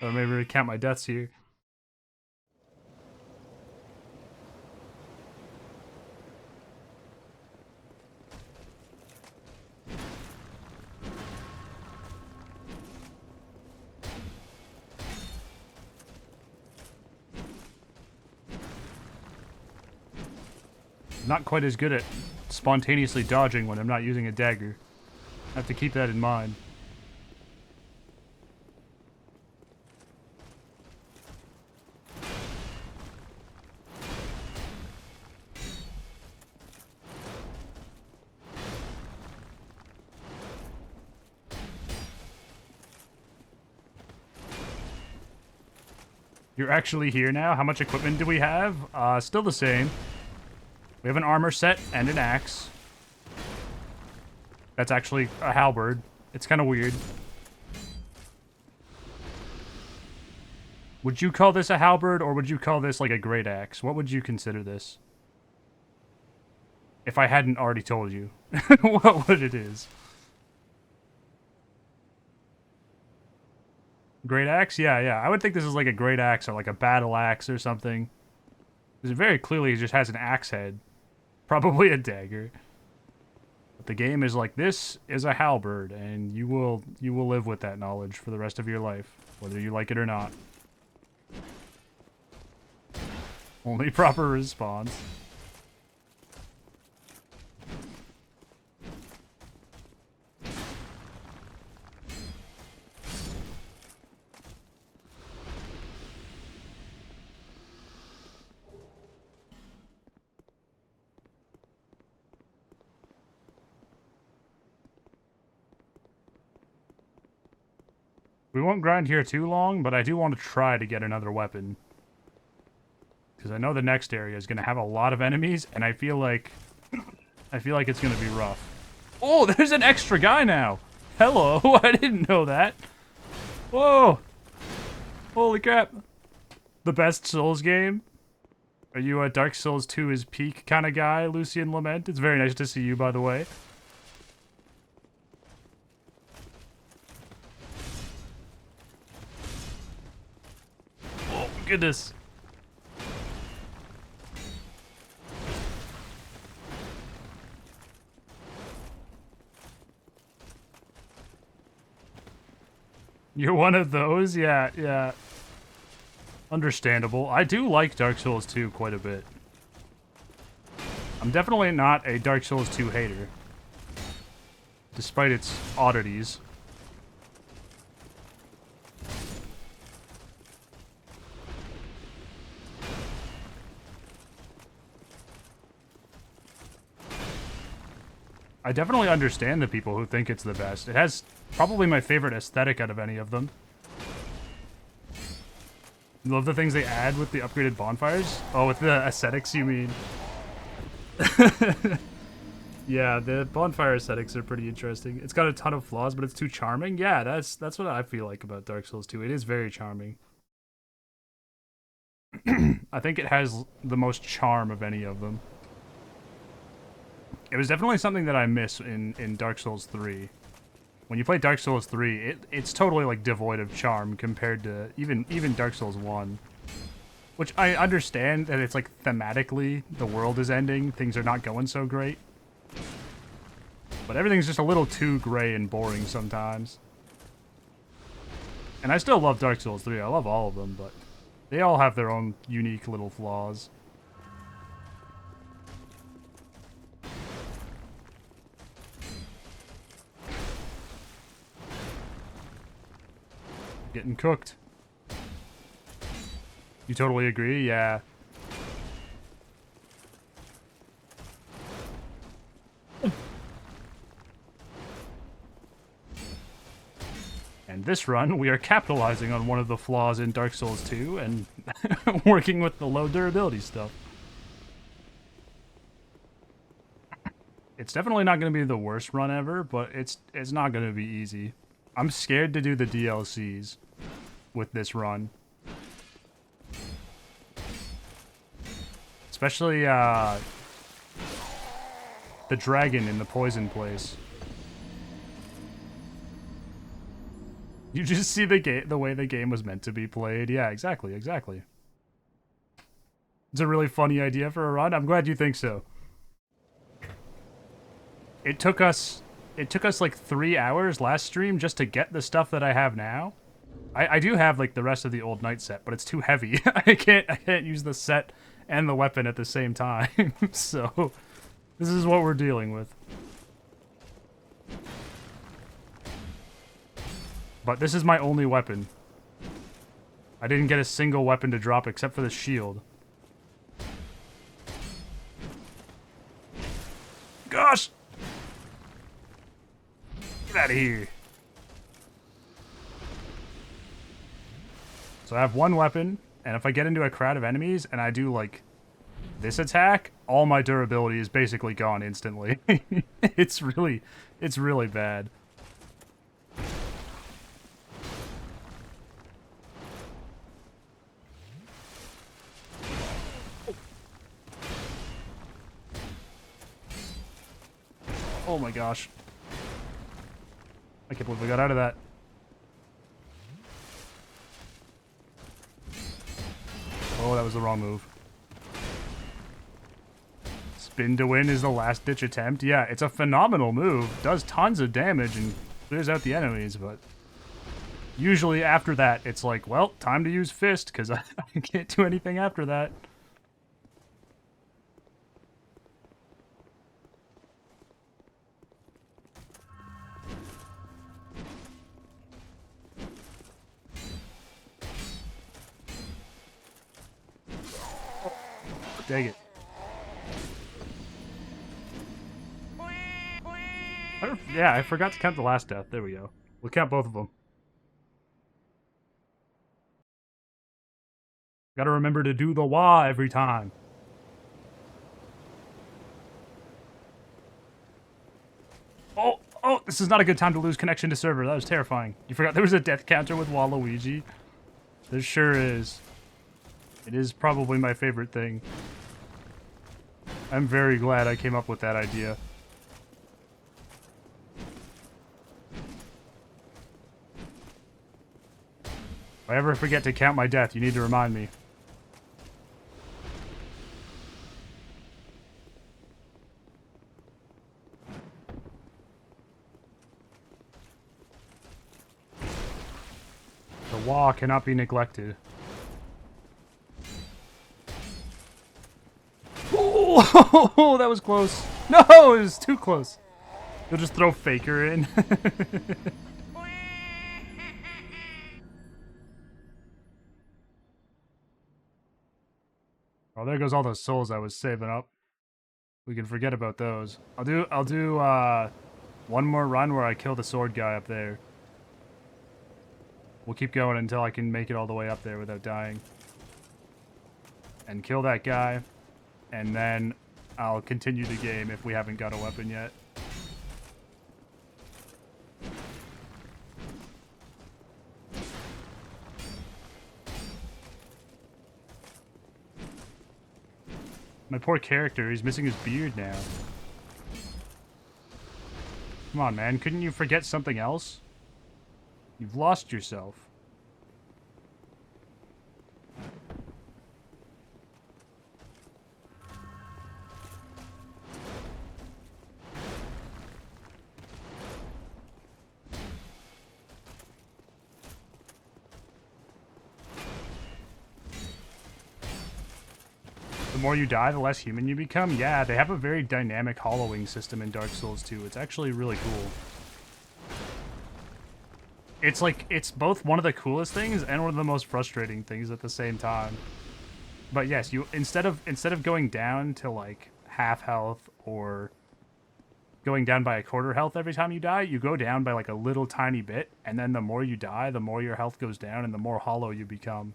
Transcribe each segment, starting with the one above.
Or maybe recount my deaths here. Not quite as good at spontaneously dodging when I'm not using a dagger. I have to keep that in mind. You're actually here now? How much equipment do we have? Still the same. We have an armor set and an axe. That's actually a halberd. It's kind of weird. Would you call this a halberd, or would you call this like a great axe? What would you consider this? If I hadn't already told you what it is. Great axe? Yeah. I would think this is like a great axe or like a battle axe or something. Because it very clearly just has an axe head. Probably a dagger. But the game is like, this is a halberd, and you will live with that knowledge for the rest of your life, whether you like it or not. Only proper response. We won't grind here too long, but I do want to try to get another weapon. Because I know the next area is going to have a lot of enemies, and I feel like it's going to be rough. Oh, there's an extra guy now! Hello, I didn't know that. Whoa! Holy crap. The best Souls game? Are you a Dark Souls 2 is peak kind of guy, Lucian Lament? It's very nice to see you, by the way. Oh, goodness. You're one of those? Yeah. Understandable. I do like Dark Souls 2 quite a bit. I'm definitely not a Dark Souls 2 hater, despite its oddities. I definitely understand the people who think it's the best. It has probably my favorite aesthetic out of any of them. You love the things they add with the upgraded bonfires? Oh, with the aesthetics, you mean? Yeah, the bonfire aesthetics are pretty interesting. It's got a ton of flaws, but it's too charming. Yeah, that's what I feel like about Dark Souls 2. It is very charming. I think it has the most charm of any of them. It was definitely something that I miss in Dark Souls 3. When you play Dark Souls 3, it's totally like devoid of charm compared to even Dark Souls 1. Which I understand that it's like thematically the world is ending, things are not going so great. But everything's just a little too gray and boring sometimes. And I still love Dark Souls 3, I love all of them, but they all have their own unique little flaws. Getting cooked. You totally agree? Yeah. And this run, we are capitalizing on one of the flaws in Dark Souls 2 and working with the low durability stuff. It's definitely not going to be the worst run ever, but it's not going to be easy. I'm scared to do the DLCs with this run. Especially, the dragon in the poison place. You just see the way the game was meant to be played. Yeah, exactly, exactly. It's a really funny idea for a run. I'm glad you think so. It took us like 3 hours last stream just to get the stuff that I have now. I do have like the rest of the old knight set, but it's too heavy. I can't use the set and the weapon at the same time. So this is what we're dealing with. But this is my only weapon. I didn't get a single weapon to drop except for the shield. Gosh! Get out of here. So I have one weapon, and if I get into a crowd of enemies and I do like this attack, all my durability is basically gone instantly. It's really bad. Oh my gosh. I can't believe we got out of that. Oh, that was the wrong move. Spin to win is the last ditch attempt. Yeah, it's a phenomenal move. Does tons of damage and clears out the enemies, but usually after that, it's like, well, time to use fist, because I can't do anything after that. Dang it. Yeah, I forgot to count the last death. There we go. We'll count both of them. Gotta remember to do the wah every time. Oh, this is not a good time to lose connection to server. That was terrifying. You forgot there was a death counter with Waluigi? There sure is. It is probably my favorite thing. I'm very glad I came up with that idea. If I ever forget to count my death, you need to remind me. The wall cannot be neglected. Oh, that was close. No, it was too close. You'll just throw Faker in. Oh, there goes all those souls I was saving up. We can forget about those. I'll do one more run where I kill the sword guy up there. We'll keep going until I can make it all the way up there without dying. And kill that guy. And then I'll continue the game if we haven't got a weapon yet. My poor character, he's missing his beard now. Come on, man. Couldn't you forget something else? You've lost yourself. The more you die, the less human you become. Yeah, they have a very dynamic hollowing system in Dark Souls 2. It's actually really cool. It's like, it's both one of the coolest things and one of the most frustrating things at the same time. But yes, you instead of going down to like half health or going down by a quarter health every time you die, you go down by like a little tiny bit, and then the more you die, the more your health goes down and the more hollow you become.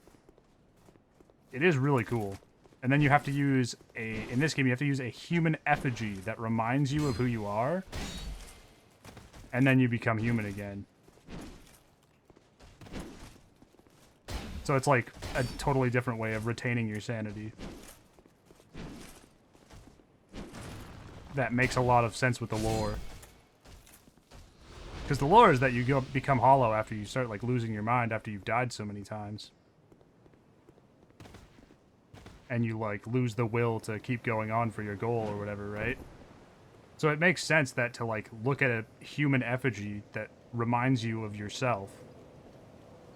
It is really cool. And then you have to use in this game, you have to use a human effigy that reminds you of who you are. And then you become human again. So it's like a totally different way of retaining your sanity. That makes a lot of sense with the lore. Because the lore is that you become hollow after you start, like, losing your mind after you've died so many times. And you, like, lose the will to keep going on for your goal or whatever, right? So it makes sense that to, like, look at a human effigy that reminds you of yourself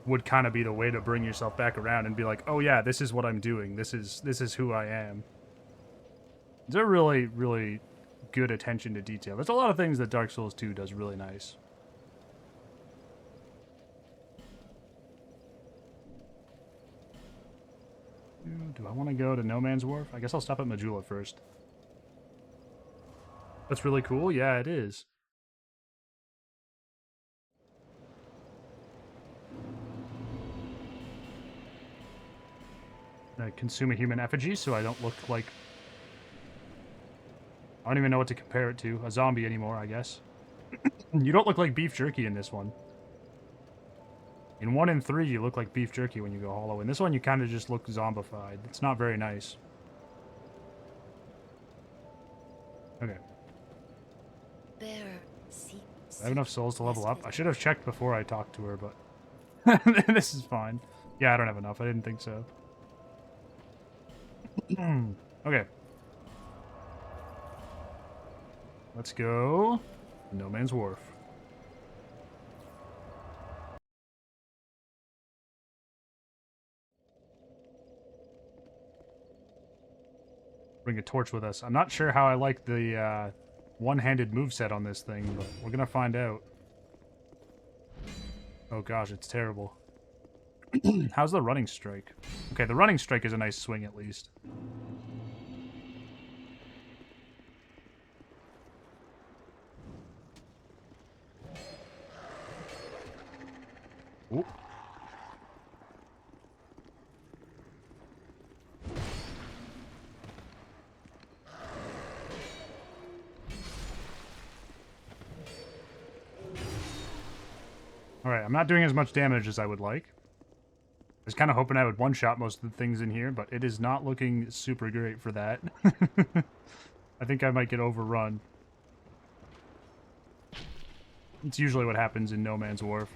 would kind of be the way to bring yourself back around and be like, oh yeah, this is what I'm doing. This is who I am. It's a really, really good attention to detail. There's a lot of things that Dark Souls 2 does really nice. Do I want to go to No Man's Wharf? I guess I'll stop at Majula first. That's really cool. Yeah, it is. I consume a human effigy so I don't look like... I don't even know what to compare it to. A zombie anymore, I guess. You don't look like beef jerky in this one. In 1 and 3, you look like beef jerky when you go hollow. In this one, you kind of just look zombified. It's not very nice. Okay. I have enough souls to level up. I should have checked before I talked to her, but... this is fine. Yeah, I don't have enough. I didn't think so. Okay. Let's go. No Man's Wharf. Bring a torch with us. I'm not sure how I like the one-handed moveset on this thing, but we're gonna find out. Oh gosh, it's terrible. How's the running strike? Okay, the running strike is a nice swing at least. Ooh. Alright, I'm not doing as much damage as I would like. I was kind of hoping I would one-shot most of the things in here, but it is not looking super great for that. I think I might get overrun. It's usually what happens in No Man's Wharf.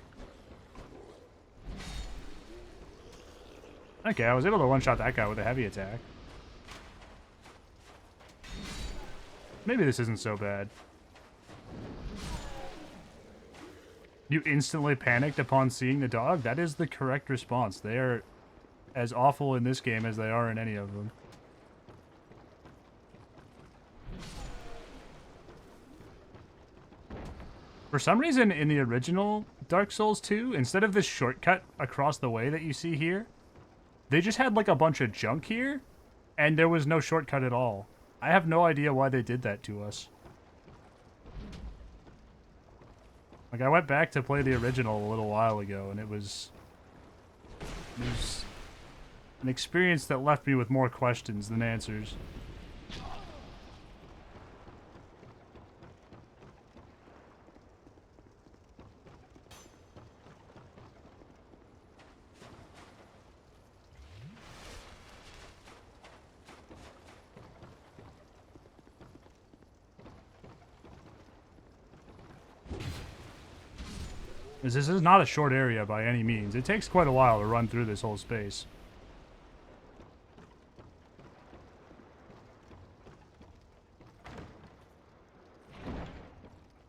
Okay, I was able to one-shot that guy with a heavy attack. Maybe this isn't so bad. You instantly panicked upon seeing the dog? That is the correct response. They are as awful in this game as they are in any of them. For some reason, in the original Dark Souls 2, instead of this shortcut across the way that you see here, they just had like a bunch of junk here, and there was no shortcut at all. I have no idea why they did that to us. Like, I went back to play the original a little while ago, and it was an experience that left me with more questions than answers. This is not a short area by any means. It takes quite a while to run through this whole space.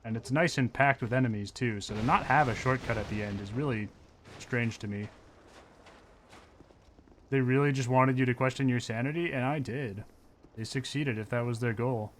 And it's nice and packed with enemies too, so to not have a shortcut at the end is really strange to me. They really just wanted you to question your sanity, and I did. They succeeded if that was their goal.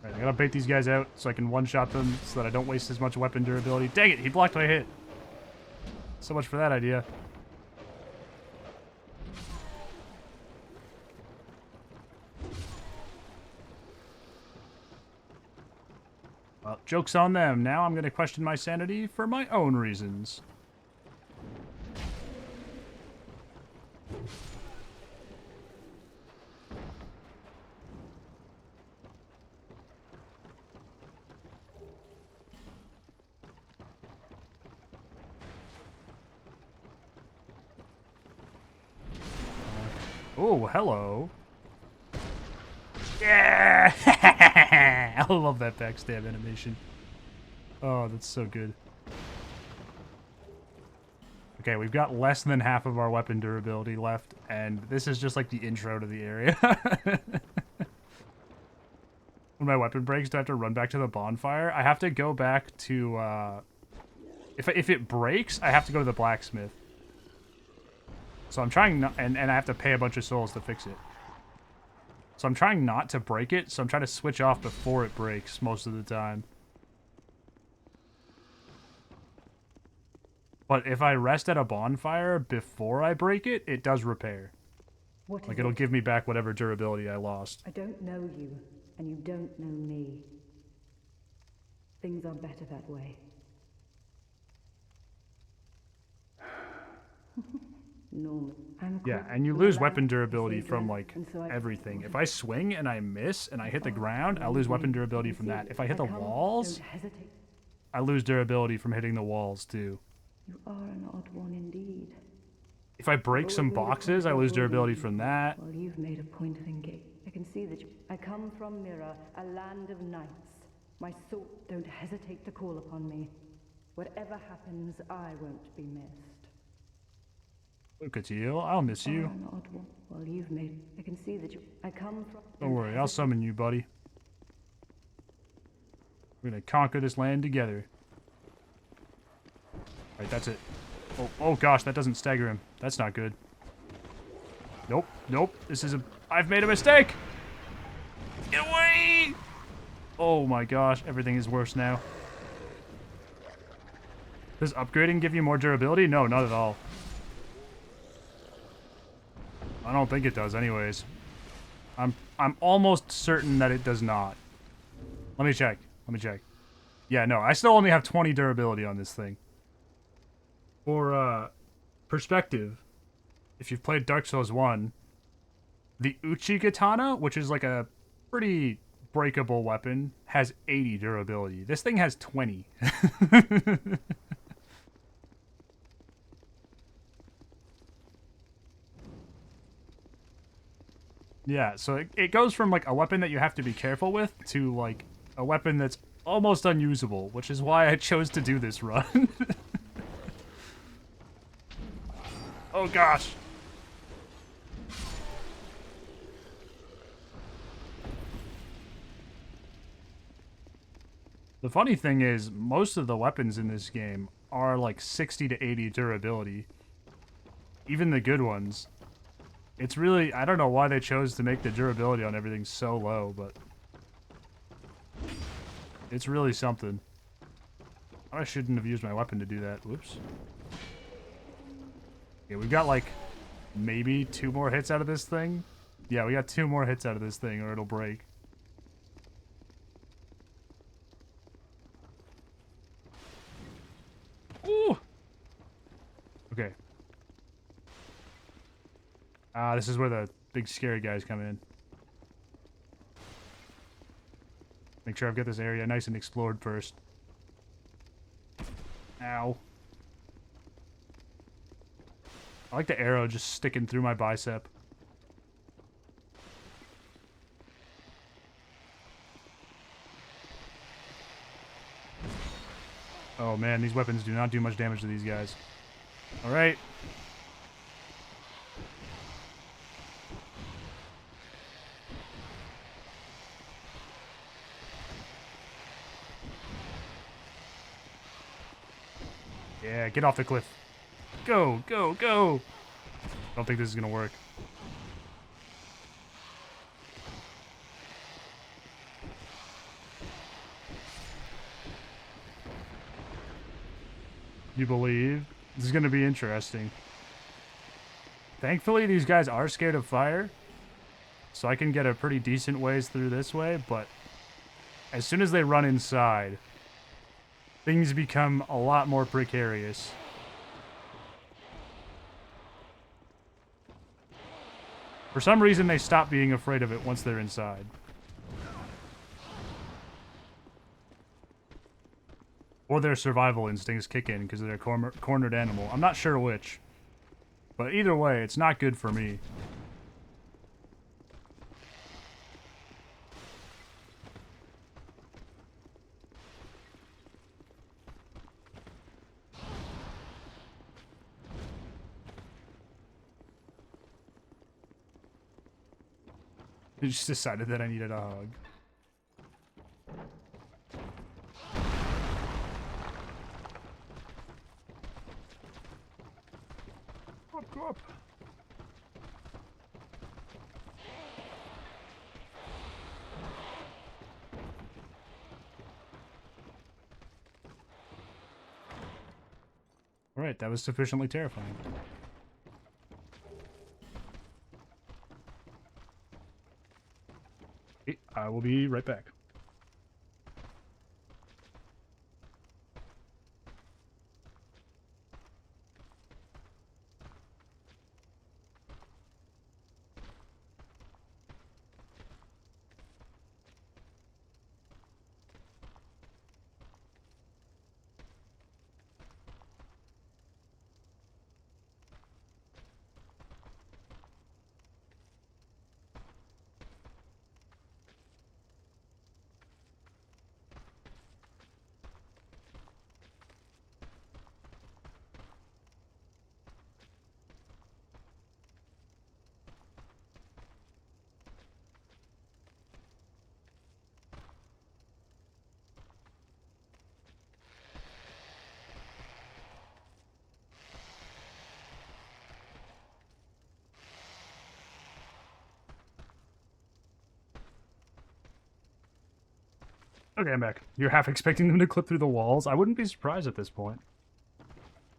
Alright, I gotta bait these guys out so I can one-shot them so that I don't waste as much weapon durability. Dang it, he blocked my hit. So much for that idea. Well, joke's on them. Now I'm gonna question my sanity for my own reasons. Oh, hello. Yeah! I love that backstab animation. Oh, that's so good. Okay, we've got less than half of our weapon durability left, and this is just like the intro to the area. When my weapon breaks, do I have to run back to the bonfire? I have to go back to, if it breaks, I have to go to the blacksmith. So I'm trying not, and I have to pay a bunch of souls to fix it. So I'm trying not to break it, so I'm trying to switch off before it breaks most of the time. But if I rest at a bonfire before I break it, it does repair. Like, it'll give me back whatever durability I lost. I don't know you, and you don't know me. Things are better that way. Normal. Yeah, and you lose weapon durability from, like, everything. If I swing and I miss and I hit the ground, I lose weapon durability from that. If I hit the walls, I lose durability from hitting the walls, too. You are an odd one indeed. If I break some boxes, I lose durability from that. Well, you've made a point of engaging. I can see that I come from Mirror, a land of knights. My sword, don't hesitate to call upon me. Whatever happens, I won't be missed. Look at you, I'll miss you. An odd one. Well, you've made. I can see that I come from. Don't worry, I'll summon you, buddy. We're gonna conquer this land together. Alright, that's it. Oh gosh, that doesn't stagger him. That's not good. Nope, nope. This is a... I've made a mistake! Get away! Oh my gosh, everything is worse now. Does upgrading give you more durability? No, not at all. I don't think it does anyways. I'm almost certain that it does not. Let me check. Let me check. Yeah, no, I still only have 20 durability on this thing. For perspective, if you've played Dark Souls 1, the Uchi Katana, which is like a pretty breakable weapon, has 80 durability. This thing has 20. Yeah, so it goes from like a weapon that you have to be careful with to like a weapon that's almost unusable, which is why I chose to do this run. Oh gosh. The funny thing is, most of the weapons in this game are like 60 to 80 durability. Even the good ones. It's really, I don't know why they chose to make the durability on everything so low, but it's really something. I shouldn't have used my weapon to do that. Whoops. Okay, we've got like maybe 2 more hits out of this thing. Yeah, we got 2 more hits out of this thing or it'll break. Ooh! Okay. This is where the big scary guys come in. Make sure I've got this area nice and explored first. Ow. I like the arrow just sticking through my bicep. Oh man, these weapons do not do much damage to these guys. Alright. Yeah, get off the cliff. Go, go, go! I don't think this is gonna work. You believe? This is gonna be interesting. Thankfully, these guys are scared of fire, so I can get a pretty decent ways through this way, but as soon as they run inside, things become a lot more precarious. For some reason, they stop being afraid of it once they're inside. Or their survival instincts kick in because they're a cornered animal. I'm not sure which. But either way, it's not good for me. I just decided that I needed a hug. Go up. Alright, that was sufficiently terrifying. Okay, I will be right back. Okay, I'm back. You're half expecting them to clip through the walls? I wouldn't be surprised at this point.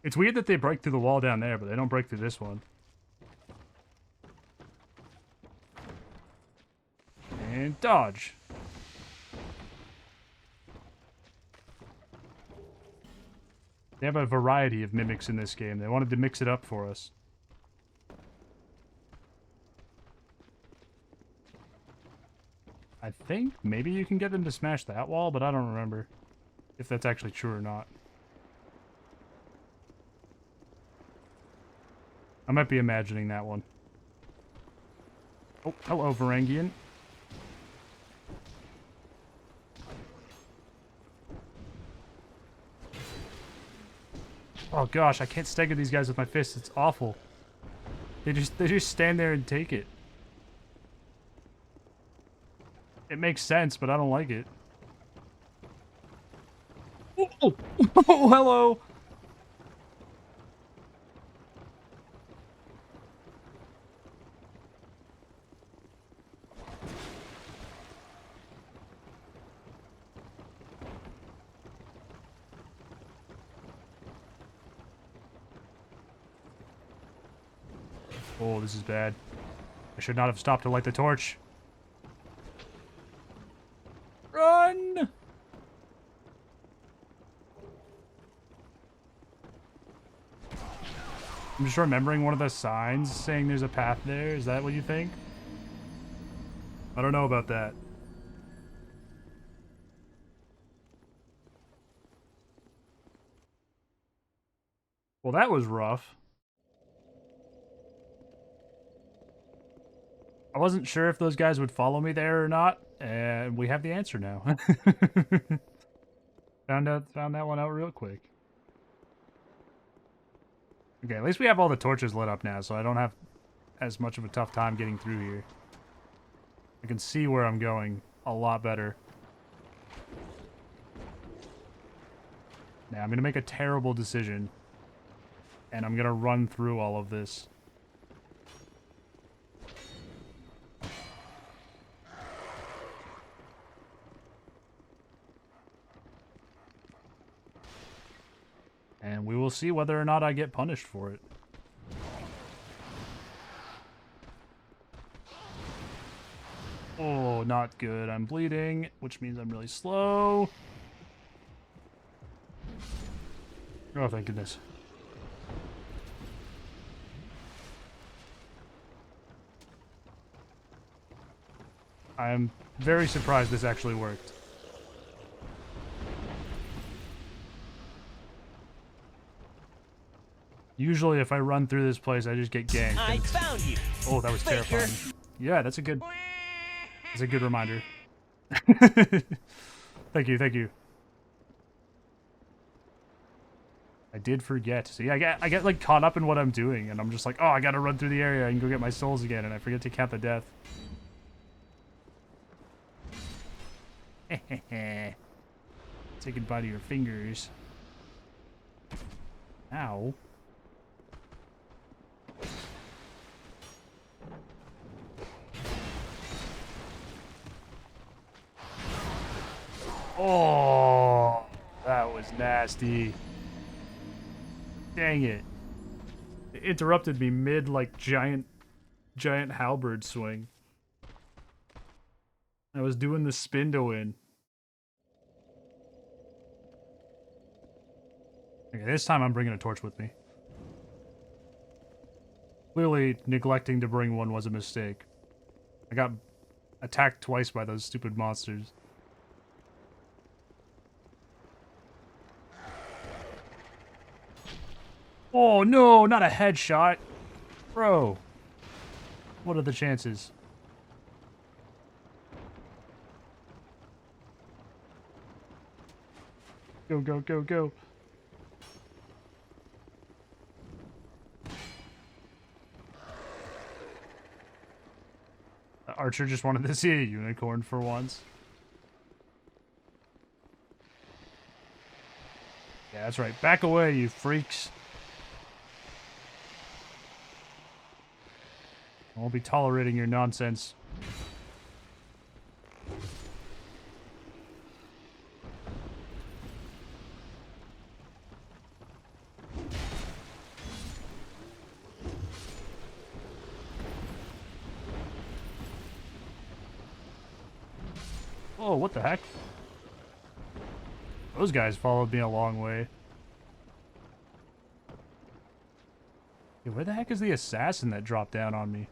It's weird that they break through the wall down there, but they don't break through this one. And dodge. They have a variety of mimics in this game. They wanted to mix it up for us. I think maybe you can get them to smash that wall, but I don't remember if that's actually true or not. I might be imagining that one. Oh, hello, Varangian. Oh gosh, I can't stagger these guys with my fists. It's awful. They just stand there and take it. It makes sense, but I don't like it. Oh, oh hello. Oh, this is bad. I should not have stopped to light the torch. Run! I'm just remembering one of the signs saying there's a path there. Is that what you think? I don't know about that. Well, that was rough. I wasn't sure if those guys would follow me there or not, and we have the answer now. Found that one out real quick. Okay, at least we have all the torches lit up now, so I don't have as much of a tough time getting through here. I can see where I'm going a lot better. Now, I'm going to make a terrible decision, and I'm going to run through all of this. And we will see whether or not I get punished for it. Oh, not good. I'm bleeding, which means I'm really slow. Oh, thank goodness. I am very surprised this actually worked. Usually, if I run through this place, I just get ganked. I found you. Oh, that was terrifying. Yeah, that's a good reminder. Thank you, thank you. I did forget. See, I get like caught up in what I'm doing, and I'm just like, oh, I gotta run through the area and go get my souls again, and I forget to count the death. Say goodbye to your fingers. Ow. Oh, that was nasty. Dang it. It interrupted me mid, like, giant halberd swing. I was doing the spin to win. Okay, this time I'm bringing a torch with me. Clearly, neglecting to bring one was a mistake. I got attacked twice by those stupid monsters. Oh no, not a headshot. Bro. What are the chances? Go, go, go, go. The archer just wanted to see a unicorn for once. Yeah, that's right. Back away, you freaks. I won't be tolerating your nonsense. Oh, what the heck? Those guys followed me a long way. Hey, where the heck is the assassin that dropped down on me?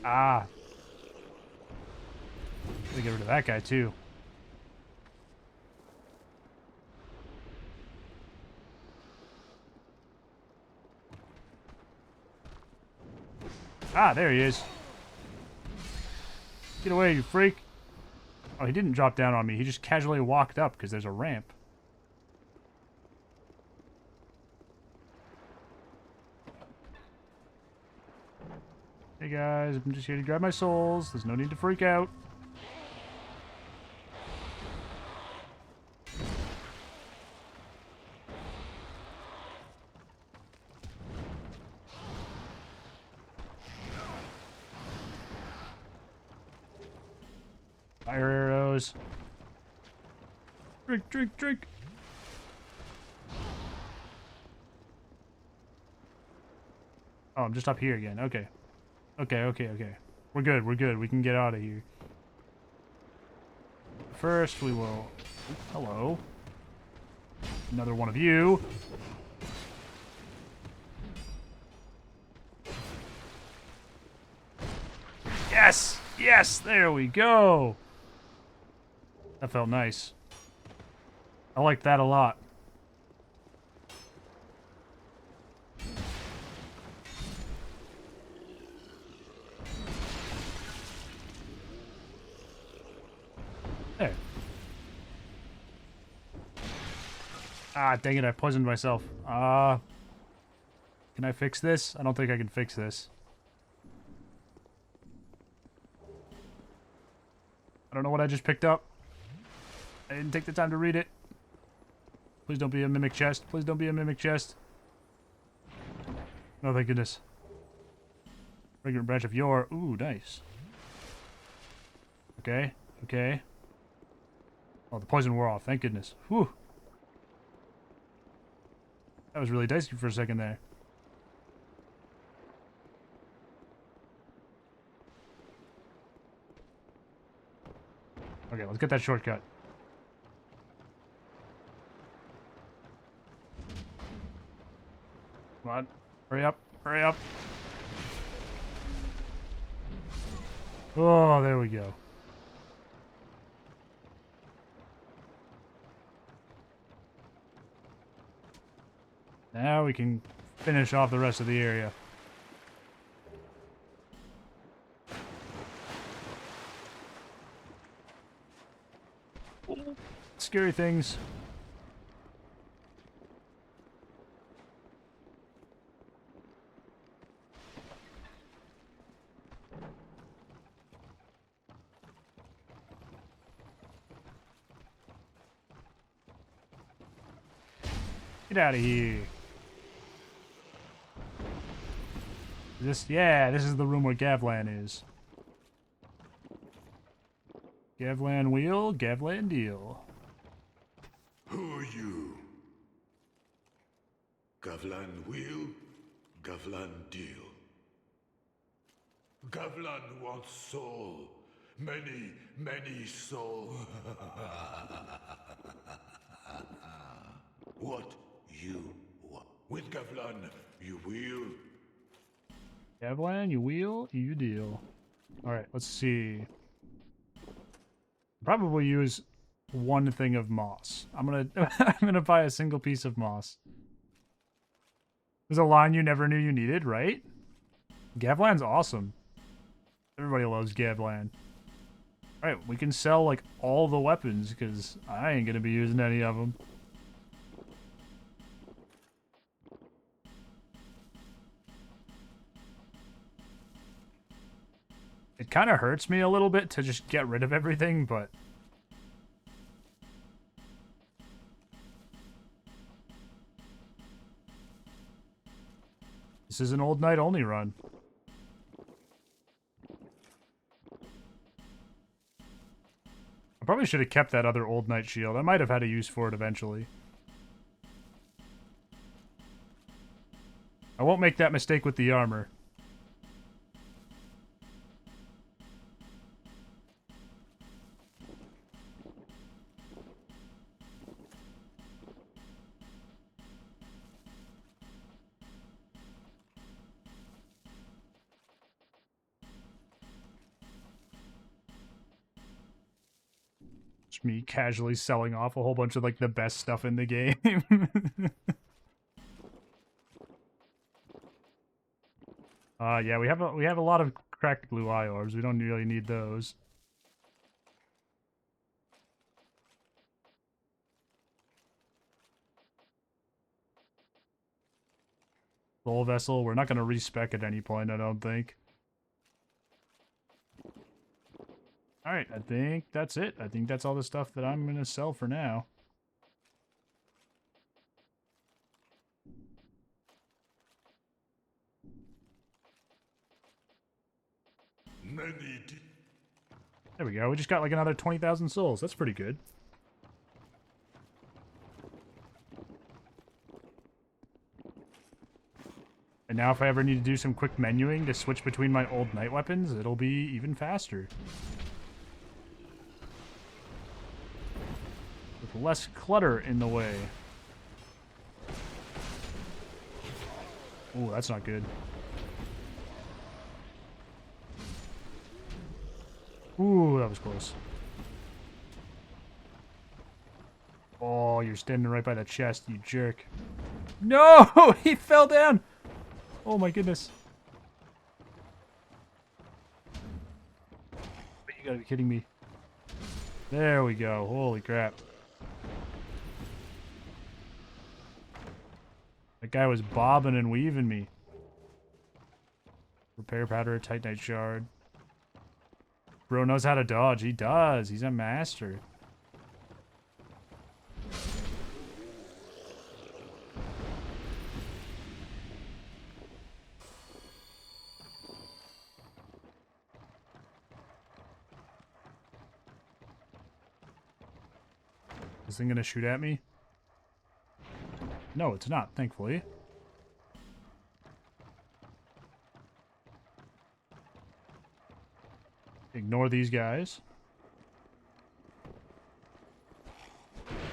Ah. Gotta get rid of that guy, too. Ah, there he is. Get away, you freak. Oh, he didn't drop down on me. He just casually walked up because there's a ramp. Hey guys, I'm just here to grab my souls. There's no need to freak out. Fire arrows. Drink, drink, drink. Oh, I'm just up here again. Okay. Okay. We're good, we're good. We can get out of here. First, we will... Oh, hello. Another one of you. Yes! Yes! There we go! That felt nice. I liked that a lot. There. Ah, dang it, I poisoned myself. Can I fix this? I don't think I can fix this. I don't know what I just picked up. I didn't take the time to read it. Please don't be a mimic chest. Please don't be a mimic chest. Oh, thank goodness. Fragrant branch of yore. Ooh, nice. Okay, okay. Oh, the poison wore off. Thank goodness. Whew. That was really dicey for a second there. Okay, let's get that shortcut. Come on. Hurry up. Hurry up. Oh, there we go. Now we can finish off the rest of the area. Scary things. Get out of here. Yeah, this is the room where Gavlan is. Gavlan wheel, Gavlan deal. Who are you? Gavlan wheel, Gavlan deal. Gavlan wants soul. Many, many soul. What you want? With Gavlan, you wheel. Gavlan, you wheel, you deal. Alright, let's see. Probably use one thing of moss. I'm gonna buy a single piece of moss. There's a line you never knew you needed, right? Gavlan's awesome. Everybody loves Gavlan. Alright, we can sell like all the weapons because I ain't gonna be using any of them. It kind of hurts me a little bit to just get rid of everything, but... This is an old knight only run. I probably should have kept that other old knight shield. I might have had a use for it eventually. I won't make that mistake with the armor. Me casually selling off a whole bunch of like the best stuff in the game. Yeah, we have a lot of cracked blue eye orbs. We don't really need those. Soul vessel, we're not gonna respec at any point, I don't think. Alright, I think that's it. I think that's all the stuff that I'm going to sell for now. There we go. We just got like another 20,000 souls. That's pretty good. And now if I ever need to do some quick menuing to switch between my old knight weapons, it'll be even faster. With less clutter in the way. Ooh, that's not good. Ooh, that was close. Oh, you're standing right by the chest, you jerk. No! He fell down! Oh my goodness. You gotta be kidding me. There we go. Holy crap. That guy was bobbing and weaving me. Repair powder, titanite shard. Bro knows how to dodge. He does. He's a master. Is this thing gonna shoot at me? No, it's not, thankfully. Ignore these guys.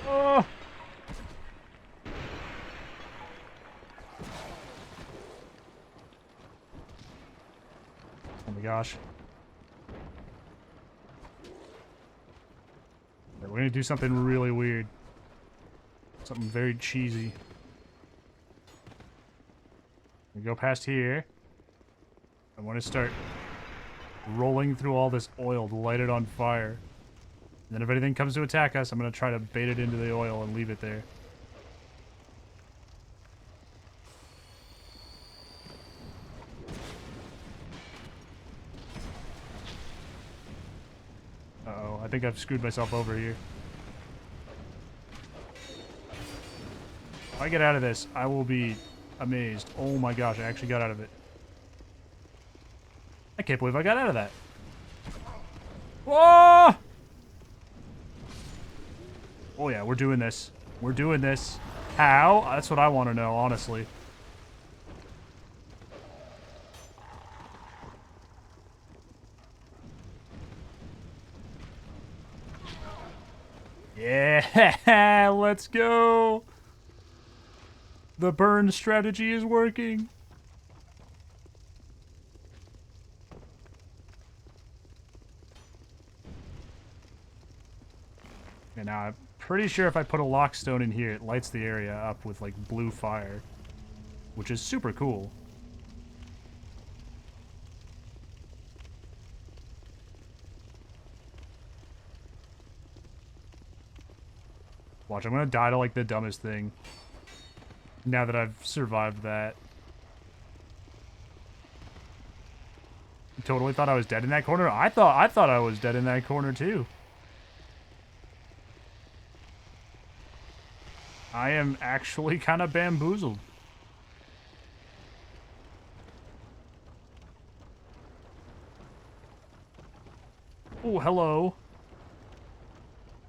Oh! Oh my gosh. We're gonna do something really weird. Something very cheesy. We go past here. I want to start rolling through all this oil to light it on fire. And then if anything comes to attack us, I'm going to try to bait it into the oil and leave it there. Uh-oh, I think I've screwed myself over here. If I get out of this, I will be amazed. Oh my gosh, I actually got out of it. I can't believe I got out of that. Whoa! Oh yeah, we're doing this. We're doing this. How? That's what I want to know, honestly. Yeah, let's go. The burn strategy is working. Okay, now I'm pretty sure if I put a lockstone in here, it lights the area up with like blue fire, which is super cool. Watch, I'm gonna die to like the dumbest thing. Now that I've survived that. Totally thought I was dead in that corner. I thought I was dead in that corner too. I am actually kind of bamboozled. Oh, hello.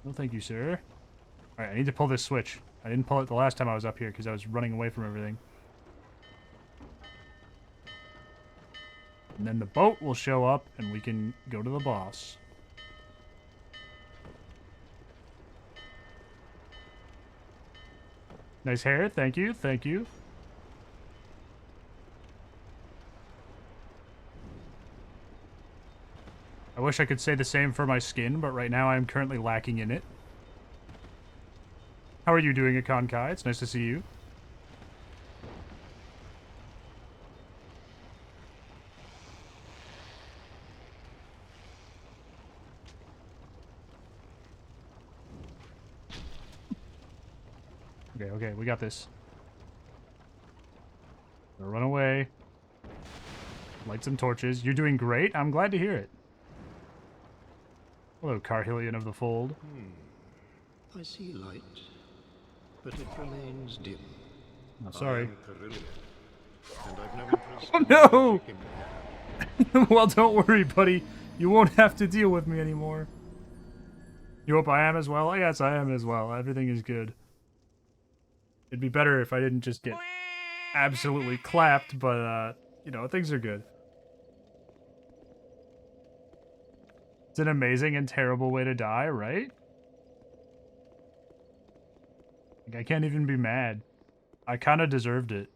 No, thank you, sir. All right, I need to pull this switch. I didn't pull it the last time I was up here because I was running away from everything. And then the boat will show up and we can go to the boss. Nice hair. Thank you. Thank you. I wish I could say the same for my skin, but right now I'm currently lacking in it. How are you doing, Akonkai? It's nice to see you. Okay, okay, we got this. Now run away. Light some torches. You're doing great. I'm glad to hear it. Hello, Carhillion of the Fold. I see light, but it remains dim. Oh, sorry. And I've no interest Oh, in no! magic in the Well, don't worry, buddy. You won't have to deal with me anymore. You hope I am as well? Yes, I am as well. Everything is good. It'd be better if I didn't just get absolutely clapped, but, you know, things are good. It's an amazing and terrible way to die, right? Like, I can't even be mad. I kind of deserved it.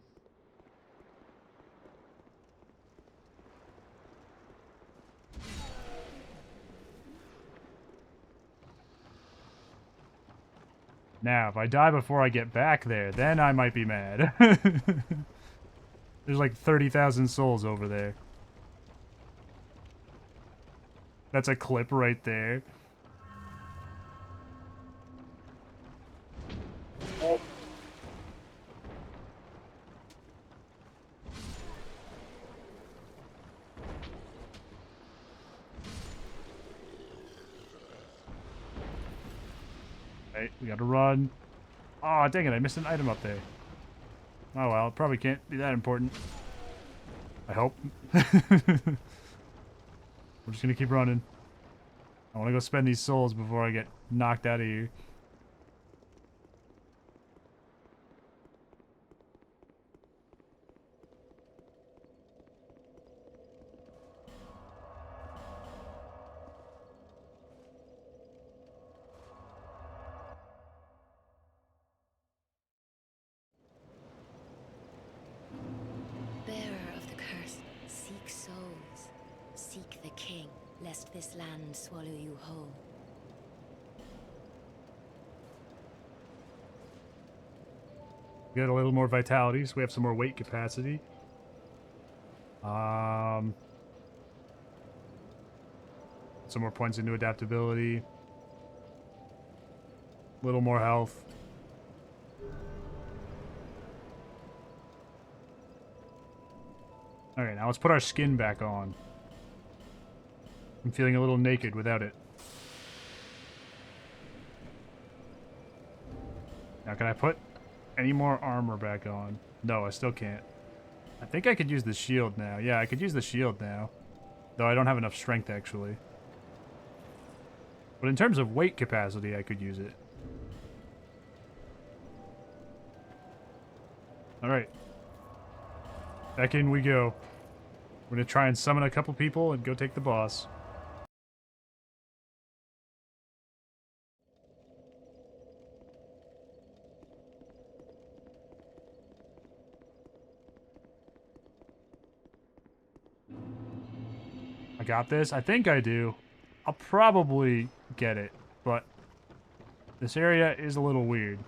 Now, if I die before I get back there, then I might be mad. There's like 30,000 souls over there. That's a clip right there. Oh. Right, we gotta run. Oh, dang it, I missed an item up there. Oh well, it probably can't be that important. I hope. We're just gonna keep running. I wanna go spend these souls before I get knocked out of here. Bearer of the curse, seek souls. Seek the king, lest this land swallow you whole. We got a little more vitality, so we have some more weight capacity. Some more points into adaptability. A little more health. Okay, now let's put our skin back on. I'm feeling a little naked without it. Now can I put any more armor back on? No, I still can't. I think I could use the shield now. Yeah, I could use the shield now. Though I don't have enough strength, actually. But in terms of weight capacity, I could use it. Alright. Back in we go. We're gonna try and summon a couple people and go take the boss. I got this? I think I do. I'll probably get it, but this area is a little weird.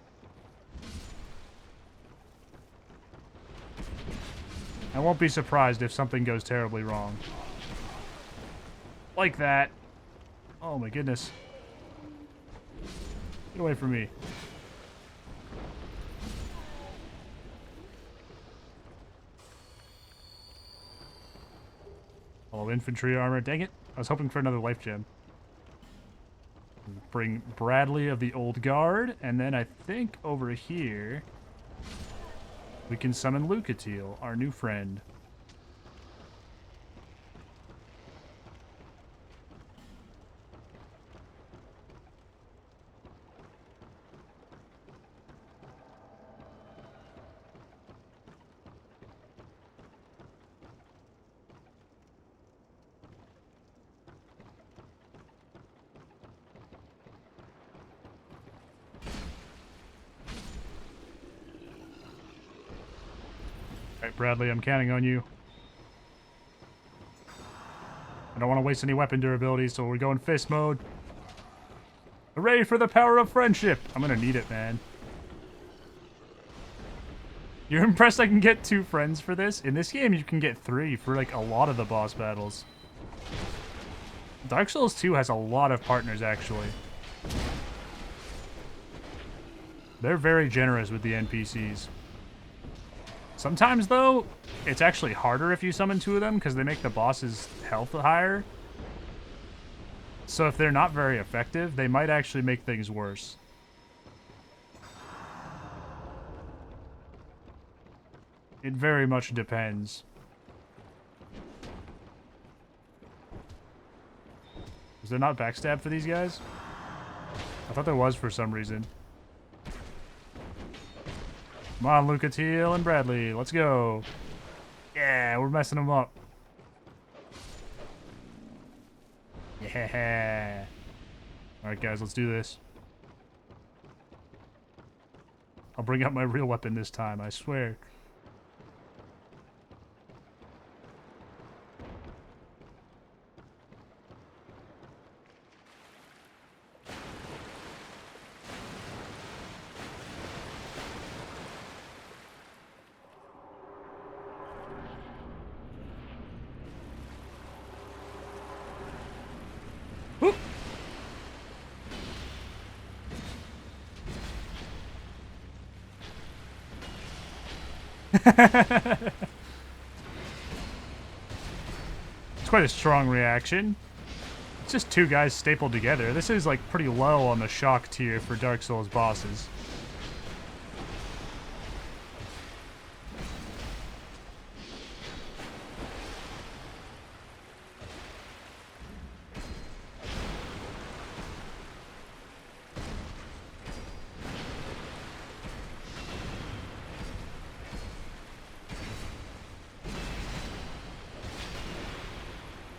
I won't be surprised if something goes terribly wrong. Like that. Oh my goodness. Get away from me. Oh, infantry armor. Dang it. I was hoping for another life gem. Bring Bradley of the Old Guard, and then I think over here we can summon Lucatiel, our new friend. Alright, Bradley, I'm counting on you. I don't want to waste any weapon durability, so we're going fist mode. Hooray for the power of friendship! I'm gonna need it, man. You're impressed I can get 2 friends for this? In this game, you can get 3 for, like, a lot of the boss battles. Dark Souls 2 has a lot of partners, actually. They're very generous with the NPCs. Sometimes, though, it's actually harder if you summon 2 of them because they make the boss's health higher. So if they're not very effective, they might actually make things worse. It very much depends. Is there not backstab for these guys? I thought there was for some reason. Come on, Lucatiel and Bradley. Let's go. Yeah, we're messing them up. Yeah. Alright, guys, let's do this. I'll bring out my real weapon this time, I swear. It's quite a strong reaction. It's just 2 guys stapled together. This is like pretty low on the shock tier for Dark Souls bosses.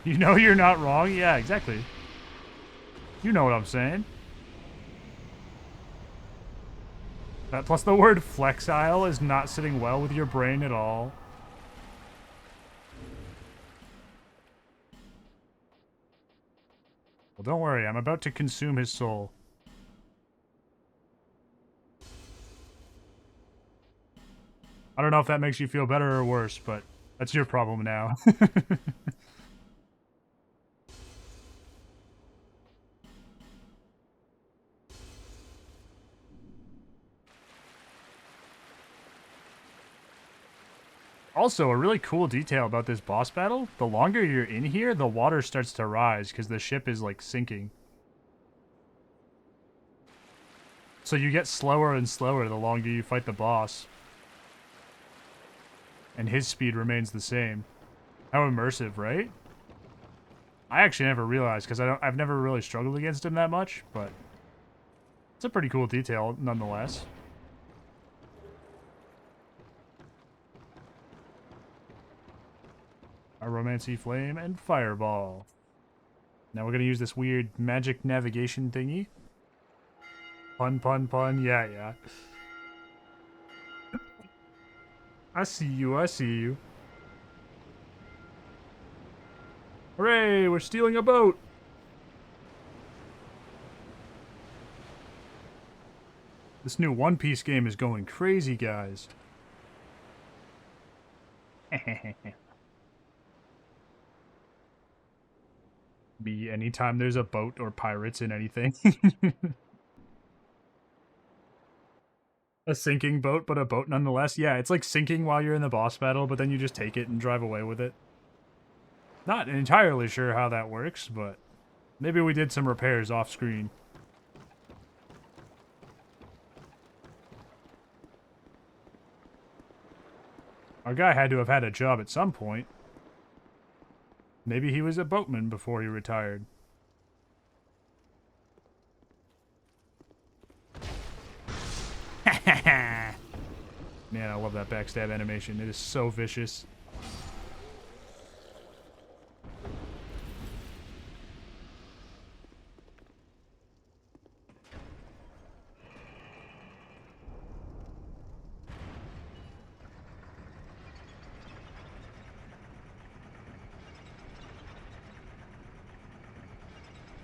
You know you're not wrong? Yeah, exactly. You know what I'm saying. Plus the word flexile is not sitting well with your brain at all. Well, don't worry. I'm about to consume his soul. I don't know if that makes you feel better or worse, but that's your problem now. Also, a really cool detail about this boss battle, the longer you're in here, the water starts to rise because the ship is, like, sinking. So you get slower and slower the longer you fight the boss. And his speed remains the same. How immersive, right? I actually never realized, because I've never really struggled against him that much, but it's a pretty cool detail nonetheless. A Romancy Flame and Fireball. Now we're gonna use this weird magic navigation thingy. Pun, pun, pun. Yeah, yeah. I see you, I see you. Hooray, we're stealing a boat! This new One Piece game is going crazy, guys. Be anytime there's a boat or pirates in anything. A sinking boat, but a boat nonetheless. Yeah, it's like sinking while you're in the boss battle, but then you just take it and drive away with it. Not entirely sure how that works, but maybe we did some repairs off screen. Our guy had to have had a job at some point. Maybe he was a boatman before he retired. Man, I love that backstab animation. It is so vicious.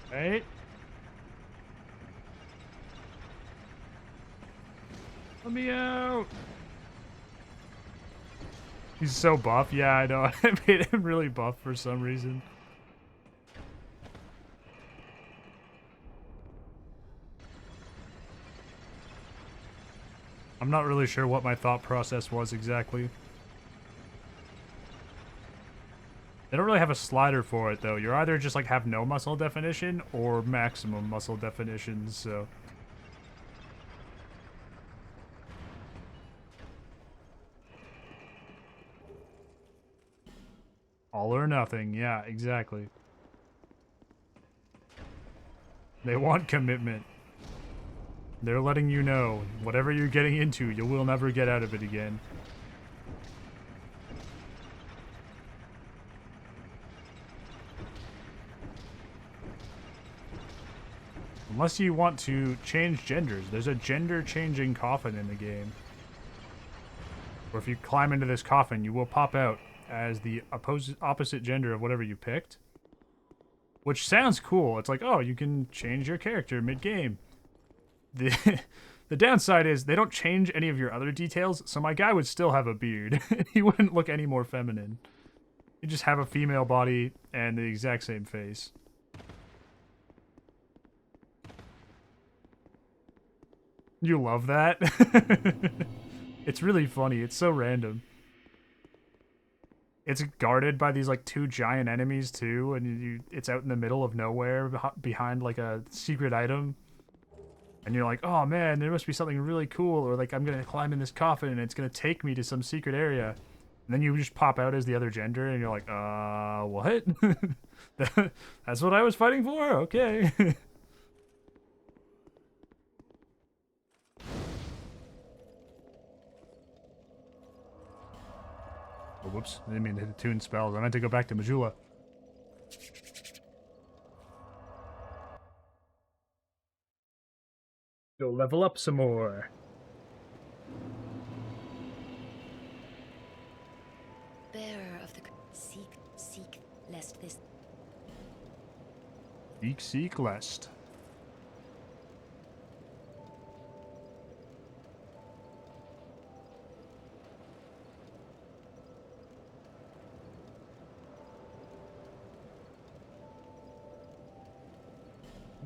Right? Let me out! He's so buff. Yeah, I know. I made him really buff for some reason. I'm not really sure what my thought process was exactly. They don't really have a slider for it, though. You're either just, like, have no muscle definition or maximum muscle definition, so... All or nothing. Yeah, exactly. They want commitment. They're letting you know, whatever you're getting into, you will never get out of it again. Unless you want to change genders. There's a gender-changing coffin in the game. Or if you climb into this coffin, you will pop out as the opposite gender of whatever you picked. Which sounds cool. It's like, oh, you can change your character mid-game. The downside is they don't change any of your other details, so my guy would still have a beard. He wouldn't look any more feminine. He'd just have a female body and the exact same face. You love that? It's really funny. It's so random. It's guarded by these like two giant enemies too, and it's out in the middle of nowhere behind like a secret item. And you're like, oh man, there must be something really cool, or like I'm gonna climb in this coffin and it's gonna take me to some secret area. And then you just pop out as the other gender and you're like, what? That's what I was fighting for? Okay. Oh, whoops. I didn't mean to hit the tune spells. I meant to go back to Majula. Go level up some more. Bearer of the seek, lest this. Seek, lest.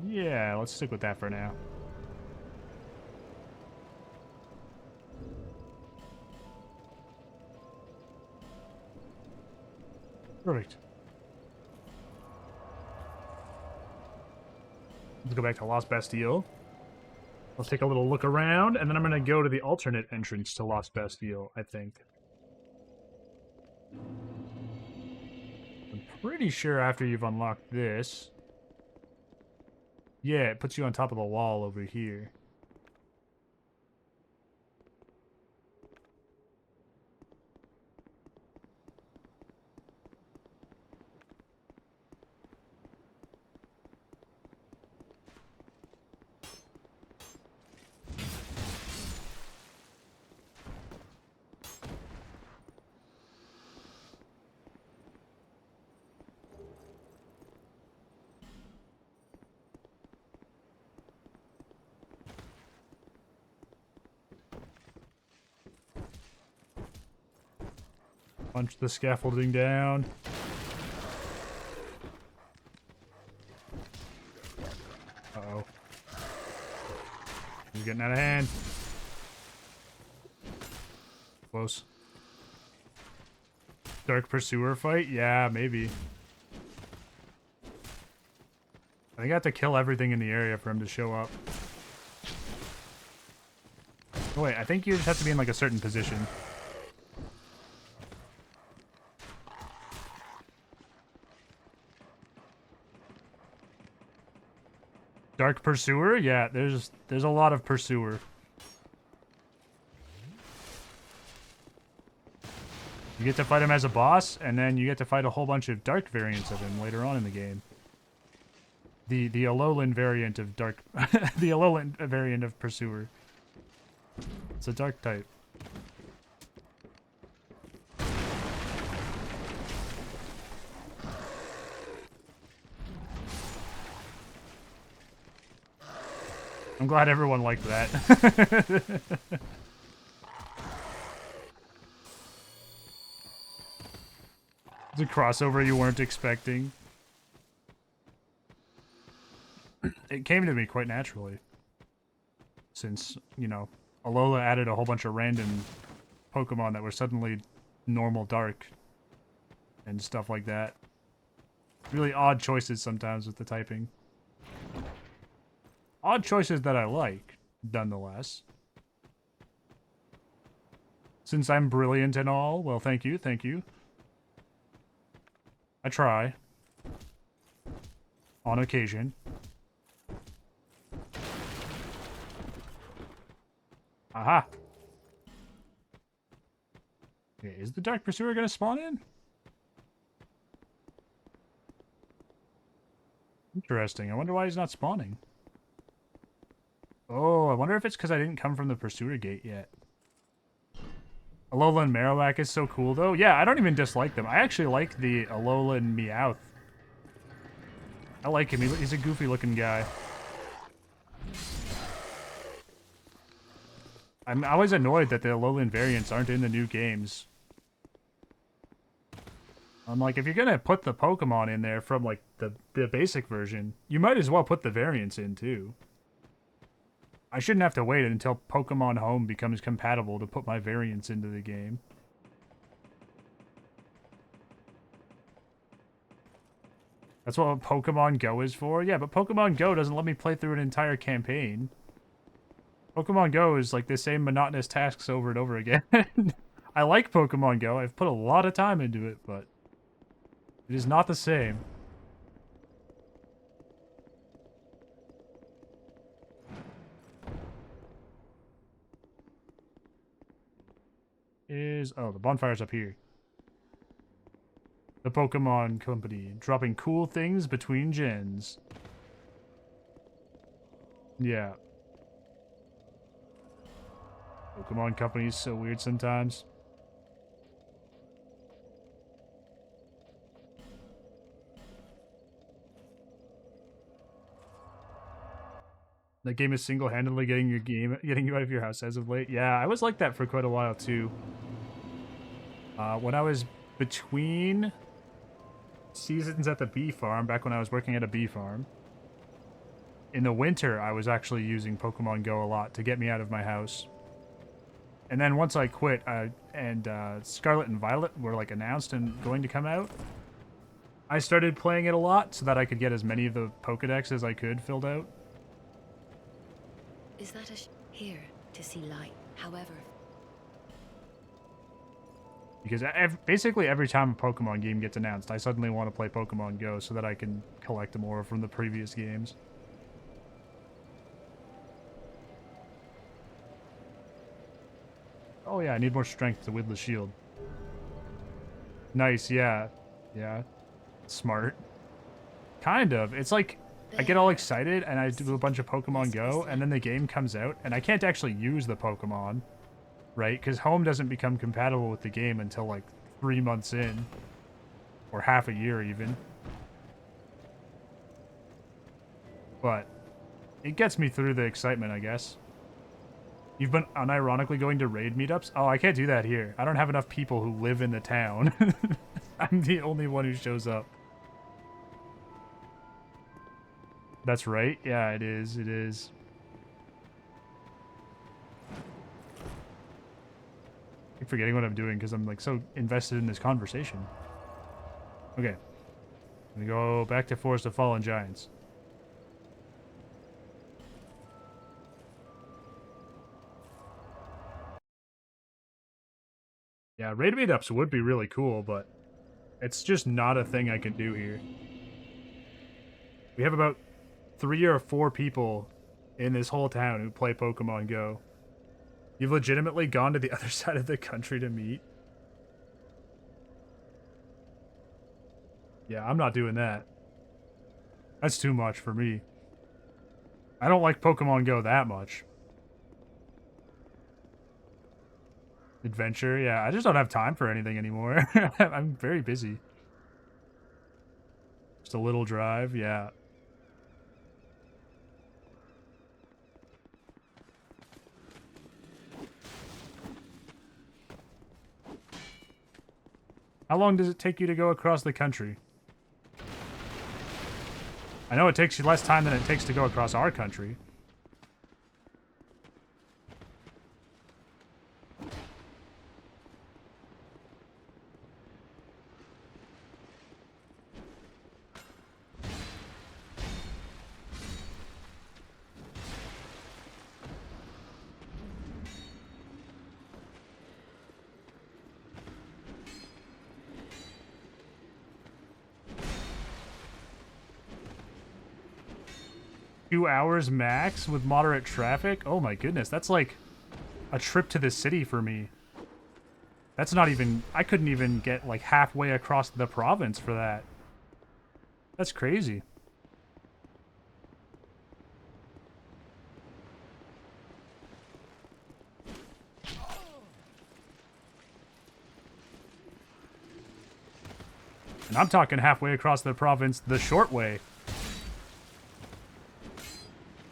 Yeah, let's stick with that for now. Perfect. Let's go back to Lost Bastille. I'll take a little look around, and then I'm going to go to the alternate entrance to Lost Bastille, I think. I'm pretty sure after you've unlocked this... Yeah, it puts you on top of the wall over here. Punch the scaffolding down. Uh-oh. He's getting out of hand. Close. Dark Pursuer fight? Yeah, maybe. I think I have to kill everything in the area for him to show up. Oh, wait, I think you just have to be in like a certain position. Dark Pursuer? Yeah, there's a lot of Pursuer. You get to fight him as a boss, and then you get to fight a whole bunch of dark variants of him later on in the game. The Alolan variant of dark... the Alolan variant of Pursuer. It's a dark type. I'm glad everyone liked that. It's a crossover you weren't expecting. It came to me quite naturally. Since, you know, Alola added a whole bunch of random Pokemon that were suddenly normal dark. And stuff like that. Really odd choices sometimes with the typing. Odd choices that I like, nonetheless. Since I'm brilliant and all, well, thank you, thank you. I try. On occasion. Aha! Okay, is the Dark Pursuer gonna spawn in? Interesting. I wonder why he's not spawning. Oh, I wonder if it's because I didn't come from the Pursuer Gate yet. Alolan Marowak is so cool, though. Yeah, I don't even dislike them. I actually like the Alolan Meowth. I like him. He's a goofy-looking guy. I'm always annoyed that the Alolan variants aren't in the new games. I'm like, if you're gonna put the Pokemon in there from, like, the basic version, you might as well put the variants in, too. I shouldn't have to wait until Pokemon Home becomes compatible to put my variants into the game. That's what Pokemon Go is for? Yeah, but Pokemon Go doesn't let me play through an entire campaign. Pokemon Go is like the same monotonous tasks over and over again. I like Pokemon Go. I've put a lot of time into it, but it is not the same. Oh, the bonfire's up here. The Pokemon Company, dropping cool things between gens. Yeah. Pokemon Company is so weird sometimes. That game is single-handedly getting you out of your house as of late. Yeah, I was like that for quite a while too. When I was between seasons at the bee farm, back when I was working at a bee farm, in the winter I was actually using Pokemon Go a lot to get me out of my house. And then once I quit, and Scarlet and Violet were like announced and going to come out, I started playing it a lot so that I could get as many of the Pokedex as I could filled out. Is that here to see light? However, Because basically every time a Pokemon game gets announced, I suddenly want to play Pokemon Go so that I can collect more from the previous games. Oh yeah, I need more strength to wield the shield. Nice, yeah. Yeah. Smart. Kind of. It's like, I get all excited and I do a bunch of Pokemon Go, and then the game comes out, and I can't actually use the Pokemon, right? Because home doesn't become compatible with the game until like 3 months in. Or half a year even. But it gets me through the excitement, I guess. You've been unironically going to raid meetups? Oh, I can't do that here. I don't have enough people who live in the town. I'm the only one who shows up. That's right. Yeah, it is. It is. I keep forgetting what I'm doing because I'm like so invested in this conversation. Okay. We go back to Forest of Fallen Giants. Yeah, raid meetups would be really cool, but it's just not a thing I can do here. We have about 3 or 4 people in this whole town who play Pokemon Go. You've legitimately gone to the other side of the country to meet? Yeah, I'm not doing that. That's too much for me. I don't like Pokemon Go that much. Adventure, yeah, I just don't have time for anything anymore. I'm very busy. Just a little drive, yeah. How long does it take you to go across the country? I know it takes you less time than it takes to go across our country. Hours max with moderate traffic? Oh my goodness, that's like a trip to the city for me. That's not even... I couldn't even get like halfway across the province for that. That's crazy. And I'm talking halfway across the province the short way.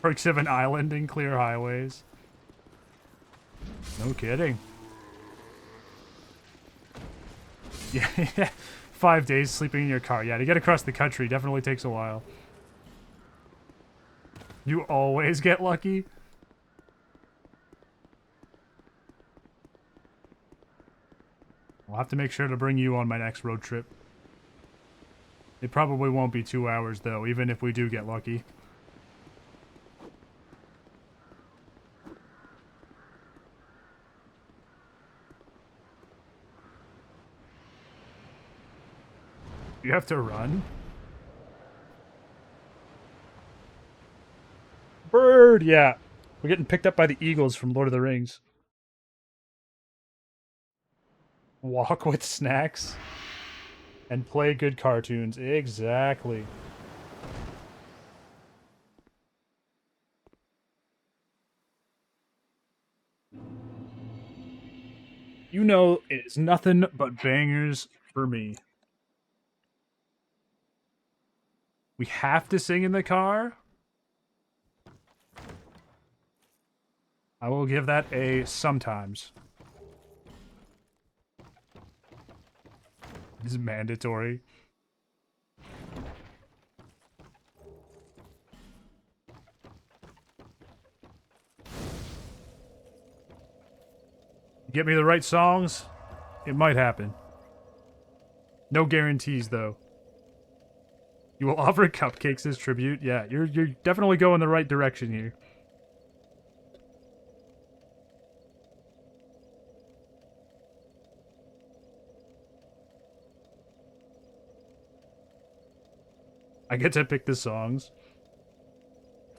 Perks of an island and clear highways. No kidding. Yeah, 5 days sleeping in your car. Yeah, to get across the country definitely takes a while. You always get lucky? I'll have to make sure to bring you on my next road trip. It probably won't be 2 hours, though, even if we do get lucky. You have to run? Bird! Yeah. We're getting picked up by the eagles from Lord of the Rings. Walk with snacks. And play good cartoons. Exactly. You know, it is nothing but bangers for me. We have to sing in the car? I will give that a sometimes. This is mandatory. Get me the right songs, it might happen. No guarantees, though. You will offer cupcakes as tribute? Yeah, you're definitely going the right direction here. I get to pick the songs.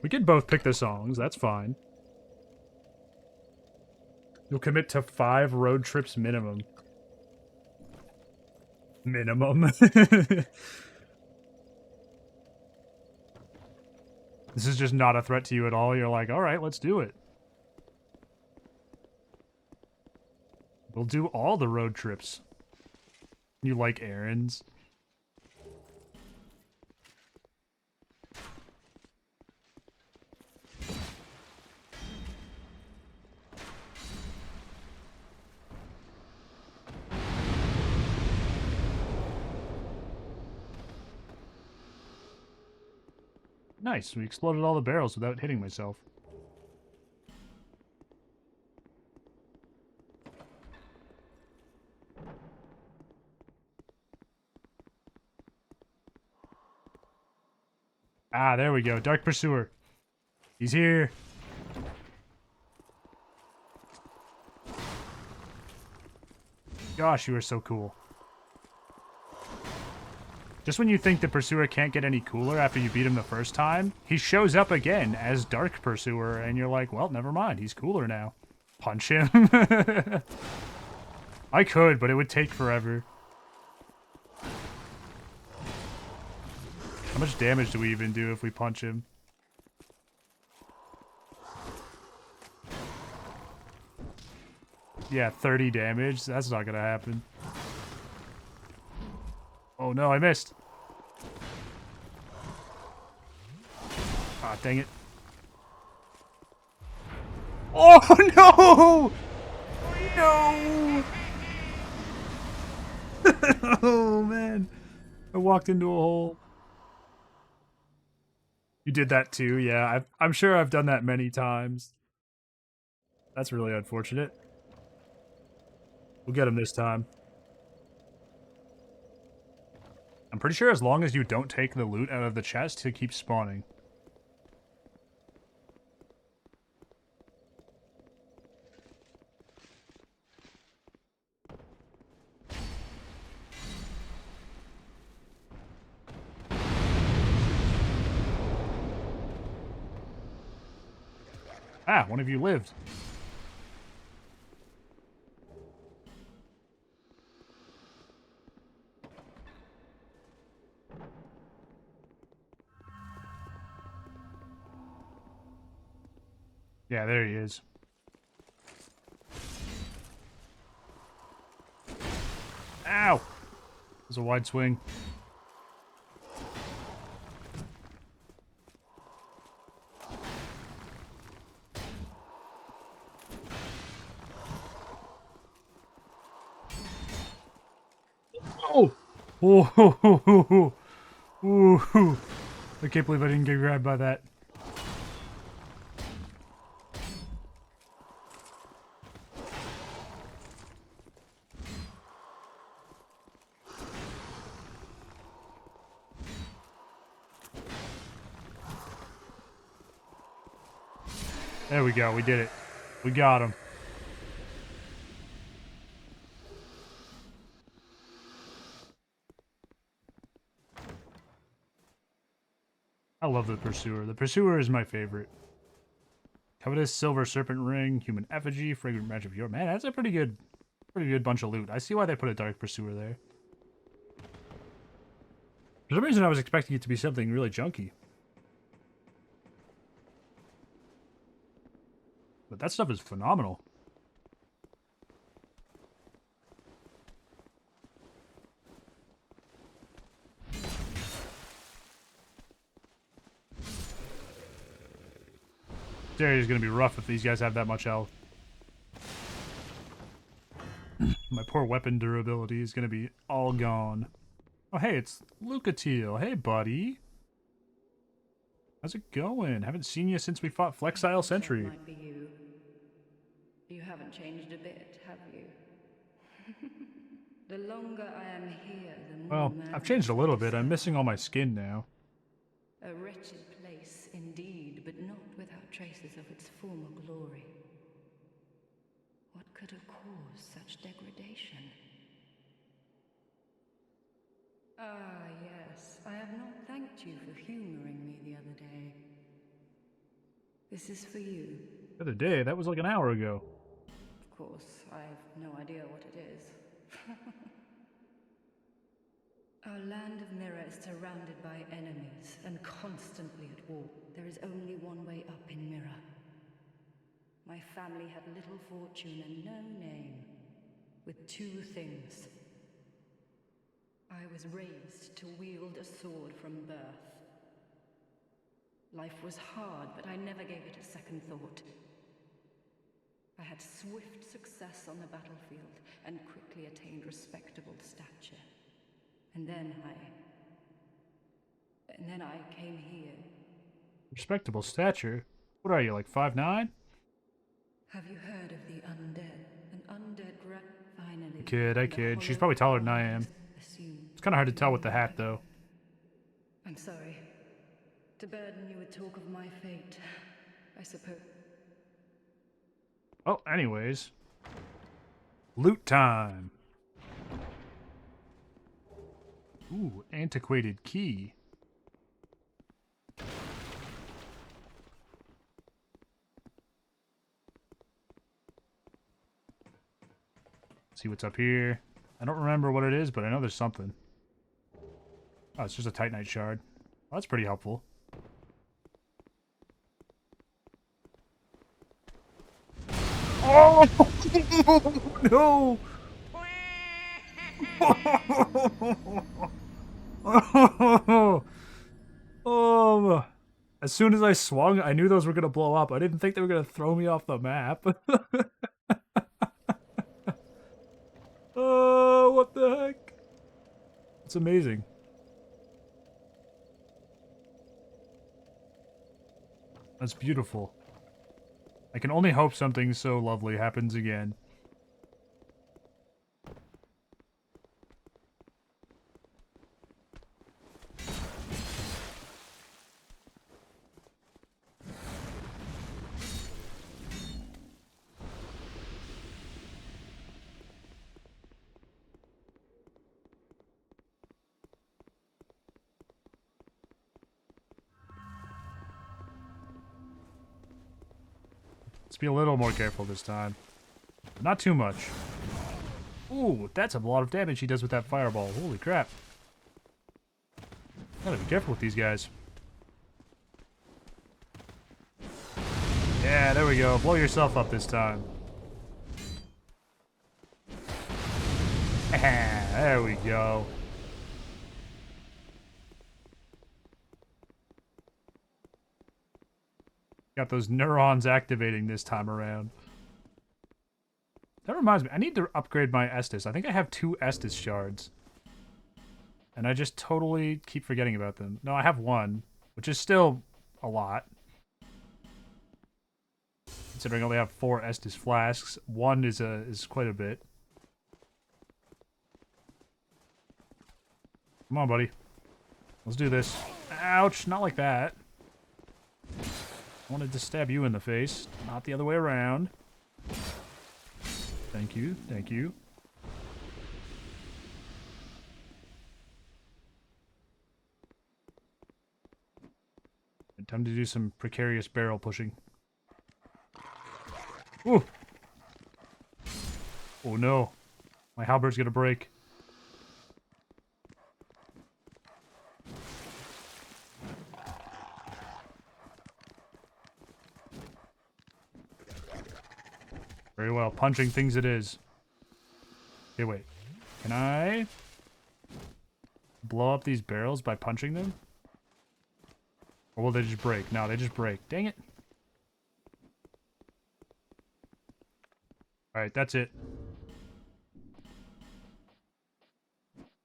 We can both pick the songs, that's fine. You'll commit to 5 road trips minimum. Minimum. This is just not a threat to you at all. You're like, alright, let's do it. We'll do all the road trips. You like errands? Nice, we exploded all the barrels without hitting myself. Ah, there we go. Dark Pursuer. He's here. Gosh, you are so cool. Just when you think the Pursuer can't get any cooler after you beat him the first time, he shows up again as Dark Pursuer, and you're like, well, never mind. He's cooler now. Punch him. I could, but it would take forever. How much damage do we even do if we punch him? Yeah, 30 damage. That's not gonna happen. Oh no, I missed. Ah, dang it. Oh no! No! Oh man. I walked into a hole. You did that too, yeah. I'm sure I've done that many times. That's really unfortunate. We'll get him this time. I'm pretty sure as long as you don't take the loot out of the chest, he'll keep spawning. Ah, one of you lived. Yeah, there he is. Ow! There's a wide swing. Oh! Oh! Ooh! I can't believe I didn't get grabbed by that. There we go, we did it. We got him. I love the Pursuer. The Pursuer is my favorite. Covetous Silver Serpent Ring, Human Effigy, Fragrant Match of Your... Man, that's a pretty good bunch of loot. I see why they put a Dark Pursuer there. For some reason, I was expecting it to be something really junky. But that stuff is phenomenal. This area is going to be rough if these guys have that much health. My poor weapon durability is going to be all gone. Oh, hey, it's Lucatiel. Hey, buddy. How's it going? Haven't seen you since we fought Flexile Sentry. Might be you. You haven't changed a bit, have you? The longer I am here, the more Well, I've changed a little bit. I'm missing all my skin now. A wretched place indeed, but not without traces of its former glory. What could have caused such degradation? Ah, yes. I have not thanked you for humoring me the other day. This is for you. The other day? That was like an hour ago. Of course, I have no idea what it is. Our land of Mirror is surrounded by enemies and constantly at war. There is only one way up in Mirror. My family had little fortune and no name, with two things. I was raised to wield a sword from birth. Life was hard, but I never gave it a second thought. I had swift success on the battlefield and quickly attained respectable stature. And then I came here. Respectable stature? What are you, like 5'9"? Have you heard of the undead? An undead finally. I kid. She's probably taller than I am. It's kind of hard to tell with the hat, though. I'm sorry. To burden you with talk of my fate, I suppose. Oh, anyways. Loot time. Ooh, antiquated key. See what's up here. I don't remember what it is, but I know there's something. Oh, it's just a Titanite shard. Well, that's pretty helpful. Oh no! Oh! As soon as I swung, I knew those were gonna blow up. I didn't think they were gonna throw me off the map. Oh, what the heck? It's amazing. That's beautiful. I can only hope something so lovely happens again. Let's be a little more careful this time. Not too much. Ooh, that's a lot of damage he does with that fireball. Holy crap. Gotta be careful with these guys. Yeah, there we go. Blow yourself up this time. There we go. Got those neurons activating this time around. That reminds me, I need to upgrade my Estus. I think I have 2 Estus shards. And I just totally keep forgetting about them. No, I have 1, which is still a lot. Considering I only have 4 Estus flasks, 1 is quite a bit. Come on, buddy. Let's do this. Ouch, not like that. I wanted to stab you in the face, not the other way around. Thank you, thank you. Time to do some precarious barrel pushing. Ooh! Oh no. My halberd's gonna break. Very well. Punching things it is. Okay, wait. Can I blow up these barrels by punching them? Or will they just break? No, they just break. Dang it. Alright, that's it.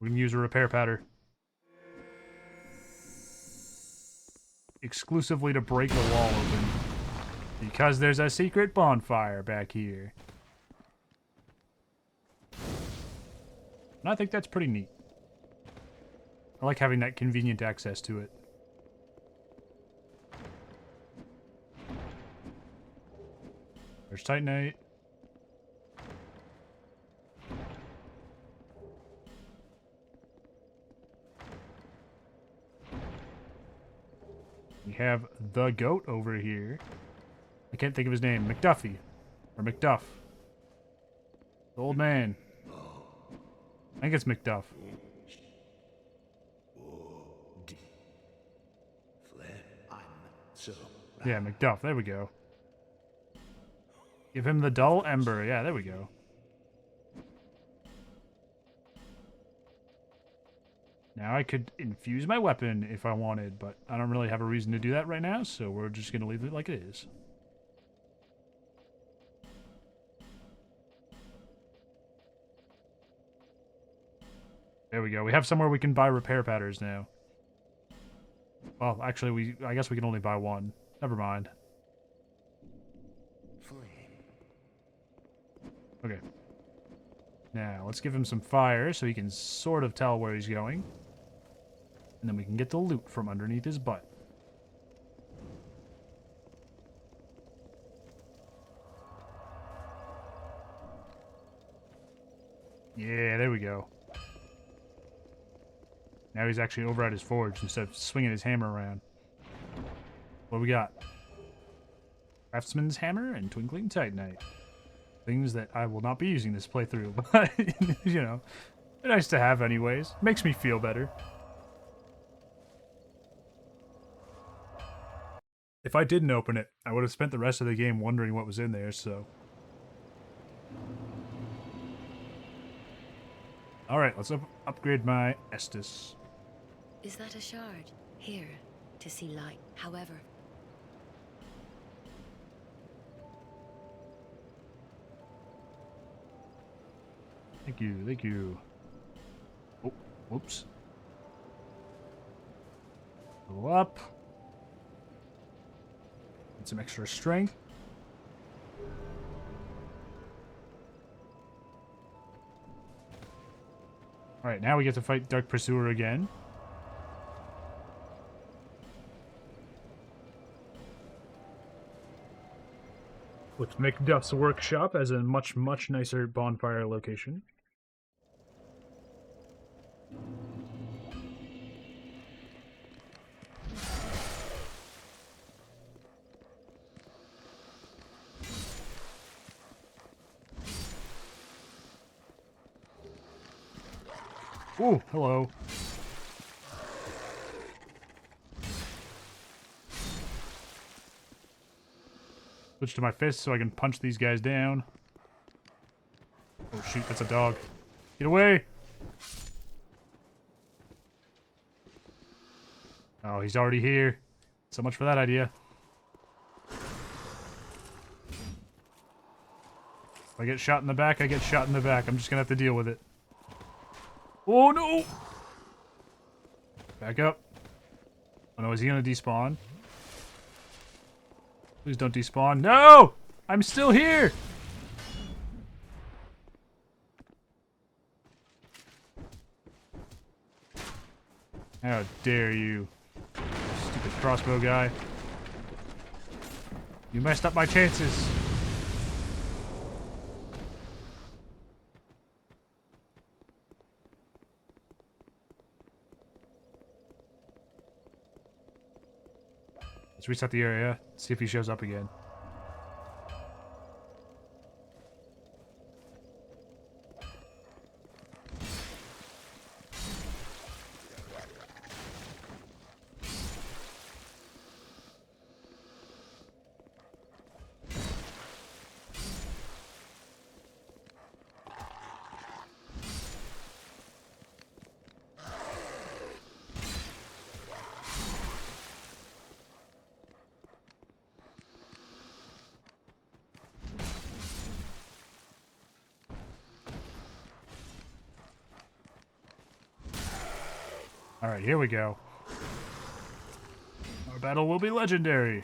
We can use a repair powder. Exclusively to break the wall open. Because there's a secret bonfire back here. And I think that's pretty neat. I like having that convenient access to it. There's Titanite. have the goat over here. I can't think of his name. McDuffie. Or McDuff. The old man. I think it's McDuff. Yeah, McDuff. There we go. Give him the dull ember. Yeah, there we go. Now I could infuse my weapon if I wanted, but I don't really have a reason to do that right now, so we're just going to leave it like it is. There we go. We have somewhere we can buy repair patterns now. Well, actually, I guess we can only buy one. Never mind. Okay. Now, let's give him some fire so he can sort of tell where he's going. And then we can get the loot from underneath his butt. Yeah, there we go. Now he's actually over at his forge instead of swinging his hammer around. What we got? Craftsman's Hammer and Twinkling Titanite. Things that I will not be using this playthrough, but, you know, they're nice to have anyways. Makes me feel better. If I didn't open it, I would have spent the rest of the game wondering what was in there, so... Alright, let's upgrade my Estus. Is that a shard? Here, to see light. However... Thank you, thank you. Oh, whoops. Go up. Get some extra strength. Alright, now we get to fight Dark Pursuer again. With McDuff's workshop as a much, much nicer bonfire location. Ooh, hello. Switch to my fist so I can punch these guys down. Oh shoot, that's a dog. Get away! Oh, he's already here. So much for that idea. If I get shot in the back, I get shot in the back. I'm just gonna have to deal with it. Oh no! Back up. Oh no, is he gonna despawn? Please don't despawn. No! I'm still here! How dare you, stupid crossbow guy. You messed up my chances. Let's reset the area, see if he shows up again. Alright, here we go. Our battle will be legendary.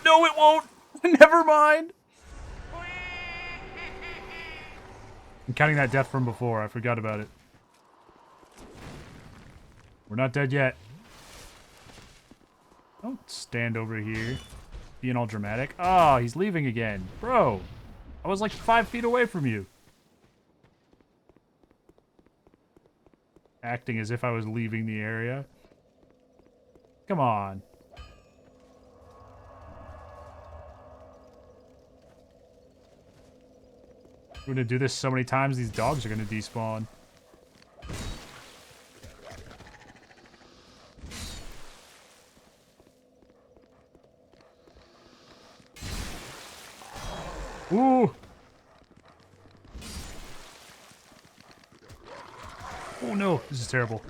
No, it won't! Never mind! I'm counting that death from before. I forgot about it. We're not dead yet. Don't stand over here being all dramatic. Oh, he's leaving again. Bro! I was like 5 feet away from you. acting as if I was leaving the area. Come on. We're gonna do this so many times, these dogs are gonna despawn. Ooh! Oh no, this is terrible.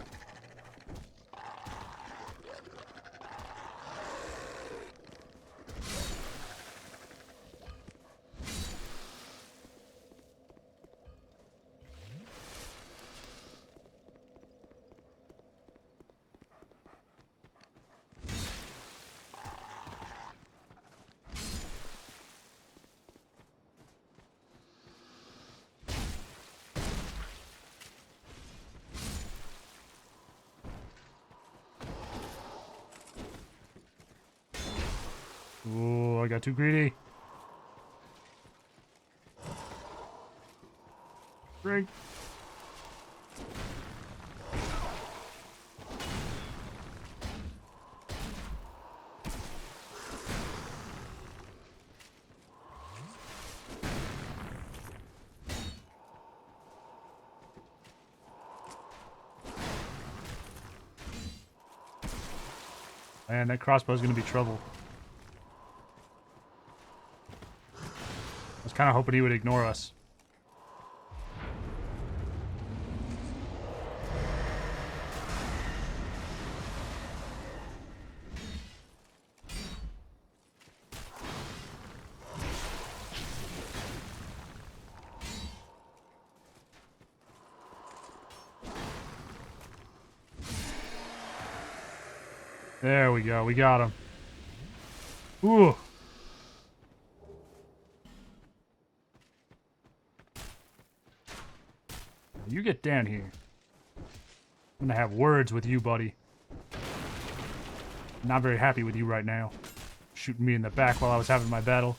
Ooh, I got too greedy. Drink. Man, that crossbow's gonna be trouble. I was kind of hoping he would ignore us. There we go. We got him. Ooh. You get down here. I'm gonna have words with you, buddy. Not very happy with you right now. Shooting me in the back while I was having my battle.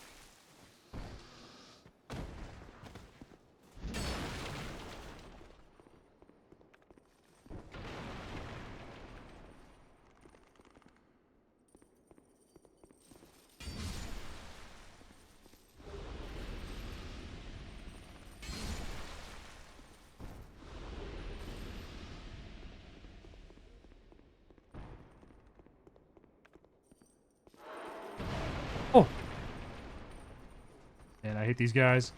Oh! Man, I hate these guys.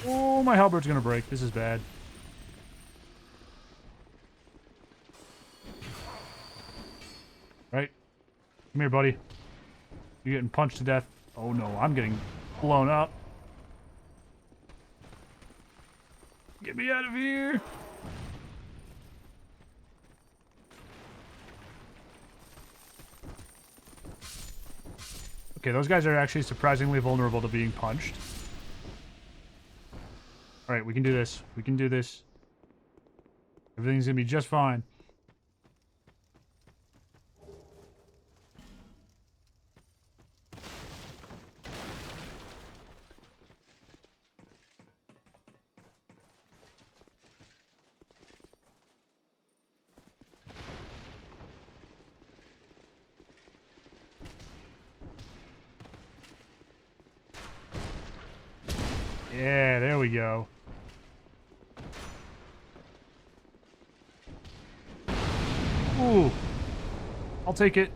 Oh, my halberd's gonna break. This is bad. Right? Come here, buddy. You're getting punched to death. Oh no, I'm getting blown up. Get me out of here! Okay, those guys are actually surprisingly vulnerable to being punched. Alright, we can do this. We can do this. Everything's gonna be just fine. Yeah, there we go. Ooh. I'll take it.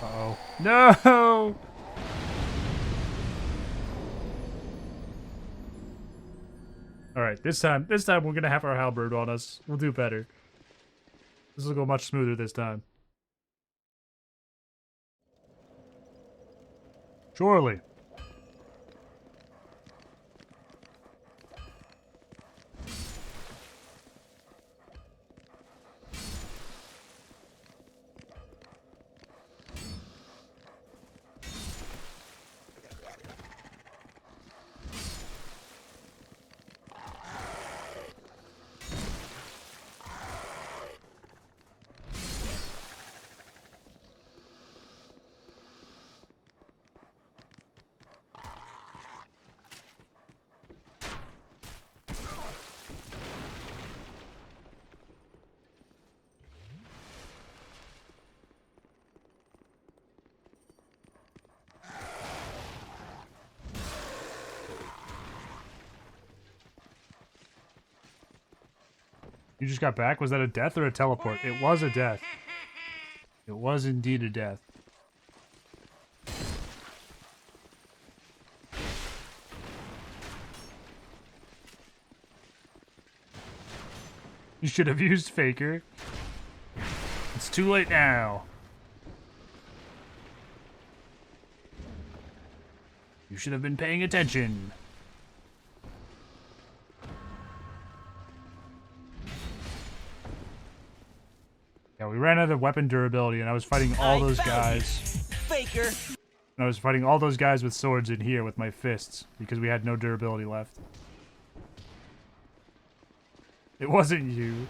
Uh-oh. No! All right, this time we're gonna have our halberd on us. We'll do better. This will go much smoother this time. Surely. You just got back? Was that a death or a teleport? It was a death. It was indeed a death. You should have used Faker. It's too late now. You should have been paying attention. Yeah, we ran out of weapon durability, and I was fighting all those guys. Faker. And I was fighting all those guys with swords in here with my fists, because we had no durability left. It wasn't you.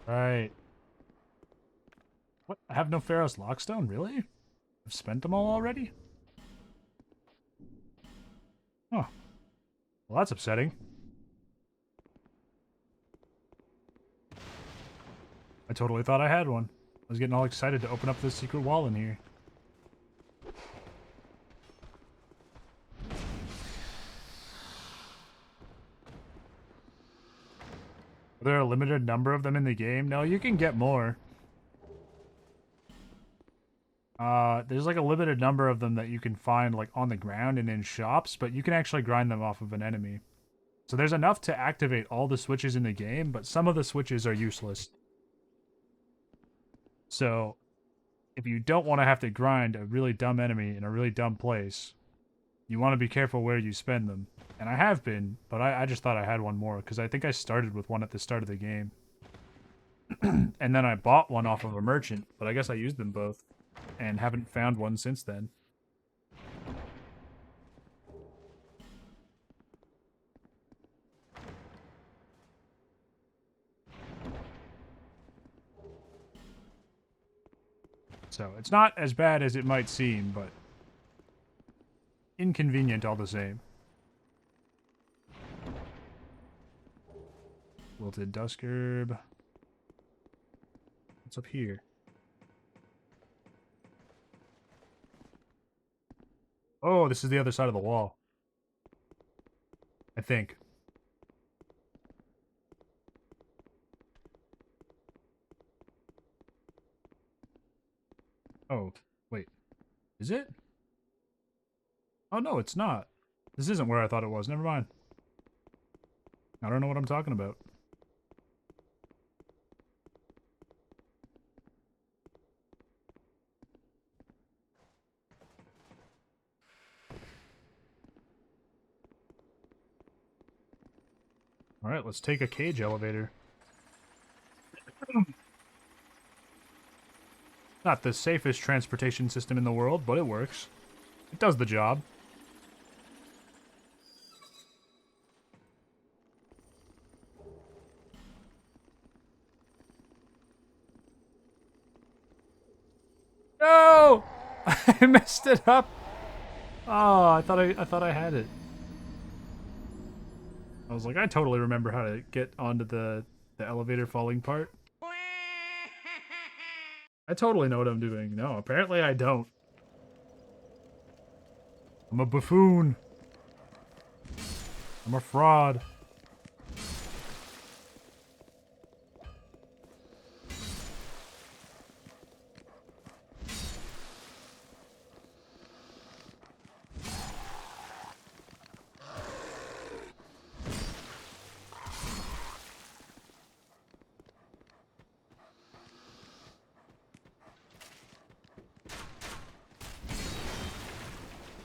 Right. What? I have no Pharaoh's Lockstone? Really? I've spent them all already? Oh. Well, that's upsetting. I totally thought I had one. I was getting all excited to open up this secret wall in here. Are there a limited number of them in the game? No, you can get more. There's like a limited number of them that you can find like on the ground and in shops, but you can actually grind them off of an enemy. So there's enough to activate all the switches in the game, but some of the switches are useless. So if you don't want to have to grind a really dumb enemy in a really dumb place, you want to be careful where you spend them. And I have been, but I just thought I had one more, because I think I started with one at the start of the game. And then I bought one off of a merchant, but I guess I used them both, and haven't found one since then. So, it's not as bad as it might seem, but inconvenient all the same. Wilted Dusk Herb. What's up here? Oh, this is the other side of the wall. I think. Oh, wait. Is it? Oh, no, it's not. This isn't where I thought it was. Never mind. I don't know what I'm talking about. Alright, let's take a cage elevator. Not the safest transportation system in the world, but it works. It does the job. No! I messed it up. Oh, I thought I had it. I was like, I totally remember how to get onto the elevator falling part. I totally know what I'm doing. No, apparently I don't. I'm a buffoon. I'm a fraud.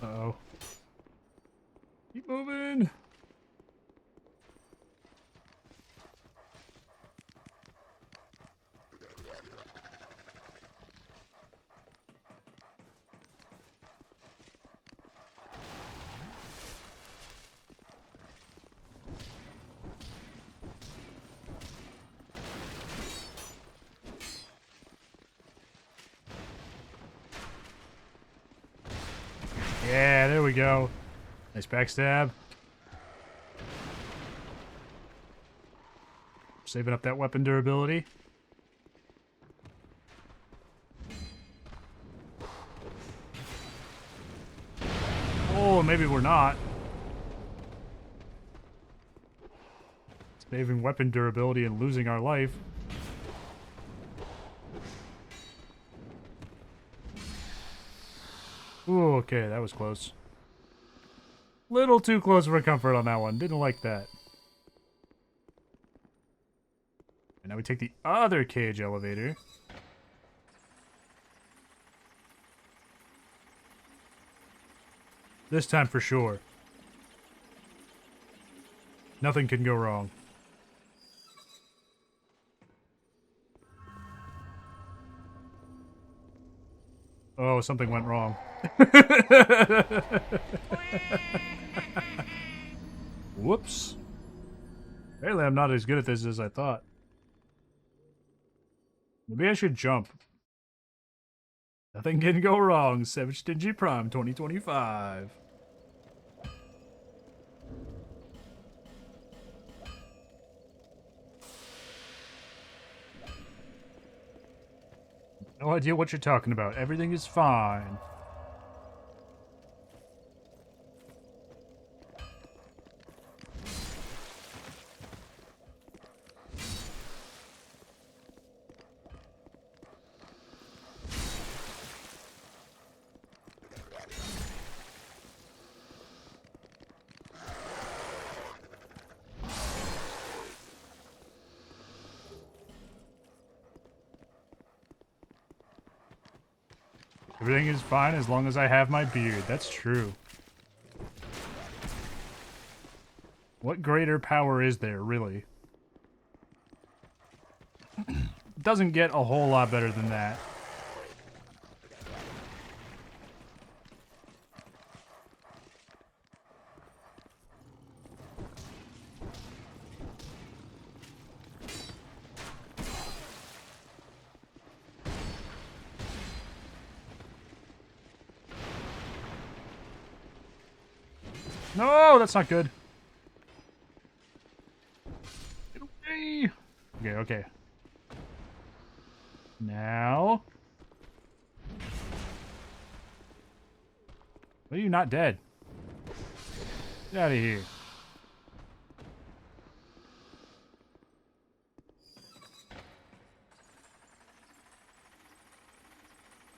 Uh-oh. Keep moving. Yeah, there we go. Nice backstab. Saving up that weapon durability. Oh, maybe we're not. Saving weapon durability and losing our life. Ooh, okay, that was close. Little too close for comfort on that one. Didn't like that. And now we take the other cage elevator. This time for sure. Nothing can go wrong. Oh, something went wrong. Whoops. Apparently I'm not as good at this as I thought. Maybe I should jump. Nothing can go wrong. SavageStingyPrime 2025. No idea what you're talking about. Everything is fine. Everything is fine as long as I have my beard. That's true. What greater power is there, really? It doesn't get a whole lot better than that. No, that's not good. Get away. Okay, okay. Now. Why are you not dead? Get out of here.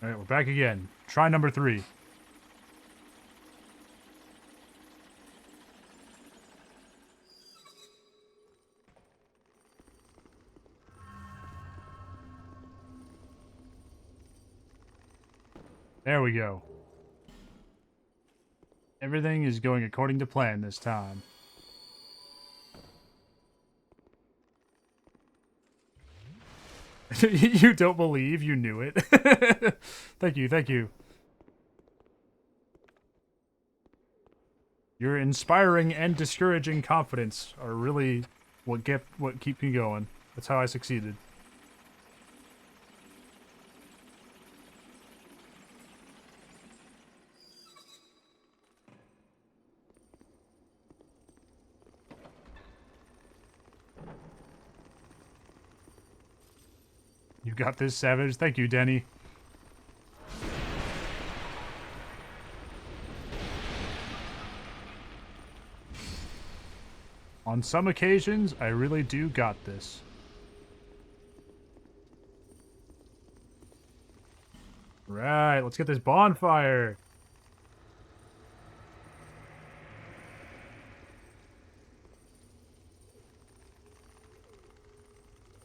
Alright, we're back again. Try number 3. There we go. Everything is going according to plan this time. You don't believe you knew it. Thank you, thank you. Your inspiring and discouraging confidence are really what keep me going. That's how I succeeded. got this, Savage. Thank you, Denny. On some occasions, I really do got this. Right, let's get this bonfire.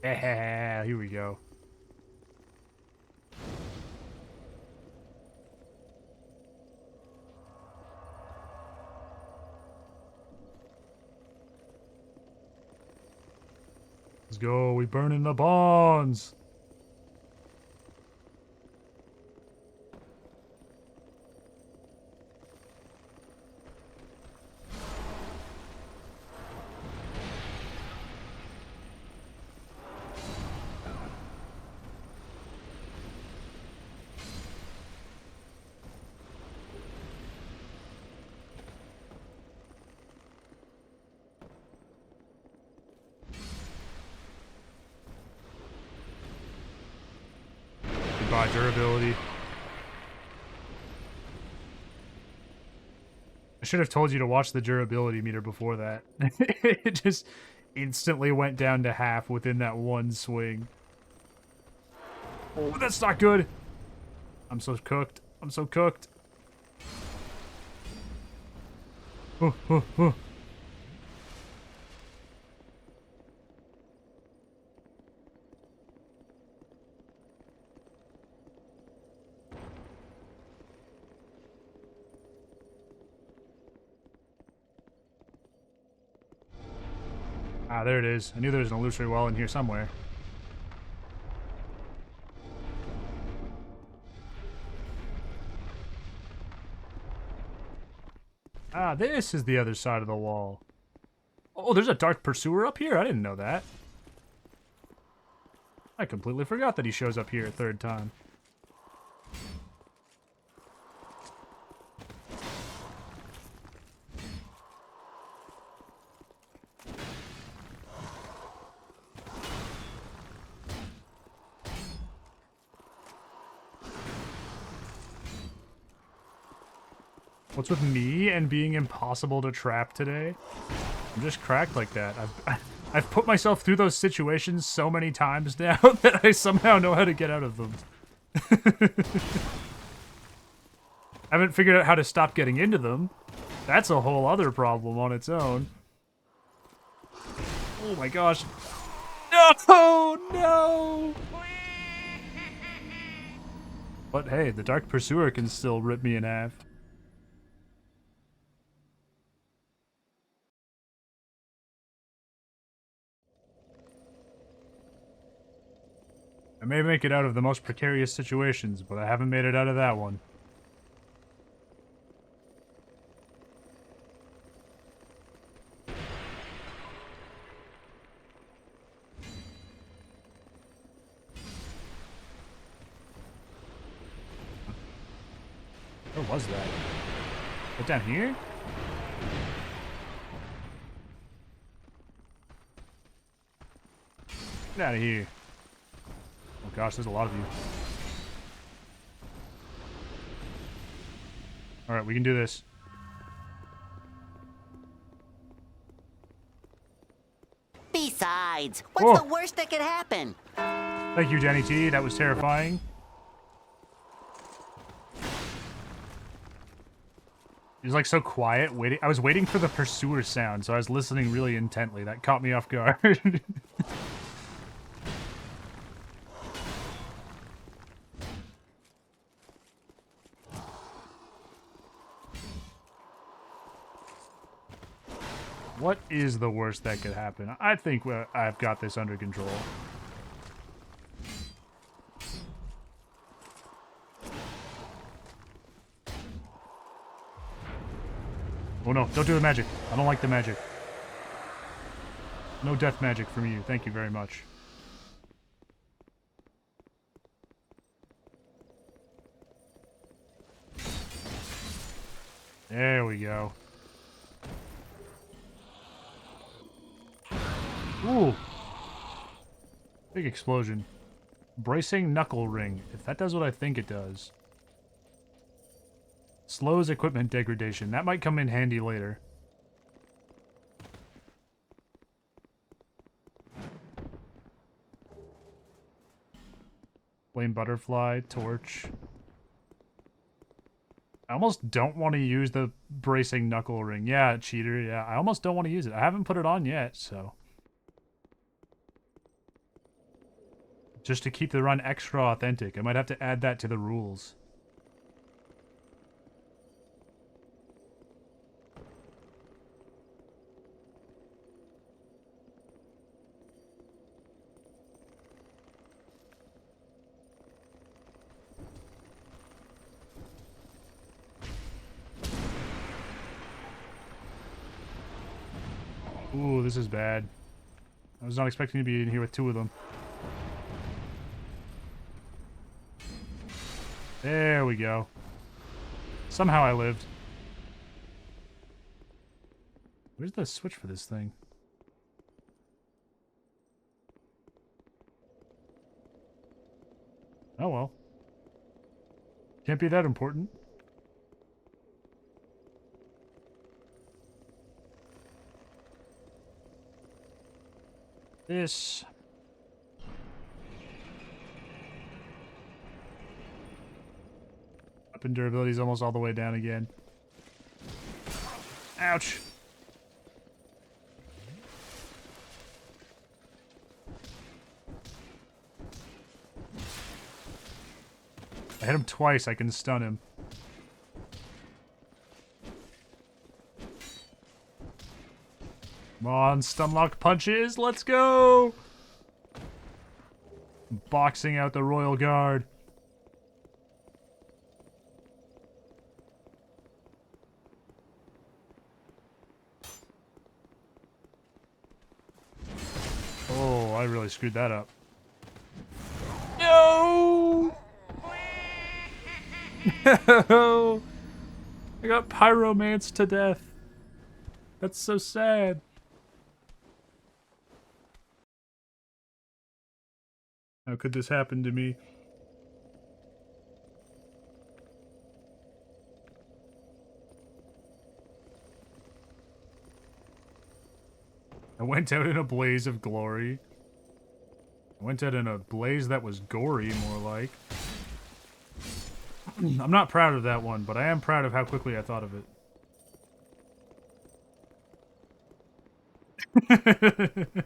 Yeah, here we go. Let's go, we burning the bonds. Goodbye, durability. I should have told you to watch the durability meter before that. It just instantly went down to half within that one swing. Oh, that's not good. I'm so cooked. I'm so cooked. Oh, oh, oh. Ah, there it is. I knew there was an illusory well in here somewhere. Ah, this is the other side of the wall. Oh, there's a Dark Pursuer up here? I didn't know that. I completely forgot that he shows up here a third time. What's with me and being impossible to trap today? I'm just cracked like that. I've put myself through those situations so many times now that I somehow know how to get out of them. I haven't figured out how to stop getting into them. That's a whole other problem on its own. Oh my gosh. No! No! But hey, the Dark Pursuer can still rip me in half. I may make it out of the most precarious situations, but I haven't made it out of that one. Where was that? Right down here? Get out of here. Oh gosh, there's a lot of you. Alright, we can do this. Besides, what's Whoa. the worst that could happen? Thank you, Jenny T. That was terrifying. He was like so quiet, waiting. I was waiting for the pursuer sound, so I was listening really intently. That caught me off guard. What is the worst that could happen? I think I've got this under control. Oh no, don't do the magic. I don't like the magic. No death magic from you. Thank you very much. There we go. Ooh. Big explosion. Bracing knuckle ring. If that does what I think it does. Slows equipment degradation. That might come in handy later. Flame butterfly, torch. I almost don't want to use the bracing knuckle ring. Yeah, cheater. Yeah, I almost don't want to use it. I haven't put it on yet, so. Just to keep the run extra authentic. I might have to add that to the rules. Ooh, this is bad. I was not expecting to be in here with two of them. There we go. Somehow I lived. Where's the switch for this thing? Oh well. Can't be that important. This. Weapon durability is almost all the way down again. Ouch. I hit him twice, I can stun him. Come on, stun lock punches, let's go! Boxing out the Royal Guard. Oh, I really screwed that up. No! No! I got pyromanced to death. That's so sad. How could this happen to me? I went out in a blaze of glory. I went out in a blaze that was gory, more like. I'm not proud of that one, but I am proud of how quickly I thought of it. It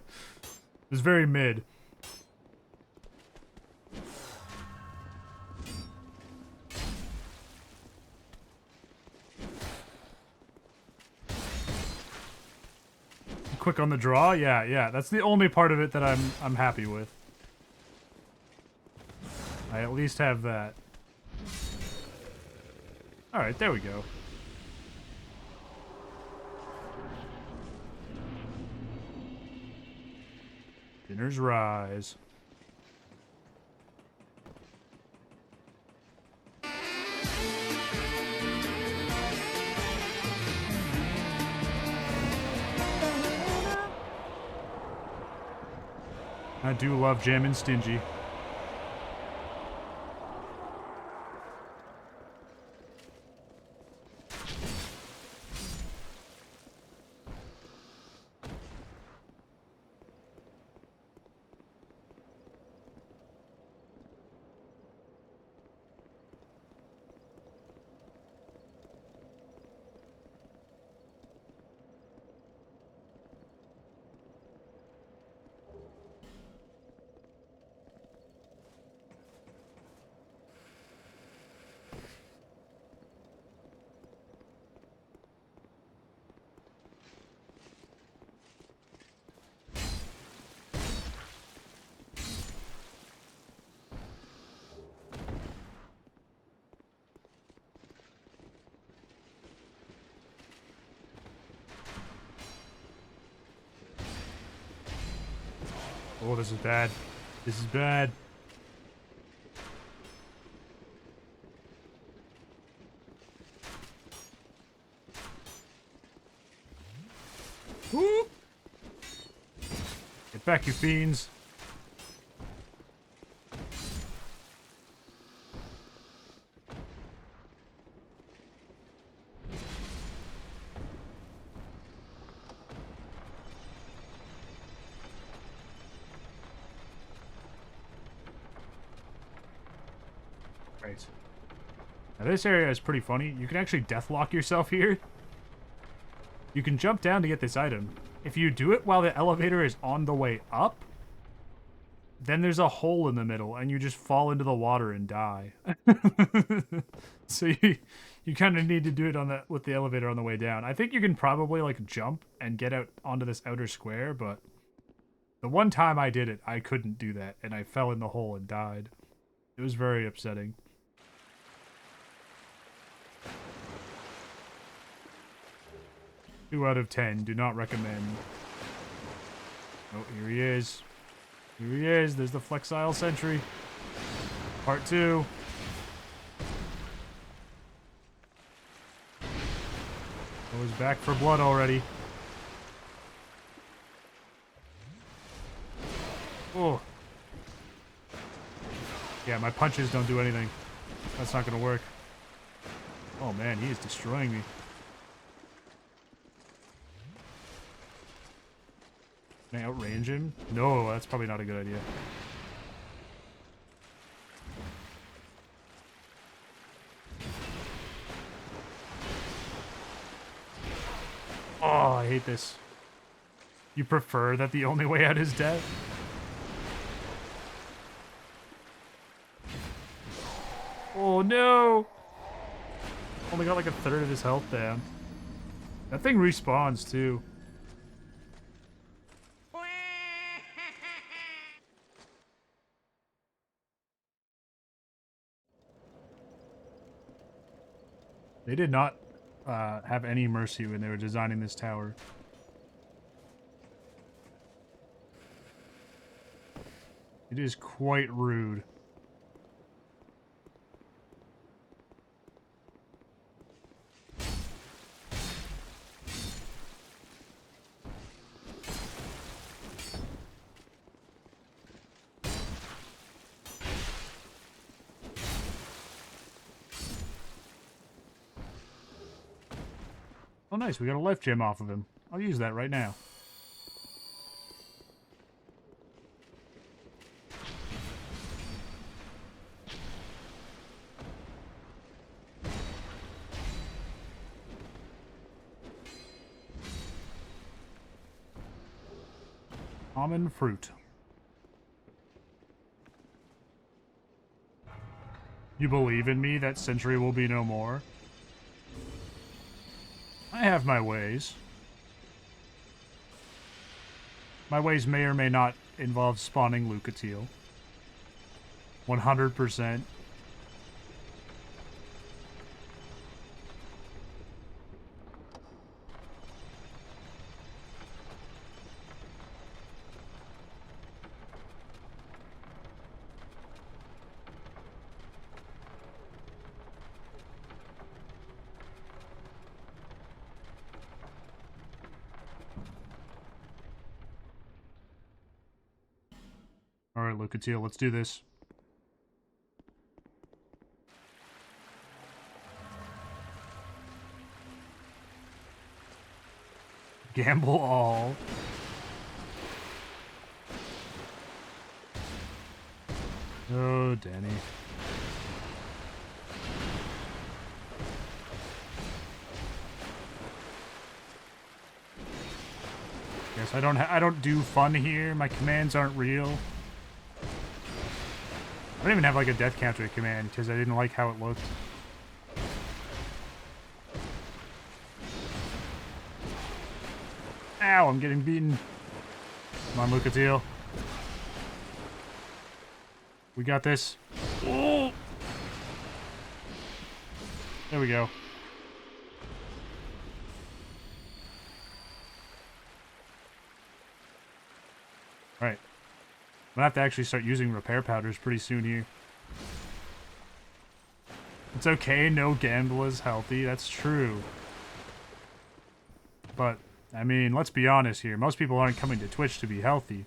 was very mid. Quick on the draw? Yeah. That's the only part of it that I'm happy with. I at least have that. Alright, there we go. Dinner's rise. I do love jamming Stingy. Oh, this is bad. This is bad. Woo! Get back, you fiends. Right. Now this area is pretty funny. You can actually deathlock yourself here. You can jump down to get this item. If you do it while the elevator is on the way up, then there's a hole in the middle, and you just fall into the water and die. So you kind of need to do it with the elevator on the way down. I think you can probably like jump and get out onto this outer square, but the one time I did it, I couldn't do that, and I fell in the hole and died. It was very upsetting. Two out of 10. Do not recommend. Oh, here he is. Here he is. There's the Flexile Sentry. Part 2. Oh, he's back for blood already. Oh. Yeah, my punches don't do anything. That's not gonna work. Oh man, he is destroying me. Can I outrange him? No, that's probably not a good idea. Oh, I hate this. You prefer that the only way out is death? Oh no! Only got like a third of his health down. That thing respawns too. They did not have any mercy when they were designing this tower. It is quite rude. Oh nice, we got a life gem off of him. I'll use that right now. Common fruit. You believe in me that Sentry will be no more? I have my ways. My ways may or may not involve spawning Lucatiel. 100%. Alright, Lucatiel, let's do this. Gamble all. Oh, Danny. Guess I don't do fun here. My commands aren't real. I don't even have like a death counter command because I didn't like how it looked. Ow, I'm getting beaten. Come on, Lucatiel. We got this. Oh! There we go. Alright. I'm gonna have to actually start using repair powders pretty soon here. It's okay, no gamble is healthy, that's true. But, I mean, let's be honest here. Most people aren't coming to Twitch to be healthy.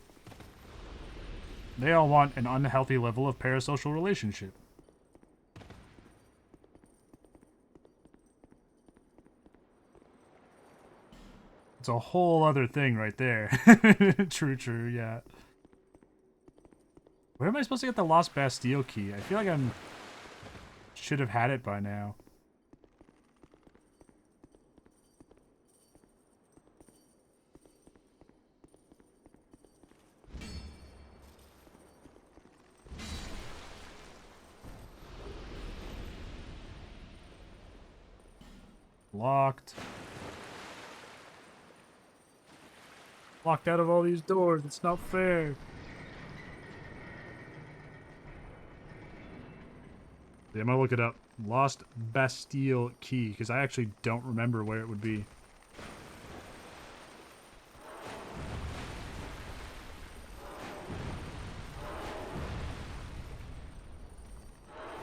They all want an unhealthy level of parasocial relationship. It's a whole other thing right there. True, yeah. Where am I supposed to get the Lost Bastille key? I feel like I'm Should have had it by now. Locked. Locked out of all these doors. It's not fair. Yeah, I'm gonna look it up. Lost Bastille Key, because I actually don't remember where it would be.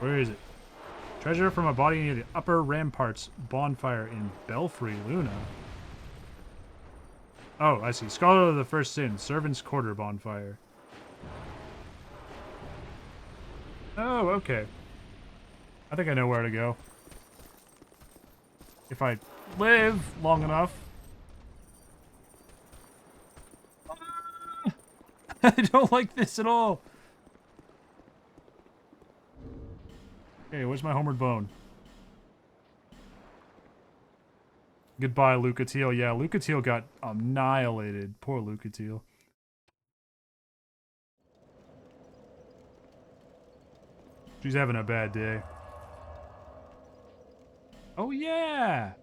Where is it? Treasure from a body near the Upper Ramparts bonfire in Belfry, Luna. Oh, I see. Scholar of the First Sin, Servant's Quarter bonfire. Oh, okay. I think I know where to go. If I live long enough. I don't like this at all. Okay, where's my homeward bone? Goodbye, Lucatiel. Yeah, Lucatiel got annihilated. Poor Lucatiel. She's having a bad day. Oh, yeah!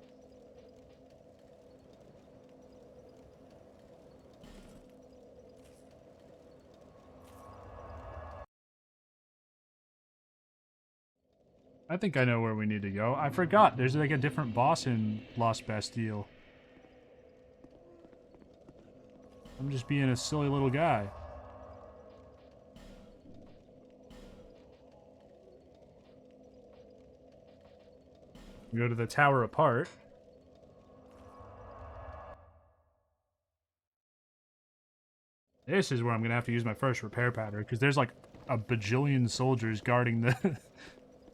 I think I know where we need to go. I forgot. There's like a different boss in Lost Bastille. I'm just being a silly little guy. We go to the tower apart. This is where I'm gonna have to use my first repair pattern, because there's like a bajillion soldiers guarding the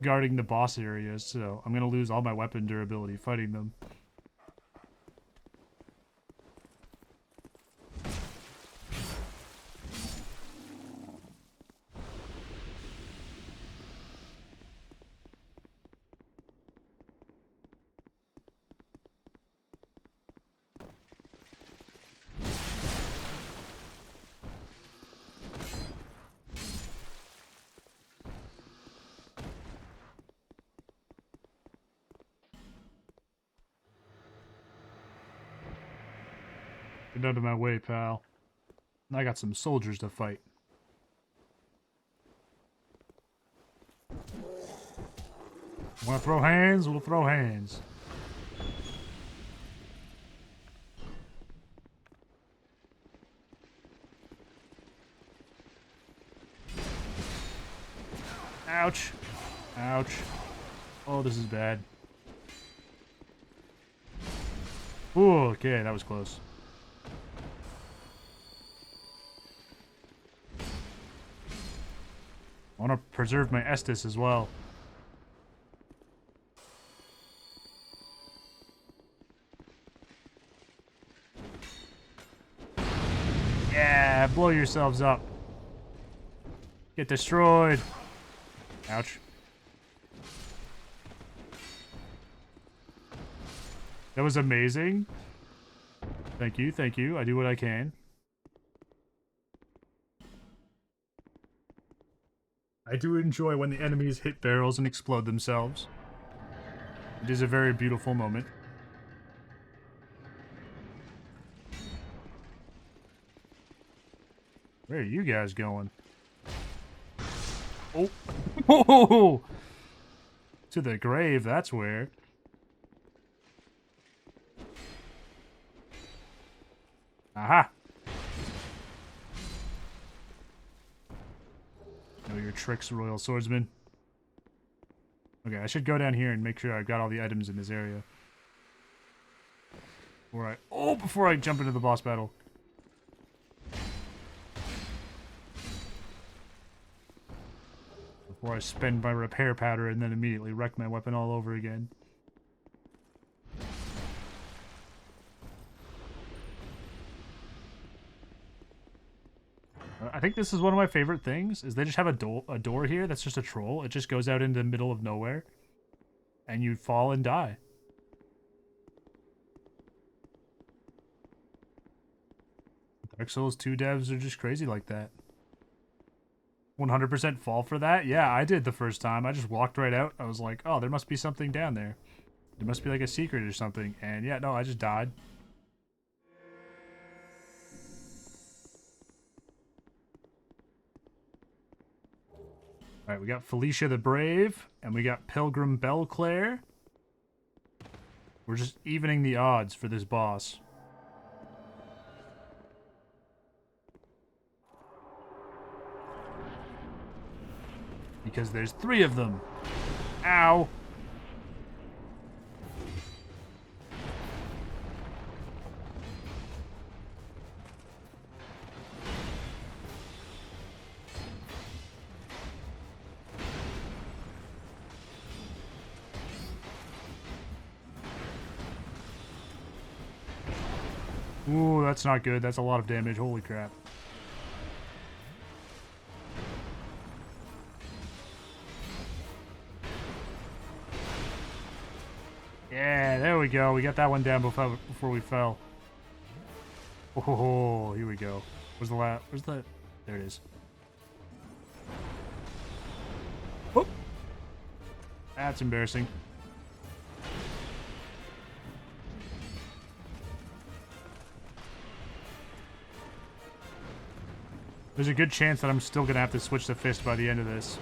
guarding the boss area, so I'm gonna lose all my weapon durability fighting them. Get out of my way, pal. I got some soldiers to fight. Wanna throw hands? We'll throw hands. Ouch. Ouch. Oh, this is bad. Ooh, okay, that was close. I want to preserve my Estus as well. Yeah, blow yourselves up. Get destroyed. Ouch. That was amazing. Thank you, thank you. I do what I can. I do enjoy when the enemies hit barrels and explode themselves. It is a very beautiful moment. Where are you guys going? Oh! Oh! To the grave, that's where. Aha! Know your tricks, Royal Swordsman. Okay, I should go down here and make sure I've got all the items in this area. Before I jump into the boss battle. Before I spend my repair powder and then immediately wreck my weapon all over again. I think this is one of my favorite things, is they just have a door here that's just a troll. It just goes out into the middle of nowhere. And you fall and die. Dark Souls 2 devs are just crazy like that. 100% fall for that? Yeah, I did the first time. I just walked right out. I was like, oh, there must be something down there. There must be like a secret or something. And yeah, no, I just died. Alright, we got Felicia the Brave, and we got Pilgrim Belclair. We're just evening the odds for this boss. Because there's 3 of them. Ow. Ooh, that's not good. That's a lot of damage. Holy crap. Yeah, there we go. We got that one down before we fell. Oh, here we go. Where's the... There it is. Oh! That's embarrassing. There's a good chance that I'm still going to have to switch to fist by the end of this.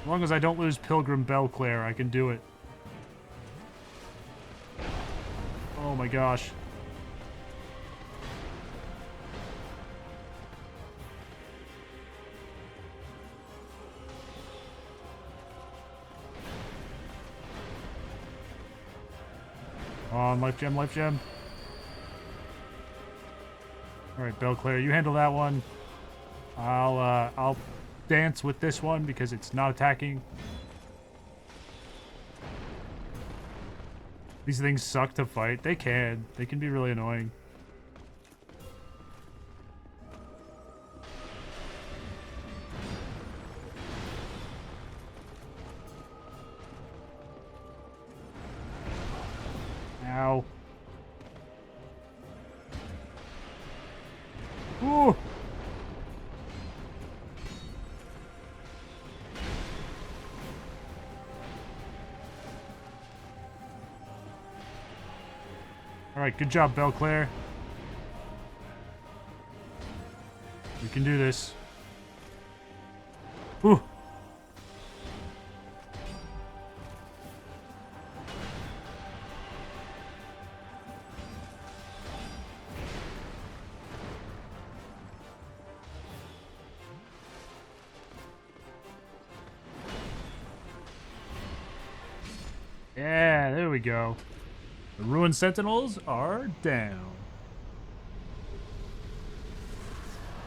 As long as I don't lose Pilgrim Belclair, I can do it. Oh my gosh. On, life gem, life gem. Alright, Belclair, you handle that one. I'll dance with this one because it's not attacking. These things suck to fight. They can. They can be really annoying. Ow. Ooh. Alright, good job, Belclair. We can do this. Ooh. Yeah, there we go. The Ruined Sentinels are down.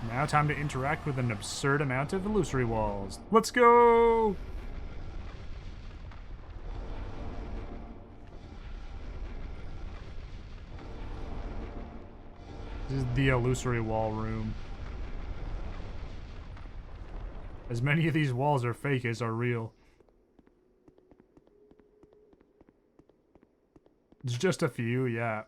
Now time to interact with an absurd amount of illusory walls. Let's go! This is the illusory wall room. As many of these walls are fake as are real. It's just a few, yeah.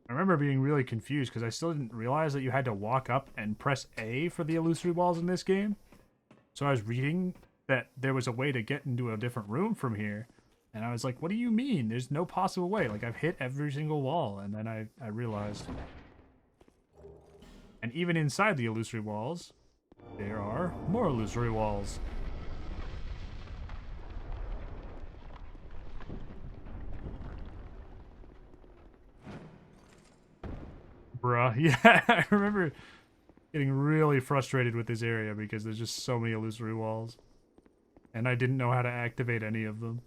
I remember being really confused because I still didn't realize that you had to walk up and press A for the illusory walls in this game. So I was reading that there was a way to get into a different room from here. And I was like, what do you mean? There's no possible way. Like, I've hit every single wall. And then I realized. And even inside the illusory walls, there are more illusory walls. Bruh, yeah, I remember getting really frustrated with this area because there's just so many illusory walls. And I didn't know how to activate any of them.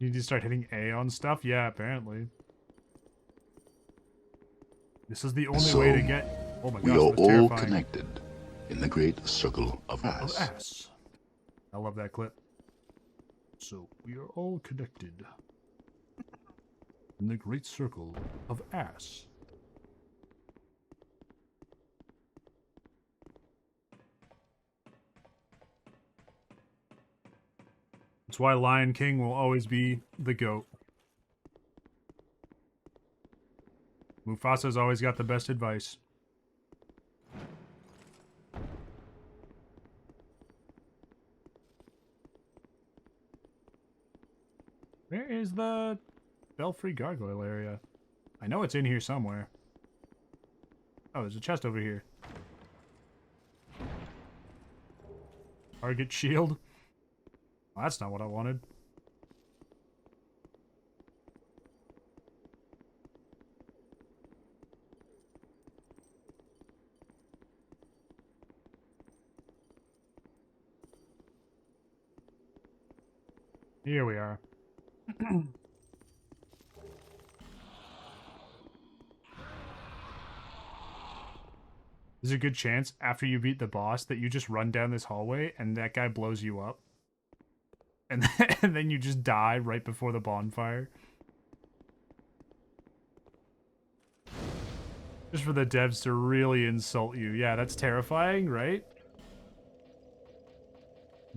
You need to start hitting A on stuff? Yeah, apparently. This is the only So, way to get... Oh my we gosh, are that was all terrifying. connected in the great circle of Of ass. ass. I love that clip. So, we are all connected in the great circle of ass. That's why Lion King will always be the GOAT. Mufasa's always got the best advice. Where is the Belfry Gargoyle area? I know it's in here somewhere. Oh, there's a chest over here. Target shield? Well, that's not what I wanted. Here we are. There's a good chance after you beat the boss that you just run down this hallway and that guy blows you up. And then you just die right before the bonfire. Just for the devs to really insult you. Yeah, that's terrifying, right?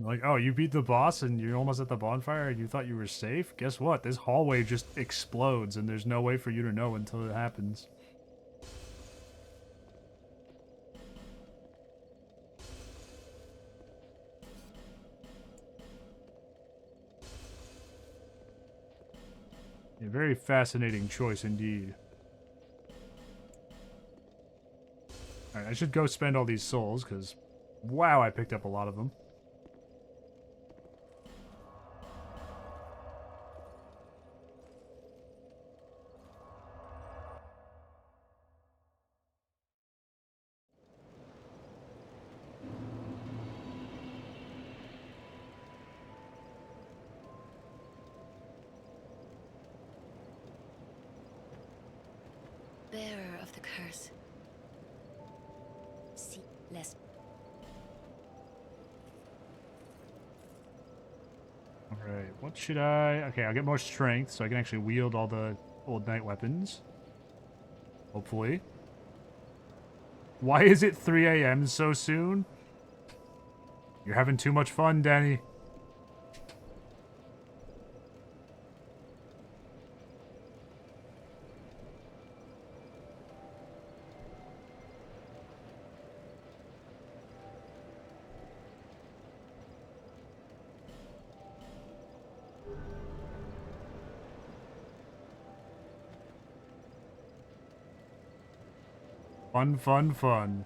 Like, oh, you beat the boss and you're almost at the bonfire and you thought you were safe? Guess what? This hallway just explodes and there's no way for you to know until it happens. A very fascinating choice indeed. Alright, I should go spend all these souls, because wow, I picked up a lot of them. Bearer of the curse. See less. Alright, what should I... Okay, I'll get more strength so I can actually wield all the old knight weapons. Hopefully. Why is it 3 a.m. so soon? You're having too much fun, Danny. Fun, fun, fun.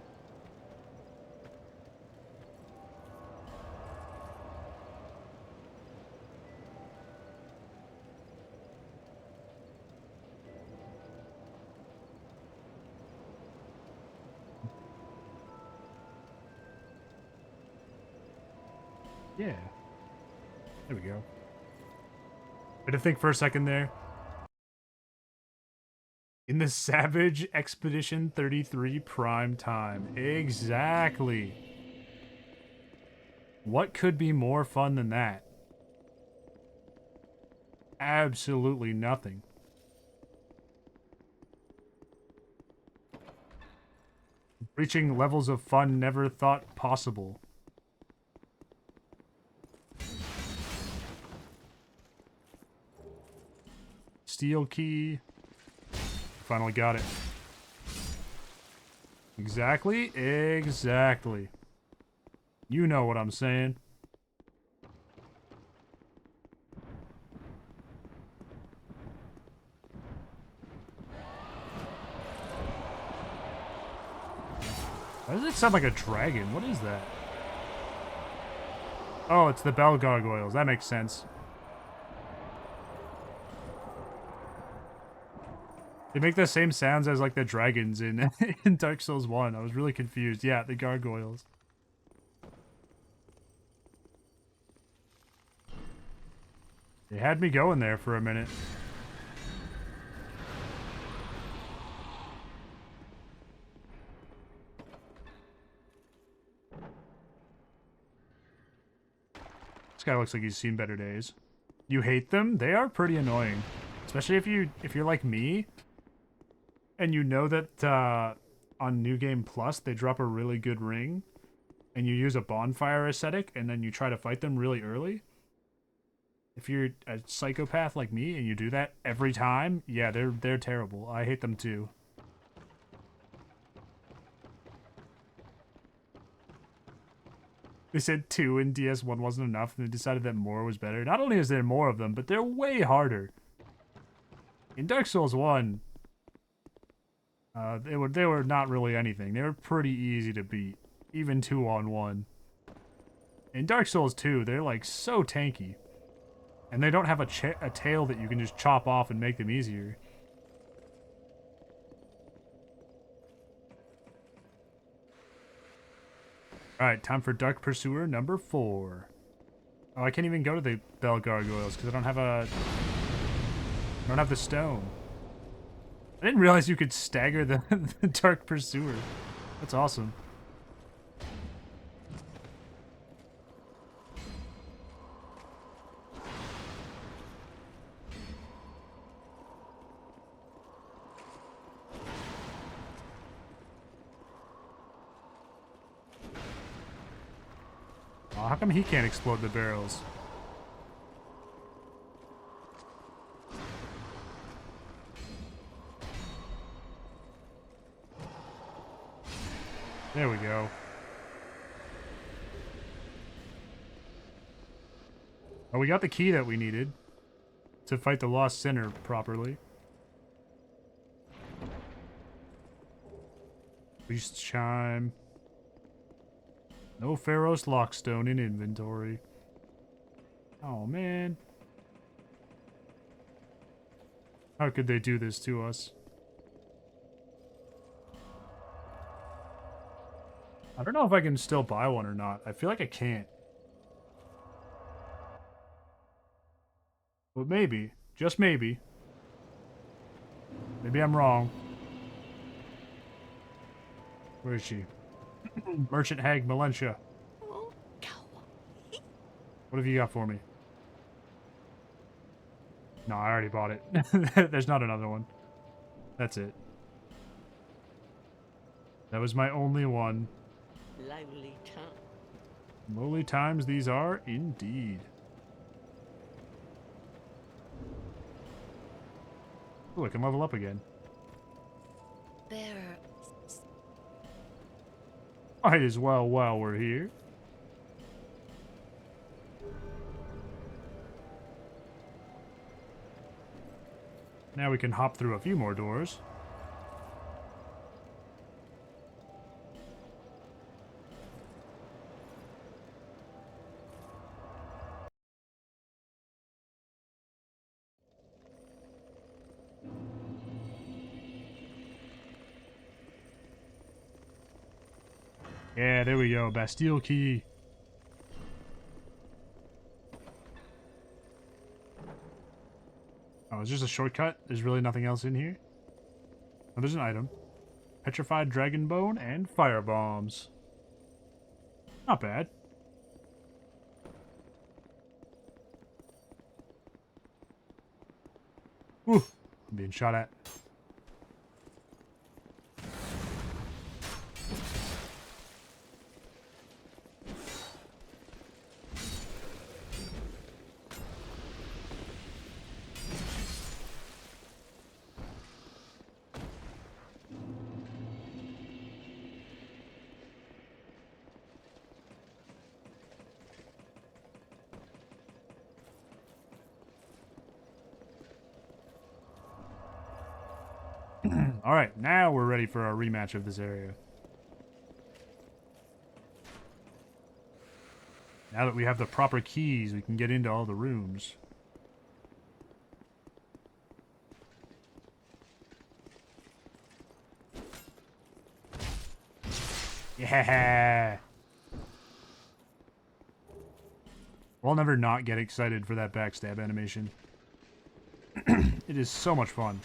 Yeah. There we go. I had to think for a second there. In the Savage Expedition 33 prime time. Exactly. What could be more fun than that? Absolutely nothing. Reaching levels of fun never thought possible. Steel key. Finally got it. Exactly? Exactly. You know what I'm saying. Why does it sound like a dragon? What is that? Oh, it's the bell gargoyles. That makes sense. They make the same sounds as like the dragons in in Dark Souls 1. I was really confused. Yeah, the gargoyles. They had me going there for a minute. guy looks like he's seen better days. You hate them? They are pretty annoying. Especially if you're like me, and you know that on New Game Plus they drop a really good ring, and you use a bonfire aesthetic, and then you try to fight them really early. If you're a psychopath like me and you do that every time, yeah, they're terrible. I hate them too. They said 2 in DS1 wasn't enough, and they decided that more was better. Not only is there more of them, but they're way harder. In Dark Souls 1, they were not really anything. They were pretty easy to beat, even 2-on-1. In Dark Souls 2, they're like so tanky. And they don't have a tail that you can just chop off and make them easier. Alright, time for Dark Pursuer number 4. Oh, I can't even go to the Bell Gargoyles because I don't have the stone. I didn't realize you could stagger the, the Dark Pursuer. That's awesome. Oh, how come he can't explode the barrels? There we go. Oh, we got the key that we needed to fight the Lost Sinner properly. Priest Chime. No Pharaoh's Lockstone in inventory. Oh, man. How could they do this to us? I don't know if I can still buy one or not. I feel like I can't. But maybe. Just maybe. Maybe I'm wrong. Where is she? Merchant Hag Melentia. What have you got for me? No, I already bought it. There's not another one. That's it. That was my only one. Lowly time. Lowly times these are, indeed. Oh, I can level up again. Bearer. Might as well while we're here. Now we can hop through a few more doors. Yeah, there we go. Bastille key. Oh, it's just a shortcut? There's really nothing else in here? Oh, there's an item. Petrified dragon bone and fire bombs. Not bad. Ooh, I'm being shot at. Alright, now we're ready for our rematch of this area. Now that we have the proper keys, we can get into all the rooms. Yeah! I'll never not get excited for that backstab animation. It is so much fun.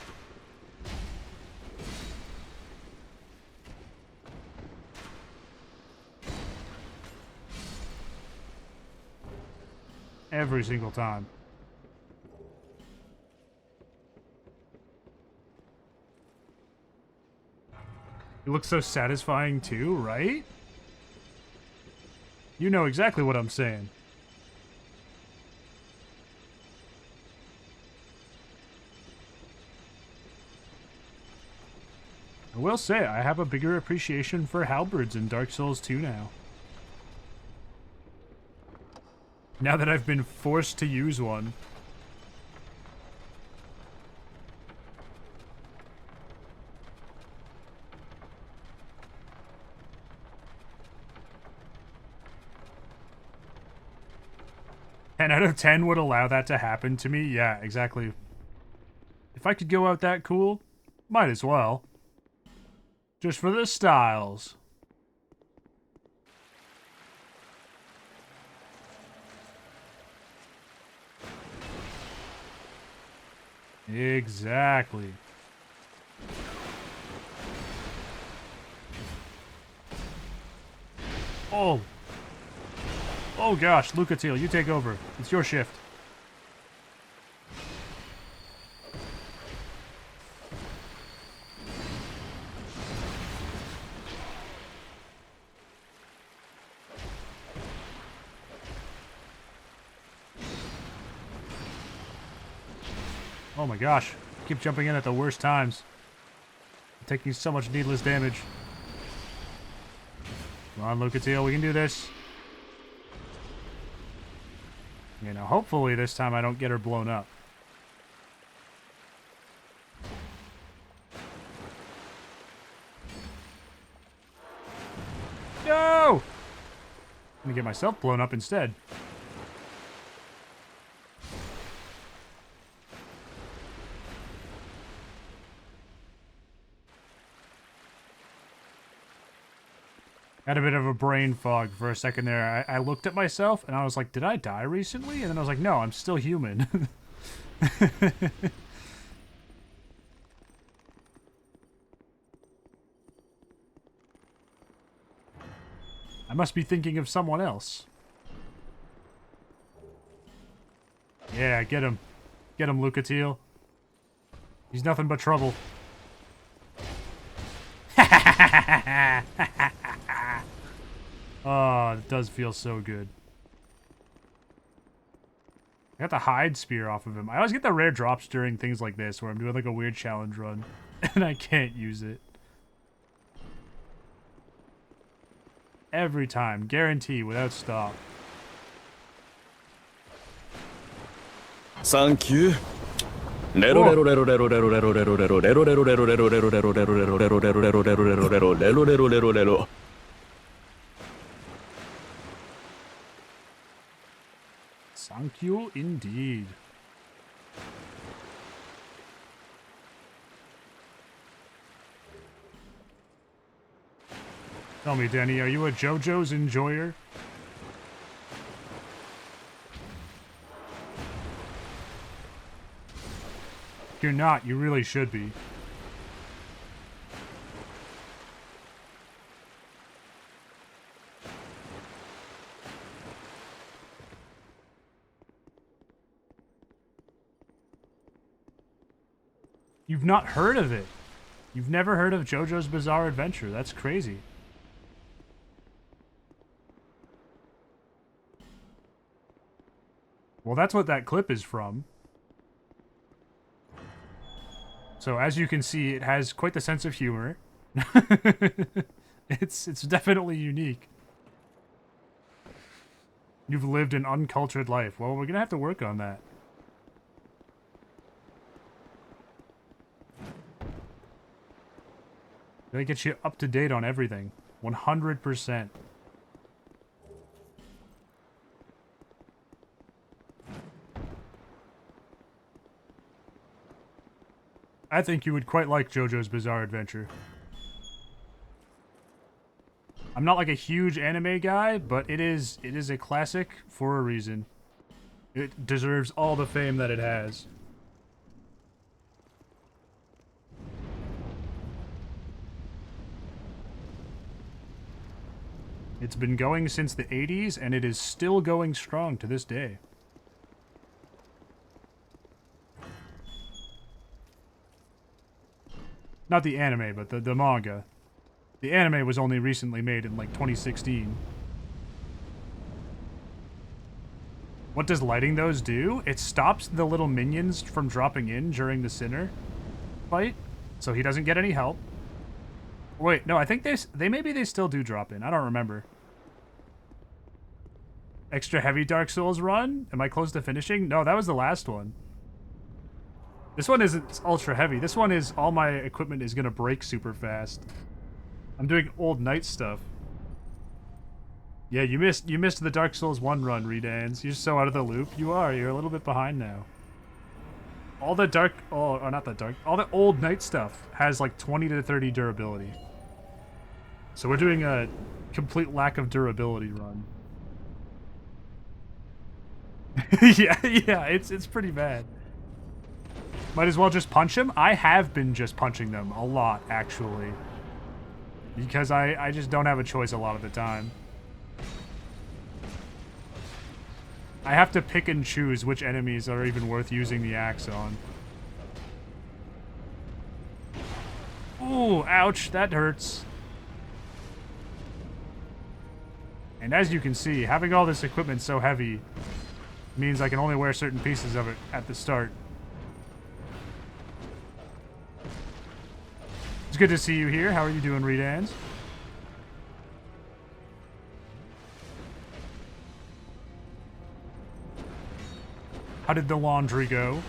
every single time. It looks so satisfying too, right? You know exactly what I'm saying. I will say, I have a bigger appreciation for halberds in Dark Souls 2 now. Now that I've been forced to use one. And out of 10 would allow that to happen to me? Yeah, exactly. If I could go out that cool, might as well. Just for the styles. Exactly. Oh. Oh gosh, Lucatil, you take over. It's your shift. Oh my gosh. I keep jumping in at the worst times. I'm taking so much needless damage. Come on, Lucatil, we can do this. You know, hopefully this time I don't get her blown up. No! I'm gonna get myself blown up instead. Had a bit of a brain fog for a second there. I looked at myself and I was like, did I die recently? And then I was like, no, I'm still human. I must be thinking of someone else. Yeah, get him. Get him, Lucatil. He's nothing but trouble. Oh, it does feel so good. I got the hide spear off of him. I always get the rare drops during things like this where I'm doing like a weird challenge run and I can't use it. Every time, guarantee, without stop. Thank you. Thank you indeed. Tell me, Danny, are you a JoJo's enjoyer? If you're not, you really should be. You've not heard of it. You've never heard of JoJo's Bizarre Adventure. That's crazy. Well, that's what that clip is from. So, as you can see, it has quite the sense of humor. It's definitely unique. You've lived an uncultured life. Well, we're gonna have to work on that. They get you up to date on everything. 100%. I think you would quite like JoJo's Bizarre Adventure. I'm not like a huge anime guy, but it is a classic for a reason. It deserves all the fame that it has. It's been going since the 80s, and it is still going strong to this day. Not the anime, but the manga. The anime was only recently made in like 2016. What does lighting those do? It stops the little minions from dropping in during the Sinner fight, so he doesn't get any help. Wait, no, I think maybe they still do drop in. I don't remember. Extra heavy Dark Souls run? Am I close to finishing? No, that was the last one. This one isn't ultra heavy. This one is all my equipment is gonna break super fast. I'm doing old night stuff. Yeah, you missed the Dark Souls 1 run, Redans. You're so out of the loop. You're a little bit behind now. All the all the old night stuff has like 20 to 30 durability. So we're doing a complete lack of durability run. yeah, it's pretty bad. Might as well just punch him. I have been just punching them a lot, actually. Because I just don't have a choice a lot of the time. I have to pick and choose which enemies are even worth using the axe on. Ooh, ouch, that hurts. And as you can see, having all this equipment so heavy means I can only wear certain pieces of it at the start. It's good to see you here. How are you doing, Redans? How did the laundry go?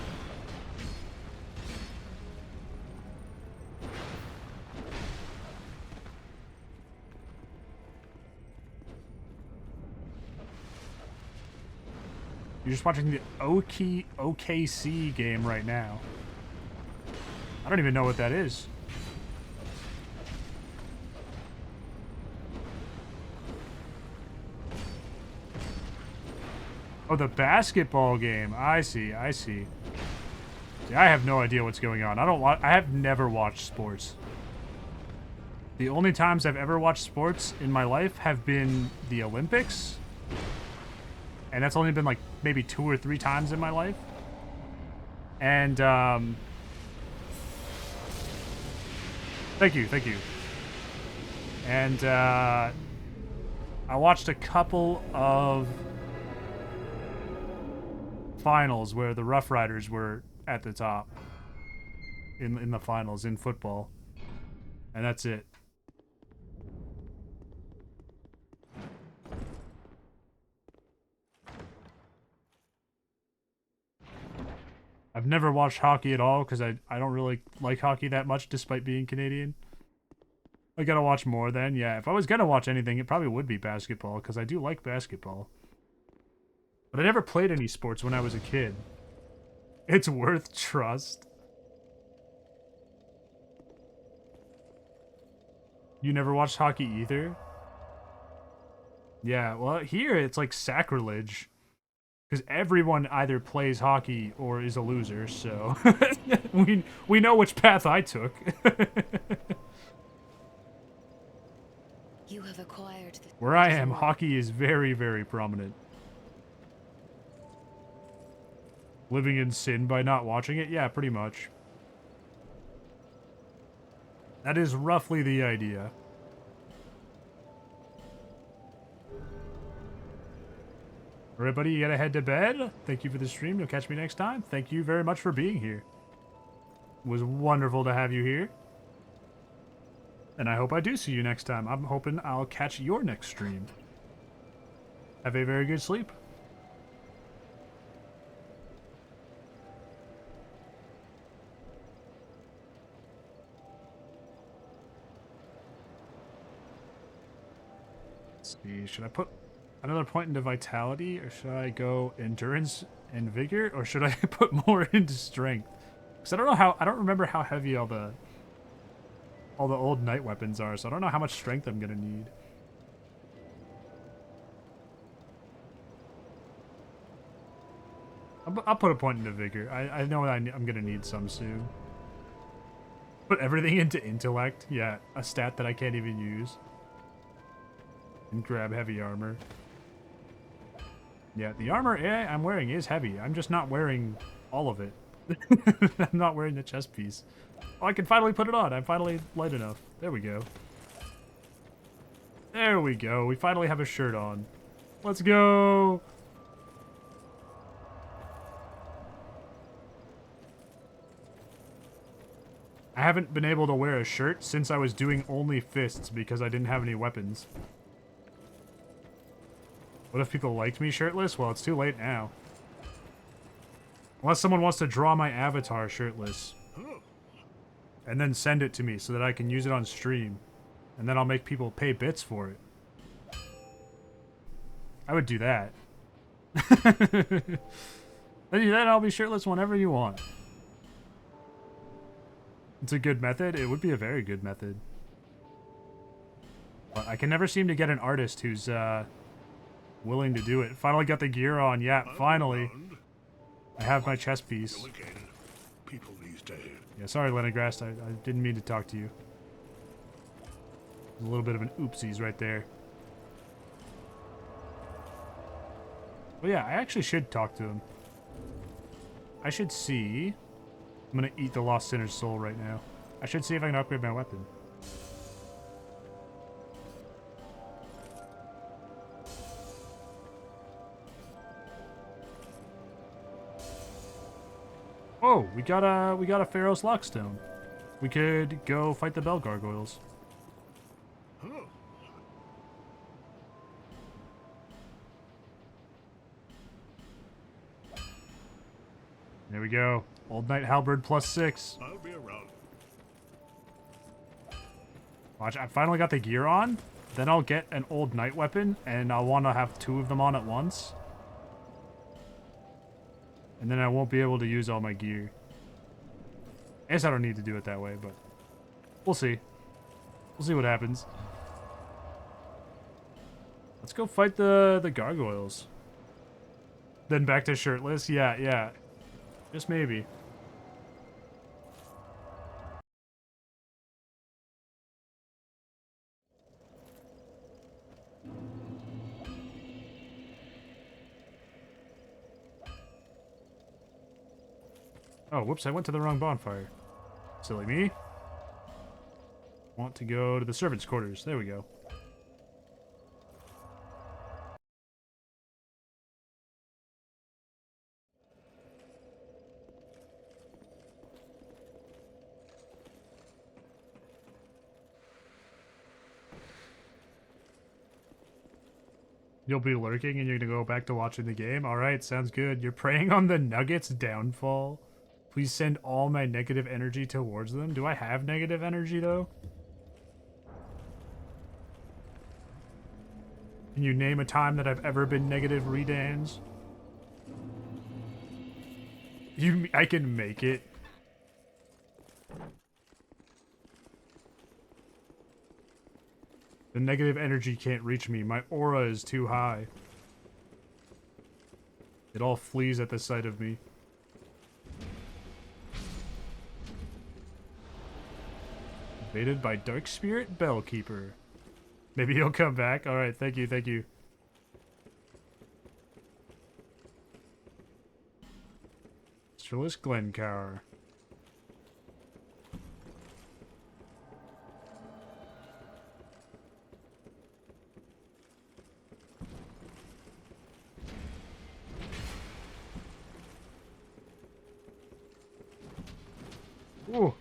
You're just watching the OKC game right now. I don't even know what that is. Oh, the basketball game. I see. See, I have no idea what's going on. I have never watched sports. The only times I've ever watched sports in my life have been the Olympics. And that's only been like maybe 2 or 3 times in my life. And thank you. And I watched a couple of finals where the Rough Riders were at the top in the finals in football, and that's it. I've never watched hockey at all because I don't really like hockey that much despite being Canadian. I gotta watch more then. Yeah, if I was gonna watch anything, it probably would be basketball because I do like basketball. But I never played any sports when I was a kid. It's worth trust. You never watched hockey either? Yeah, well, here it's like sacrilege. Because everyone either plays hockey or is a loser, so... we know which path I took. You have acquired the Where I am, hockey is very, very prominent. Living in sin by not watching it? Yeah, pretty much. That is roughly the idea. Alright, buddy, you gotta head to bed. Thank you for the stream. You'll catch me next time. Thank you very much for being here. It was wonderful to have you here. And I hope I do see you next time. I'm hoping I'll catch your next stream. Have a very good sleep. Let's see, should I put another point into vitality, or should I go endurance and vigor, or should I put more into strength? Because I don't remember how heavy all the old knight weapons are, so I don't know how much strength I'm gonna need. I'll put a point into vigor. I know I'm gonna need some soon. Put everything into intellect. Yeah, a stat that I can't even use. And grab heavy armor. Yeah, the armor I'm wearing is heavy. I'm just not wearing all of it. I'm not wearing the chest piece. Oh, I can finally put it on. I'm finally light enough. There we go. There we go. We finally have a shirt on. Let's go. I haven't been able to wear a shirt since I was doing only fists because I didn't have any weapons. What if people liked me shirtless? Well, it's too late now. Unless someone wants to draw my avatar shirtless. And then send it to me so that I can use it on stream. And then I'll make people pay bits for it. I would do that. Then I'll be shirtless whenever you want. It's a good method. It would be a very good method. But I can never seem to get an artist who's willing to do it. Finally got the gear on. Yeah, finally. I have my chest piece. People these days. Yeah, sorry, Lenegrast. I didn't mean to talk to you. A little bit of an oopsies right there. Well, yeah, I actually should talk to him. I should see... I'm gonna eat the Lost Sinner's soul right now. I should see if I can upgrade my weapon. Oh, we got a Pharaoh's Lockstone. We could go fight the Bell Gargoyles. There we go. Old Knight Halberd +6. I'll be around. Watch, I finally got the gear on. Then I'll get an old knight weapon, and I'll want to have 2 of them on at once. And then I won't be able to use all my gear. I guess I don't need to do it that way, but we'll see. We'll see what happens. Let's go fight the gargoyles. Then back to shirtless. Yeah. Just maybe. Oh, whoops, I went to the wrong bonfire. Silly me. Want to go to the servants' quarters. There we go. You'll be lurking and you're gonna go back to watching the game? Alright, sounds good. You're preying on the Nuggets' downfall. Please send all my negative energy towards them. Do I have negative energy, though? Can you name a time that I've ever been negative, Redans? I can make it. The negative energy can't reach me. My aura is too high. It all flees at the sight of me. Invaded by Dark Spirit Bellkeeper. Maybe he'll come back. Alright, thank you. Sterless Glencar. Ooh.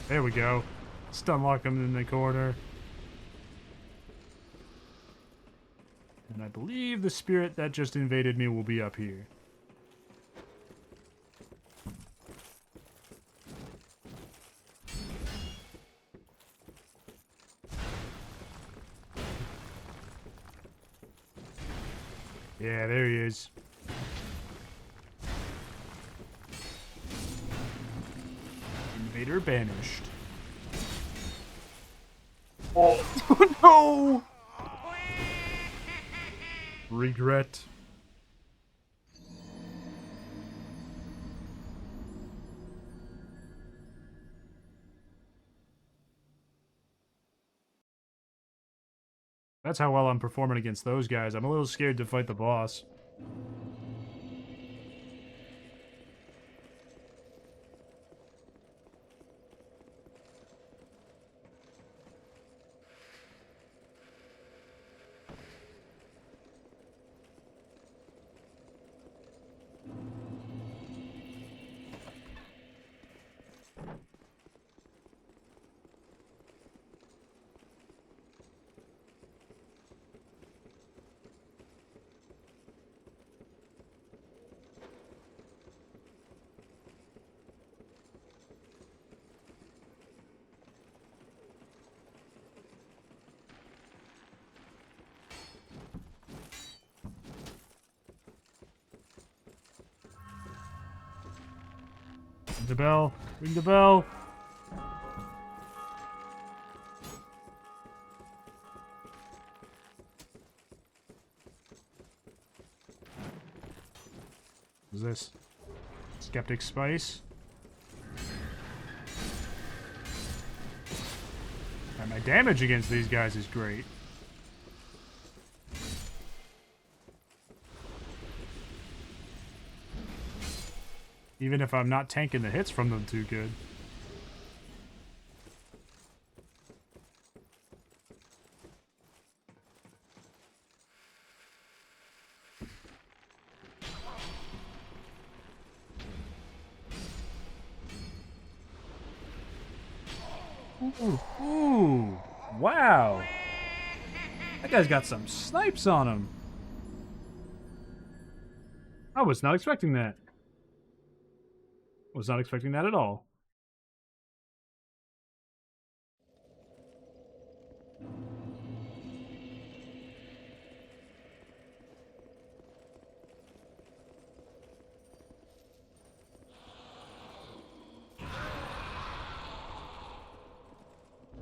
There we go. Stun lock him in the corner. And I believe the spirit that just invaded me will be up here. Yeah, there he is. Invader banished. Oh, no! Regret. That's how well I'm performing against those guys. I'm a little scared to fight the boss. Ring the bell. Ring the bell. What's this? Skeptic Spice. And my damage against these guys is great. Even if I'm not tanking the hits from them too good. Ooh, wow. That guy's got some snipes on him. I was not expecting that. Was not expecting that at all.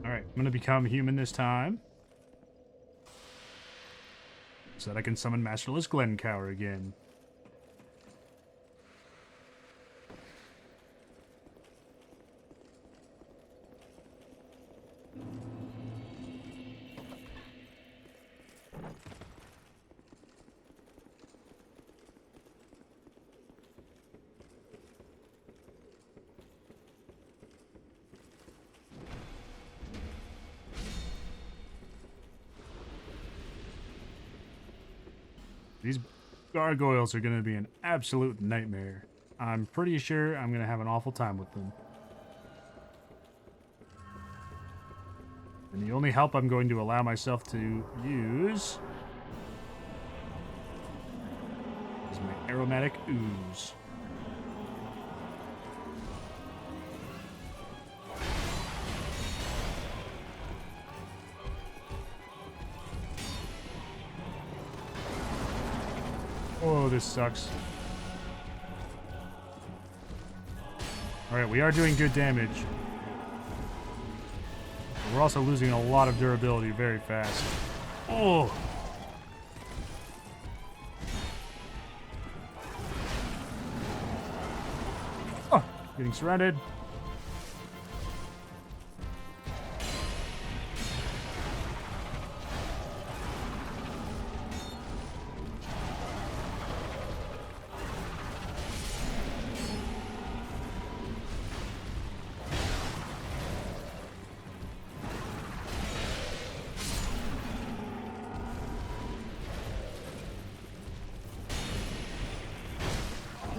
Alright, I'm gonna become human this time. So that I can summon Masterless Glencower again. These gargoyles are going to be an absolute nightmare. I'm pretty sure I'm going to have an awful time with them. And the only help I'm going to allow myself to use is my aromatic ooze. Oh, this sucks. Alright, we are doing good damage. But we're also losing a lot of durability very fast. Oh! Oh! Getting surrounded.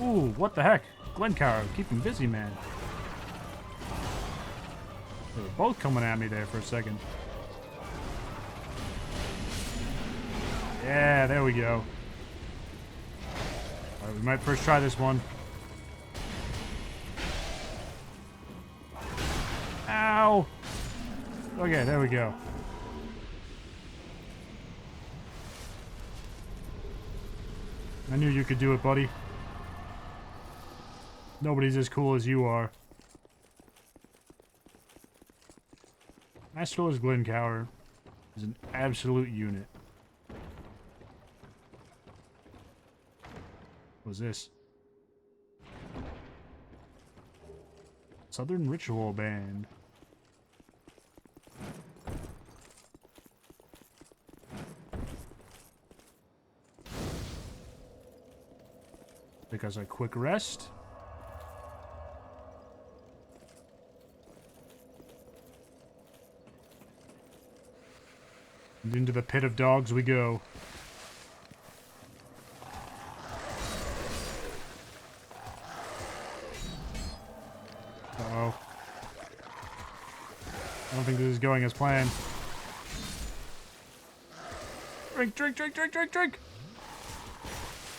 Ooh, what the heck? Glencower, keep him busy, man. They were both coming at me there for a second. Yeah, there we go. Alright, we might first try this one. Ow! Okay, there we go. I knew you could do it, buddy. Nobody's as cool as you are. Masterless Glencower is an absolute unit. was this? Southern Ritual Band. Take us a quick rest. And into the pit of dogs we go. Uh-oh. I don't think this is going as planned. Drink, drink, drink, drink, drink, drink!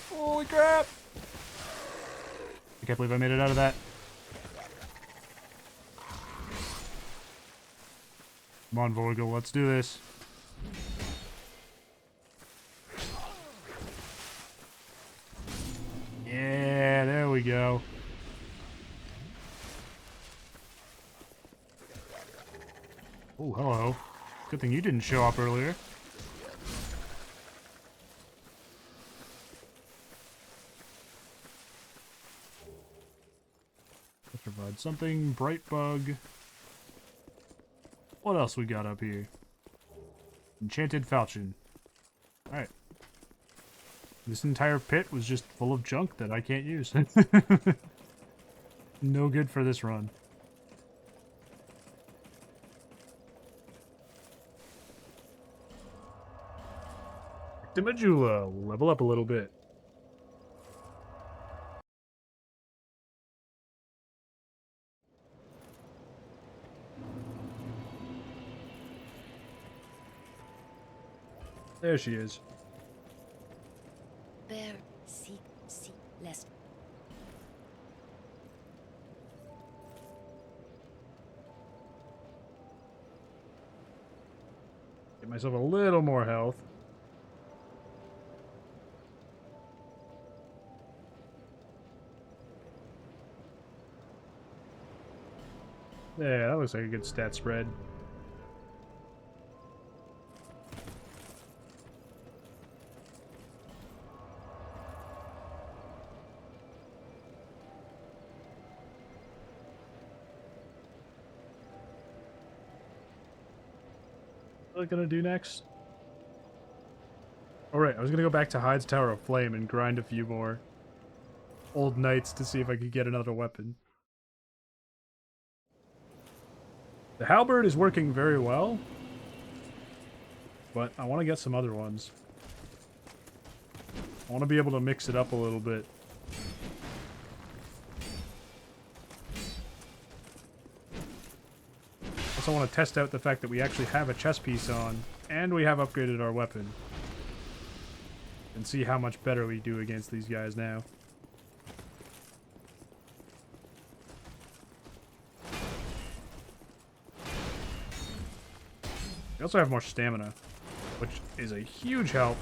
Holy crap! I can't believe I made it out of that. Come on, Vorgil, let's do this. Yeah, there we go. Oh, hello. Good thing you didn't show up earlier. Let's provide something. Bright bug. What else we got up here? Enchanted falchion. Alright. This entire pit was just full of junk that I can't use. No good for this run. Majula will level up a little bit. There she is. Bear, seek, lest. Get myself a little more health. Yeah, that looks like a good stat spread. What am I gonna do next? Alright, I was gonna go back to Hyde's Tower of Flame and grind a few more old knights to see if I could get another weapon. The halberd is working very well, but I want to get some other ones. I want to be able to mix it up a little bit. Also want to test out the fact that we actually have a chess piece on, and we have upgraded our weapon. And see how much better we do against these guys now. We also have more stamina, which is a huge help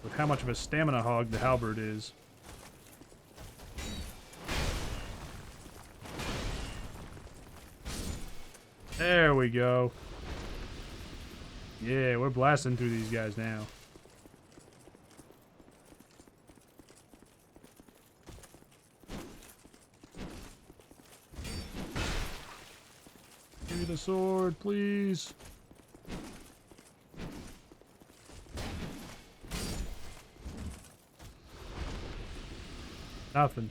with how much of a stamina hog the halberd is. There we go. Yeah, we're blasting through these guys now. Give me the sword, please. Nothing.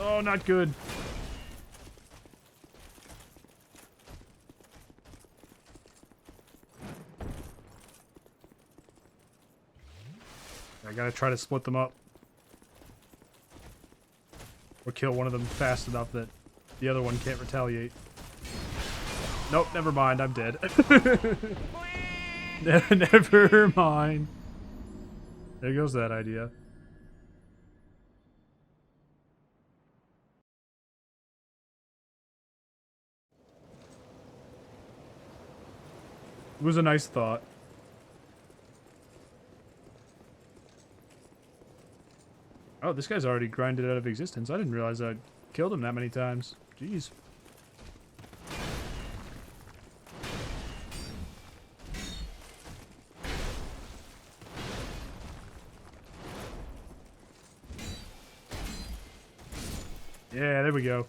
Oh, not good. I gotta try to split them up. Or kill one of them fast enough that the other one can't retaliate. Nope, never mind, I'm dead. Never mind. There goes that idea. It was a nice thought. Oh, this guy's already grinded out of existence. I didn't realize I'd killed him that many times. Jeez. Yeah, there we go.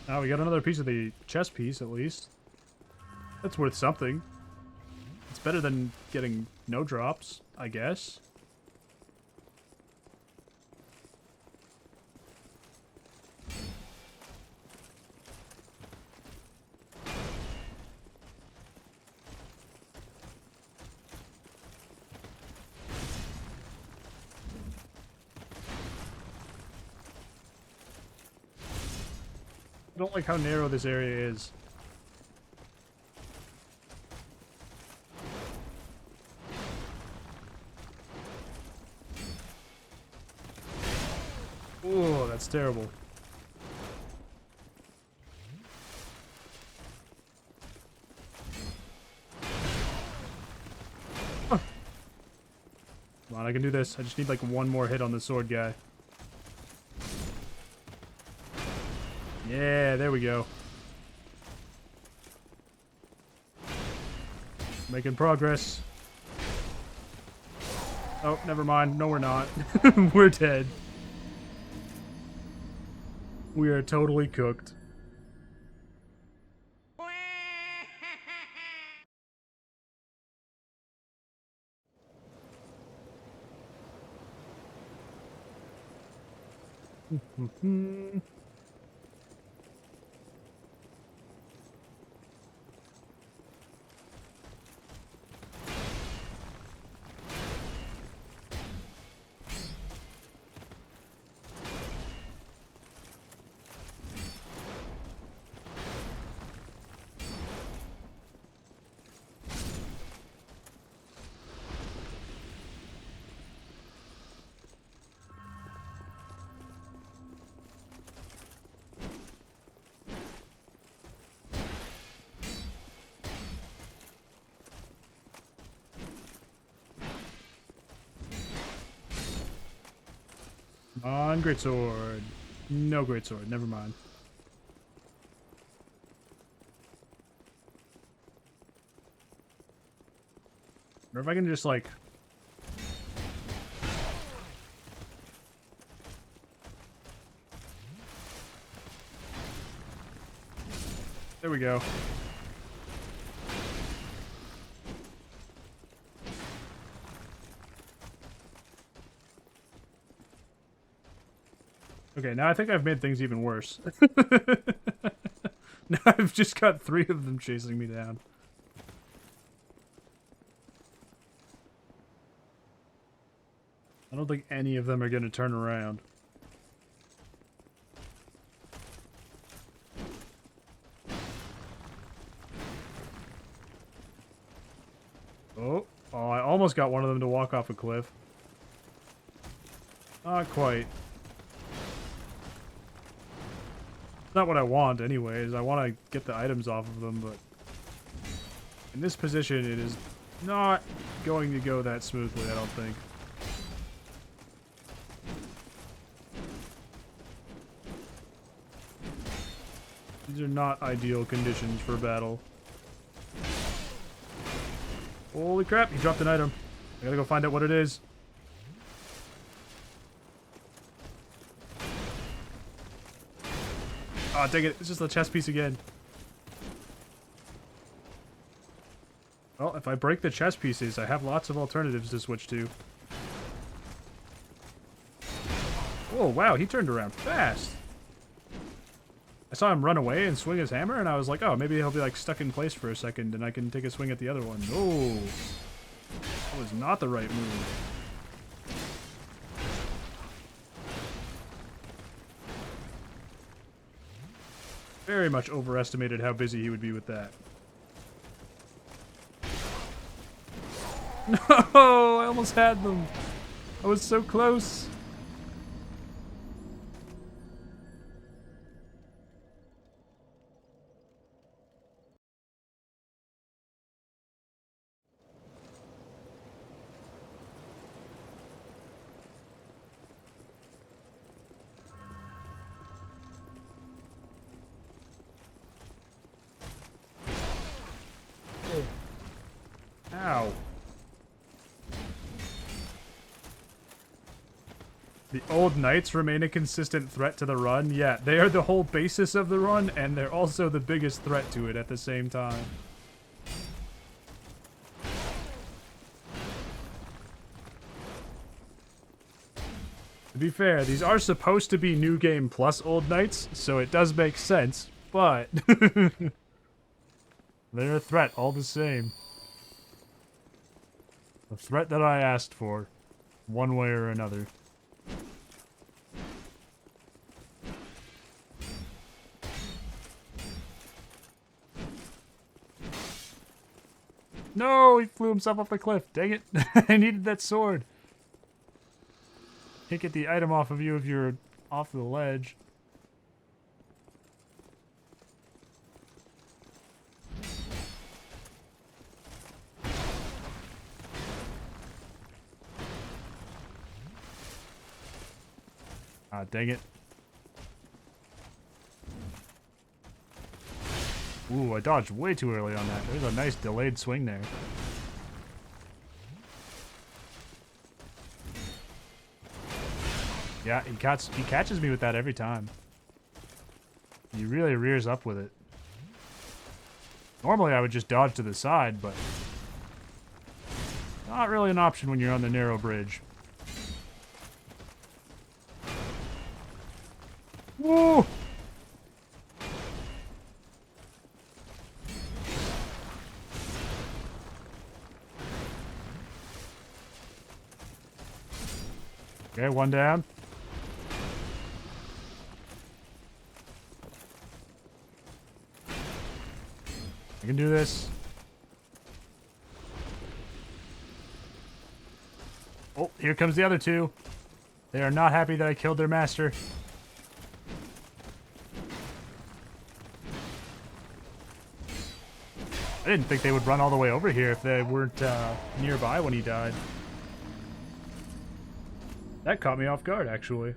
Oh, we got another piece of the chess piece, at least. That's worth something. It's better than getting no drops, I guess. I don't like how narrow this area is. Oh, that's terrible. Huh. Come on, I can do this. I just need like one more hit on the sword guy. Yeah, there we go. Making progress. Oh, never mind. No, we're not. We're dead. We are totally cooked. Come on, greatsword. No greatsword, never mind. Or if I can just like... There we go. Okay, now I think I've made things even worse. Now I've just got 3 of them chasing me down. I don't think any of them are going to turn around. Oh, I almost got one of them to walk off a cliff. Not quite. Not what I want anyways. I want to get the items off of them, but in this position it is not going to go that smoothly, I don't think. These are not ideal conditions for battle. Holy crap, he dropped an item. I gotta go find out what it is. Oh, dang it. It's just a chess piece again. Well, if I break the chess pieces, I have lots of alternatives to switch to. Oh, wow. He turned around fast. I saw him run away and swing his hammer, and I was like, oh, maybe he'll be like stuck in place for a second, and I can take a swing at the other one. No. That was not the right move. Very much overestimated how busy he would be with that. No! I almost had them! I was so close! Ow. The old knights remain a consistent threat to the run. Yeah, they are the whole basis of the run, and they're also the biggest threat to it at the same time. To be fair, these are supposed to be New Game plus Old Knights, so it does make sense, but they're a threat all the same. The threat that I asked for, one way or another. No, he flew himself off the cliff. Dang it. I needed that sword. Can't get the item off of you if you're off the ledge. Ah, dang it. Ooh, I dodged way too early on that. There's a nice delayed swing there. Yeah, he catches me with that every time. He really rears up with it. Normally I would just dodge to the side, but not really an option when you're on the narrow bridge. Woo! Okay, one down. I can do this. Oh, here comes the other two. They are not happy that I killed their master. I didn't think they would run all the way over here if they weren't nearby when he died. That caught me off guard, actually.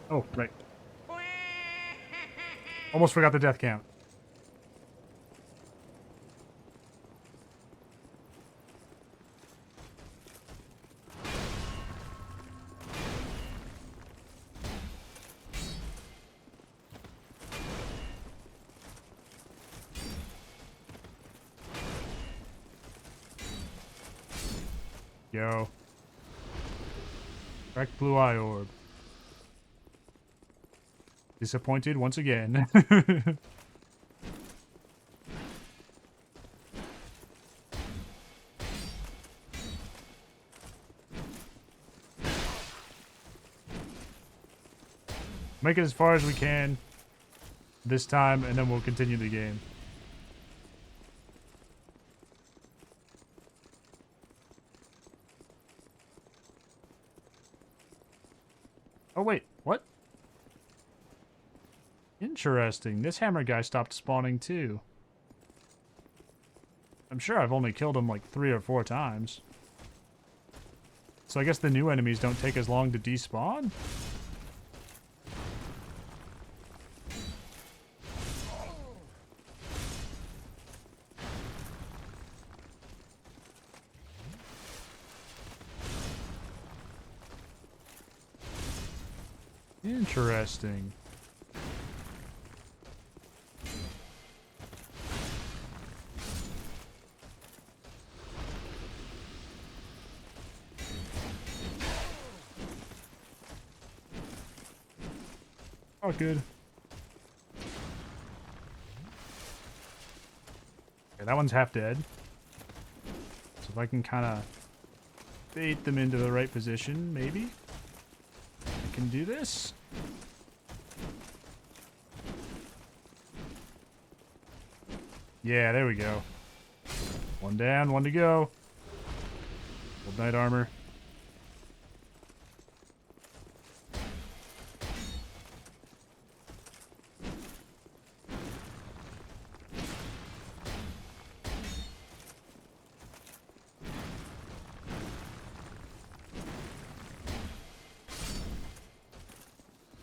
Oh, right. Almost forgot the death count. Yo. Correct blue eye orb. Disappointed once again. Make it as far as we can this time, and then we'll continue the game. Oh, wait. What? Interesting. This hammer guy stopped spawning, too. I'm sure I've only killed him like 3 or 4 times. So I guess the new enemies don't take as long to despawn? Interesting. Oh, good. Okay, that one's half dead. So If I can kind of bait them into the right position, maybe I can do this. Yeah, there we go. One down, one to go. Old knight armor.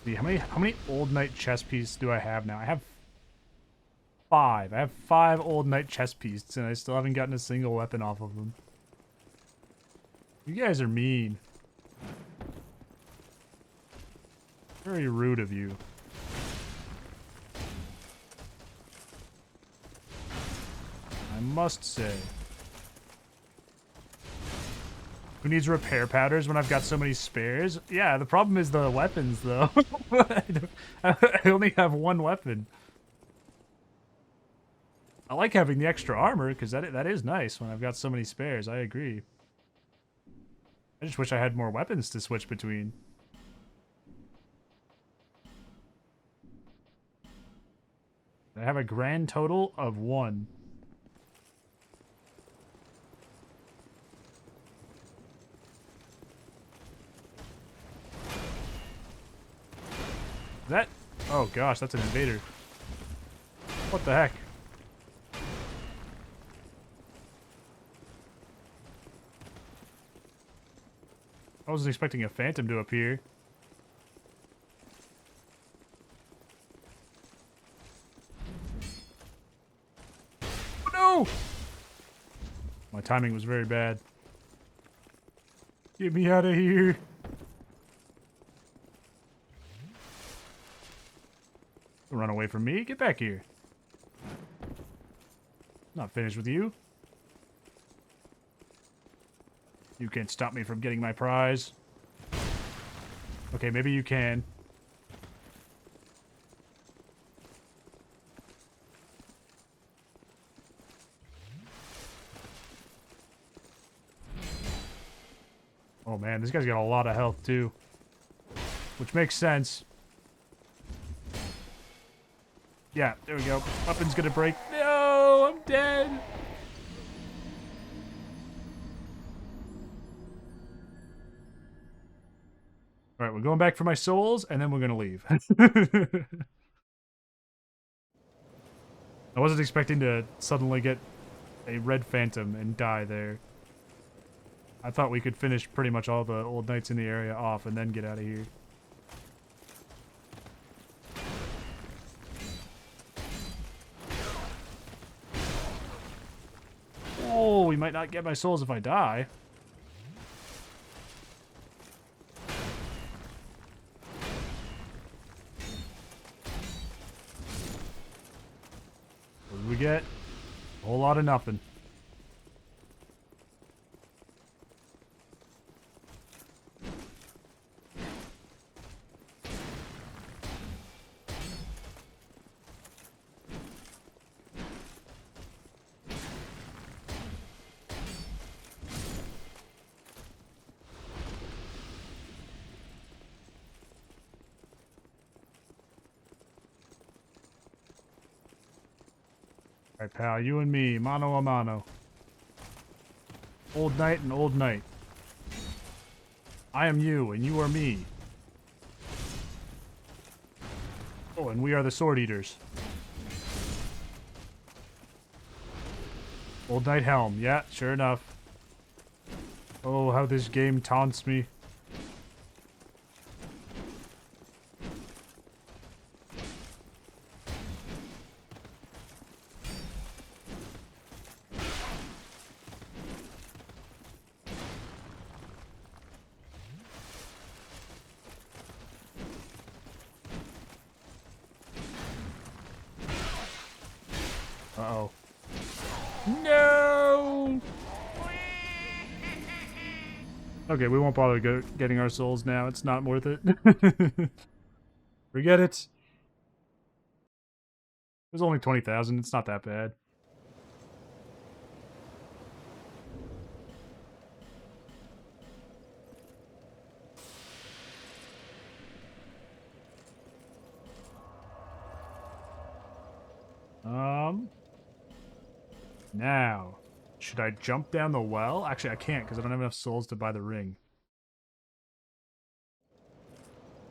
See, how many old knight chess pieces do I have now? I have 5. I have 5 old knight chess pieces, and I still haven't gotten a single weapon off of them. You guys are mean. Very rude of you. I must say. Who needs repair powders when I've got so many spares? Yeah, the problem is the weapons, though. I only have 1 weapon. I like having the extra armor, because that is nice when I've got so many spares. I agree. I just wish I had more weapons to switch between. I have a grand total of 1. That... Oh gosh, that's an invader. What the heck? I wasn't expecting a phantom to appear. Oh no! My timing was very bad. Get me out of here. Run away from me. Get back here. Not finished with you. You can't stop me from getting my prize. Okay, maybe you can. Oh man, this guy's got a lot of health too. Which makes sense. Yeah, there we go. Weapon's gonna break. No, I'm dead. Alright, we're going back for my souls, and then we're gonna leave. I wasn't expecting to suddenly get a red phantom and die there. I thought we could finish pretty much all the old knights in the area off and then get out of here. Oh, we might not get my souls if I die. What did we get? A whole lot of nothing. Alright, pal, you and me, mano a mano. Old knight and old knight. I am you, and you are me. Oh, and we are the sword eaters. Old knight helm, yeah, sure enough. Oh, how this game taunts me. Uh-oh. No! Okay, we won't bother getting our souls now. It's not worth it. Forget it. It was only 20,000. It's not that bad. Now, should I jump down the well? Actually, I can't because I don't have enough souls to buy the ring.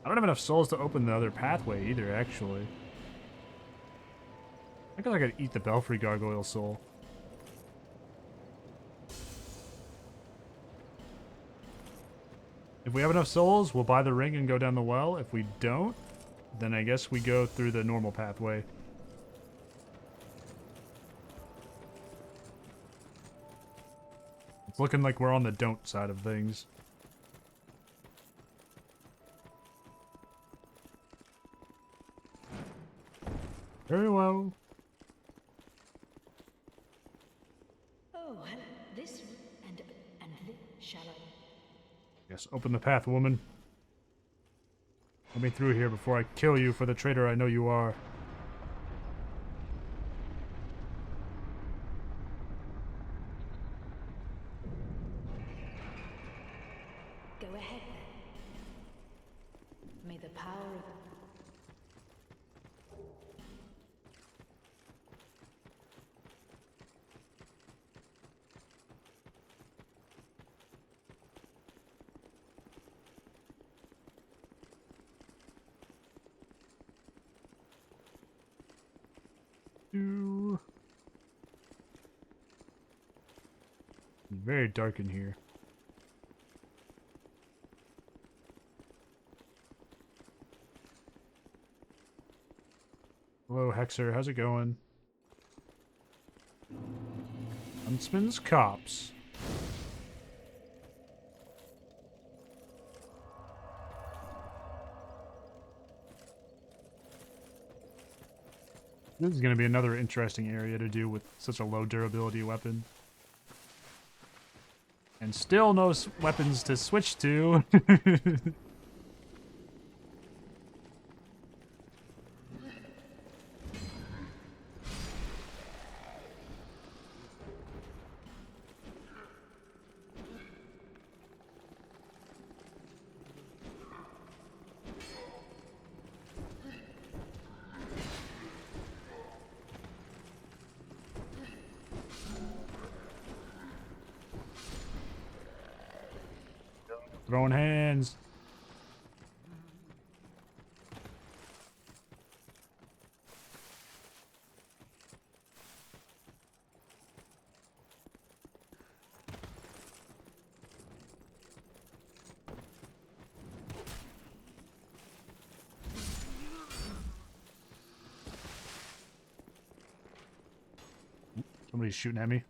I don't have enough souls to open the other pathway either, actually. I guess I could eat the Belfry Gargoyle soul. If we have enough souls, we'll buy the ring and go down the well. If we don't, then I guess we go through the normal pathway. It's looking like we're on the don't side of things. Very well. Oh, well, this and this shall I? Yes, open the path, woman. Let me through here before I kill you for the traitor I know you are. Go ahead then. May the power of It's very dark in here. Hello, Hexer. How's it going? Huntsman's Cops. This is going to be another interesting area to do with such a low durability weapon. And still no weapons to switch to. Throwing hands. Somebody's shooting at me.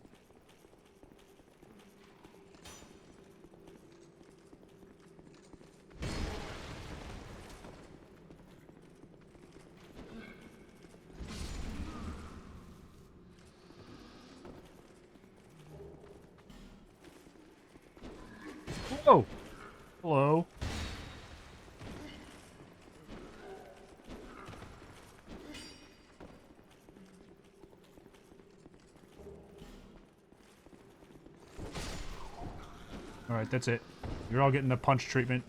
Whoa! Hello. Alright, that's it. You're all getting the punch treatment.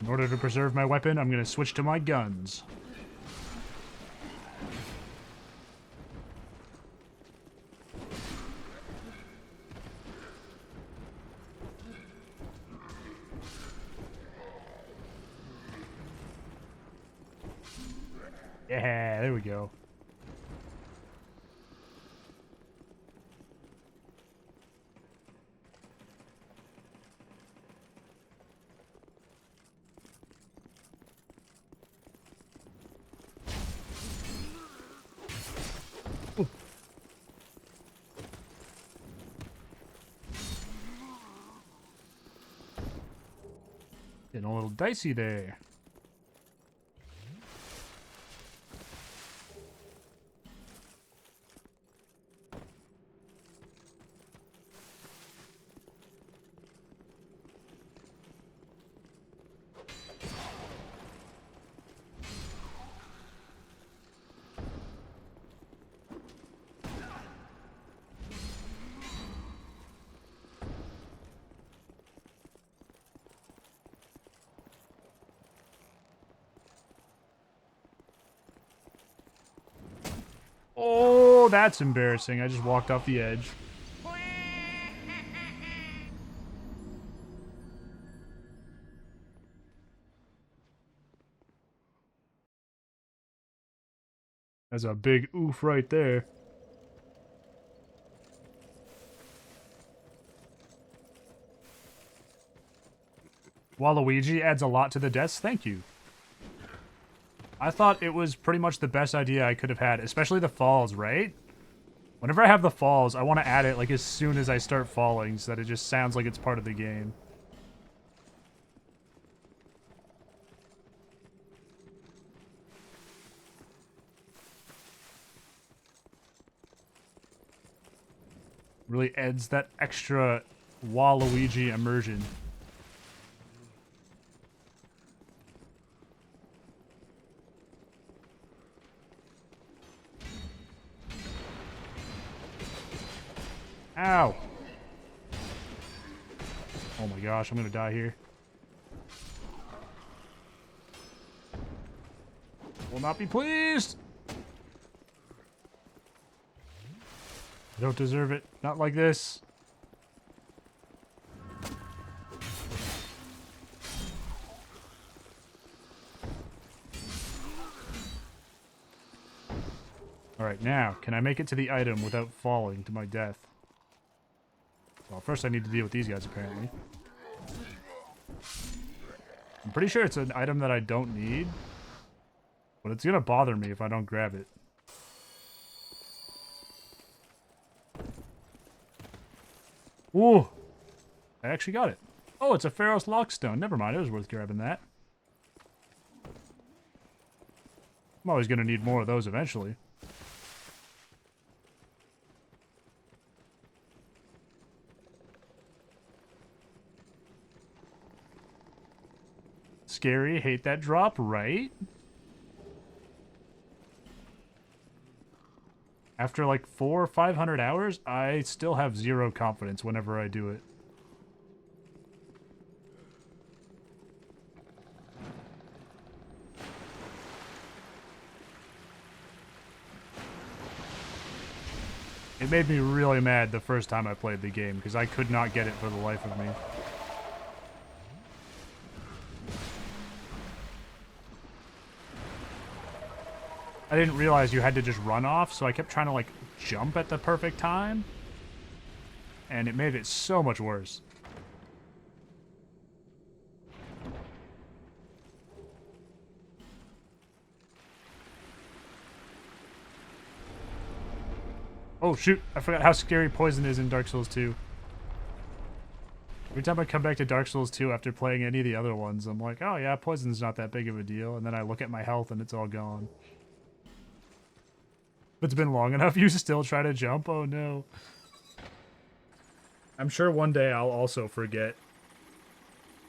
In order to preserve my weapon, I'm going to switch to my guns. Yeah, there we go. Ooh. Getting a little dicey there. Oh, that's embarrassing. I just walked off the edge. That's a big oof right there. Waluigi adds a lot to the deaths. Thank you. I thought it was pretty much the best idea I could have had, especially the falls, right? Whenever I have the falls, I want to add it like as soon as I start falling so that it just sounds like it's part of the game. Really adds that extra Waluigi immersion. Ow! Oh my gosh, I'm gonna die here. Will not be pleased! I don't deserve it. Not like this. Alright, now, can I make it to the item without falling to my death? Well, first I need to deal with these guys, apparently. I'm pretty sure it's an item that I don't need. But it's gonna bother me if I don't grab it. Ooh! I actually got it. Oh, it's a Pharaoh's Lockstone. Never mind, it was worth grabbing that. I'm always gonna need more of those eventually. Scary, hate that drop, right? After like 400 or 500 hours, I still have zero confidence whenever I do it. It made me really mad the first time I played the game because I could not get it for the life of me. I didn't realize you had to just run off, so I kept trying to, like, jump at the perfect time. And it made it so much worse. Oh, shoot. I forgot how scary poison is in Dark Souls 2. Every time I come back to Dark Souls 2 after playing any of the other ones, I'm like, oh yeah, poison's not that big of a deal. And then I look at my health and it's all gone. If it's been long enough, you still try to jump? Oh no. I'm sure one day I'll also forget.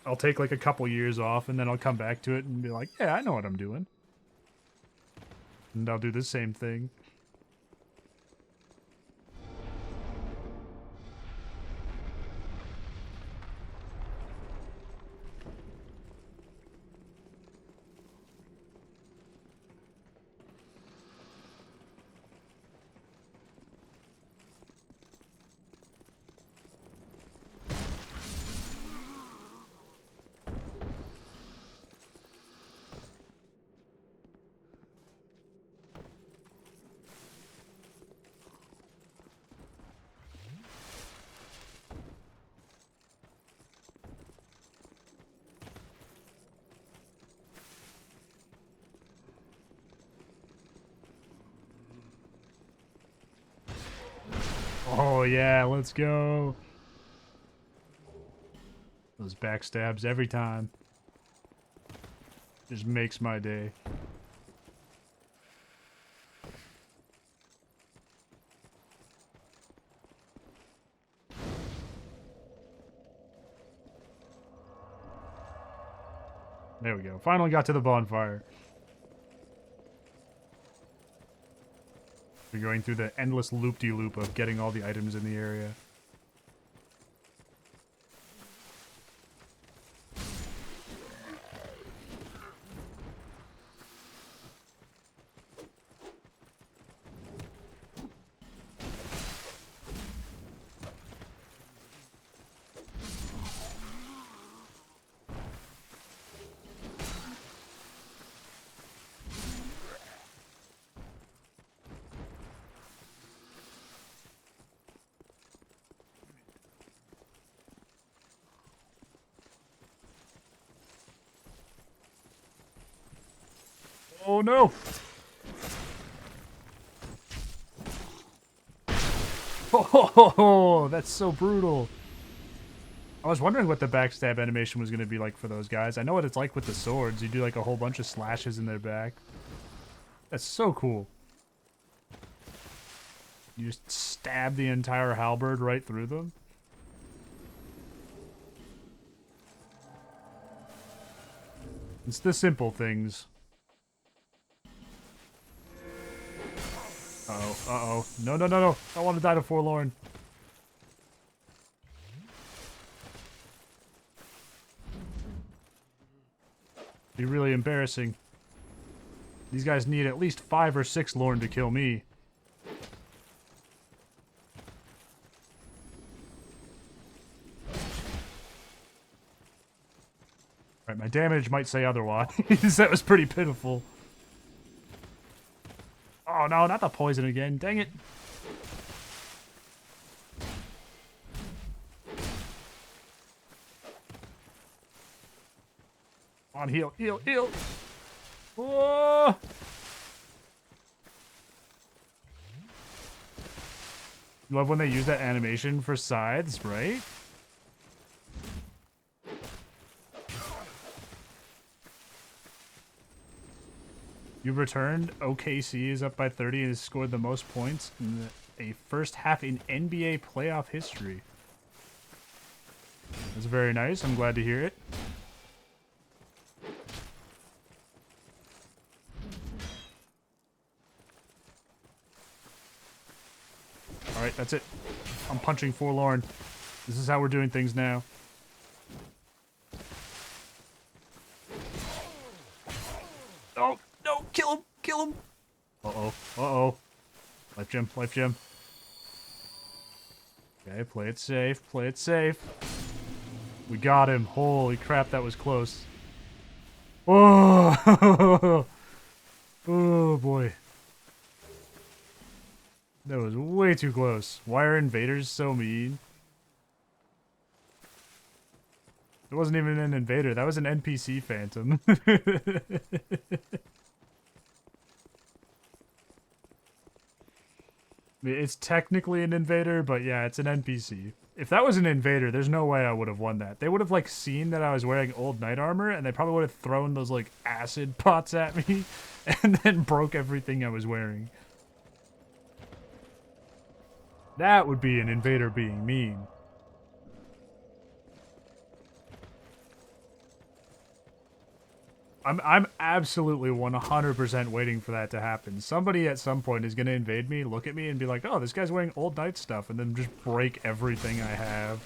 I'll take like a couple years off and then I'll come back to it and be like, yeah, I know what I'm doing. And I'll do the same thing. Oh yeah, let's go. Those backstabs every time. Just makes my day. There we go. Finally got to the bonfire. We're going through the endless loop-de-loop of getting all the items in the area. Oh no! Oh, that's so brutal. I was wondering what the backstab animation was going to be like for those guys. I know what it's like with the swords. You do like a whole bunch of slashes in their back. That's so cool. You just stab the entire halberd right through them. It's the simple things. Uh-oh, uh-oh. No, no, no, no. I don't want to die to Forlorn. Be really embarrassing. These guys need at least 5 or 6 Lorn to kill me. Alright, my damage might say otherwise. That was pretty pitiful. Oh no, not the poison again. Dang it. Come on, heal, heal, heal. Whoa! Love when they use that animation for scythes, right? You returned. OKC is up by 30 and has scored the most points in a first half in NBA playoff history. That's very nice. I'm glad to hear it. Alright, that's it. I'm punching Forlorn. This is how we're doing things now. Oh, no! Kill him! Kill him! Uh-oh. Uh-oh. Life gem. Life gem. Okay, play it safe. Play it safe. We got him. Holy crap, that was close. Oh! Oh, boy. That was way too close. Why are invaders so mean? It wasn't even an invader. That was an NPC phantom. I mean, it's technically an invader, but yeah, it's an NPC. If that was an invader, there's no way I would have won that. They would have, like, seen that I was wearing old knight armor, and they probably would have thrown those, like, acid pots at me, and then broke everything I was wearing. That would be an invader being mean. I'm absolutely 100% waiting for that to happen. Somebody at some point is going to invade me, look at me, and be like, oh, this guy's wearing old knight stuff, and then just break everything I have.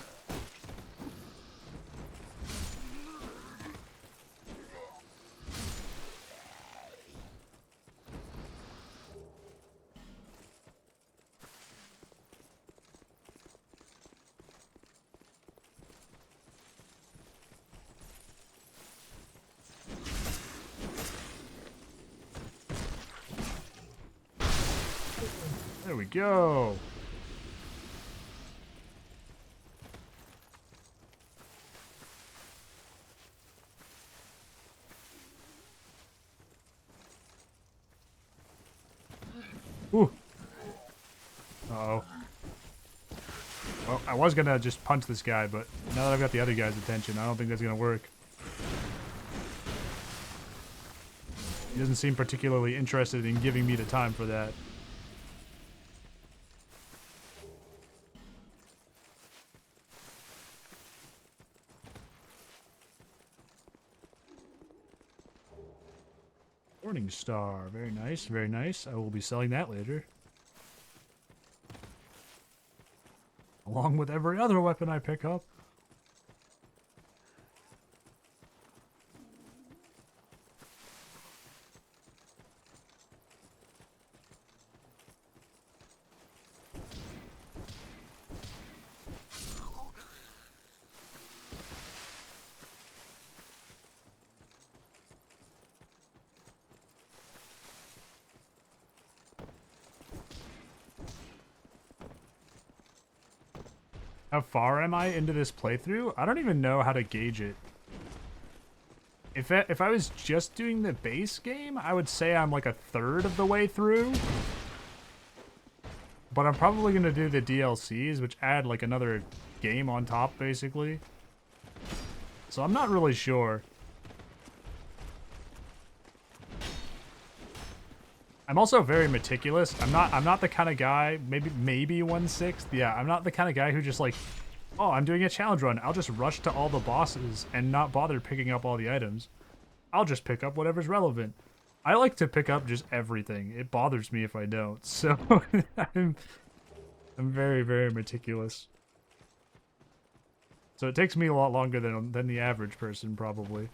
There we go. Ooh. Uh-oh. Well, I was gonna just punch this guy, but now that I've got the other guy's attention, I don't think that's gonna work. He doesn't seem particularly interested in giving me the time for that. Morning Star. Very nice, very nice. I will be selling that later. Along with every other weapon I pick up. How far am I into this playthrough? I don't even know how to gauge it. If I was just doing the base game, I would say I'm like a third of the way through. But I'm probably going to do the DLCs, which add like another game on top, basically. So I'm not really sure. I'm also very meticulous. I'm not the kind of guy, maybe 1/6. Yeah, I'm not the kind of guy who just like, oh, I'm doing a challenge run. I'll just rush to all the bosses and not bother picking up all the items. I'll just pick up whatever's relevant. I like to pick up just everything. It bothers me if I don't. So I'm very, very meticulous. So it takes me a lot longer than the average person, probably.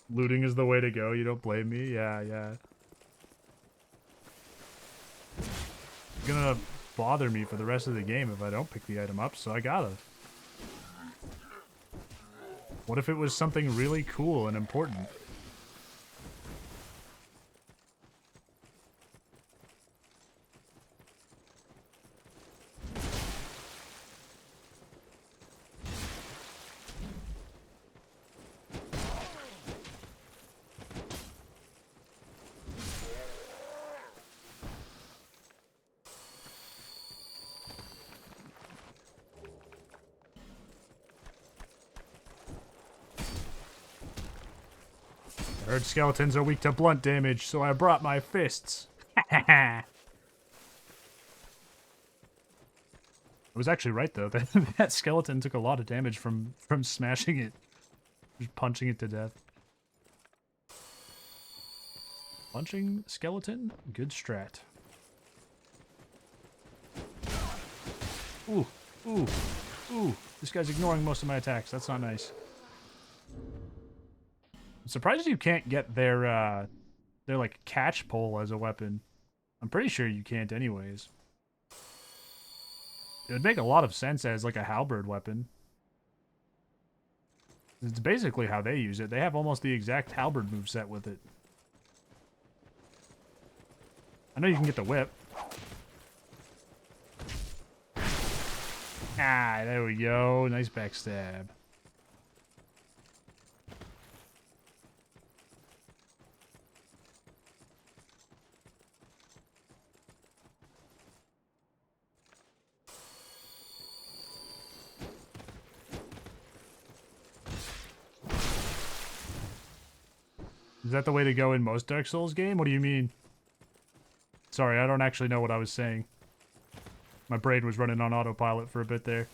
Looting is the way to go. You don't blame me? Yeah, yeah. It's gonna bother me for the rest of the game if I don't pick the item up, so I gotta. What if it was something really cool and important? I heard skeletons are weak to blunt damage, so I brought my fists. I was actually right, though. That skeleton took a lot of damage from smashing it. Just punching it to death. Punching skeleton? Good strat. Ooh, ooh, ooh. This guy's ignoring most of my attacks. That's not nice. I'm surprised you can't get their like catch pole as a weapon. I'm pretty sure you can't anyways. It would make a lot of sense as like a halberd weapon. It's basically how they use it. They have almost the exact halberd moveset with it. I know you can get the whip. Ah, there we go. Nice backstab. Is that the way to go in most Dark Souls game? What do you mean? Sorry, I don't actually know what I was saying. My brain was running on autopilot for a bit there.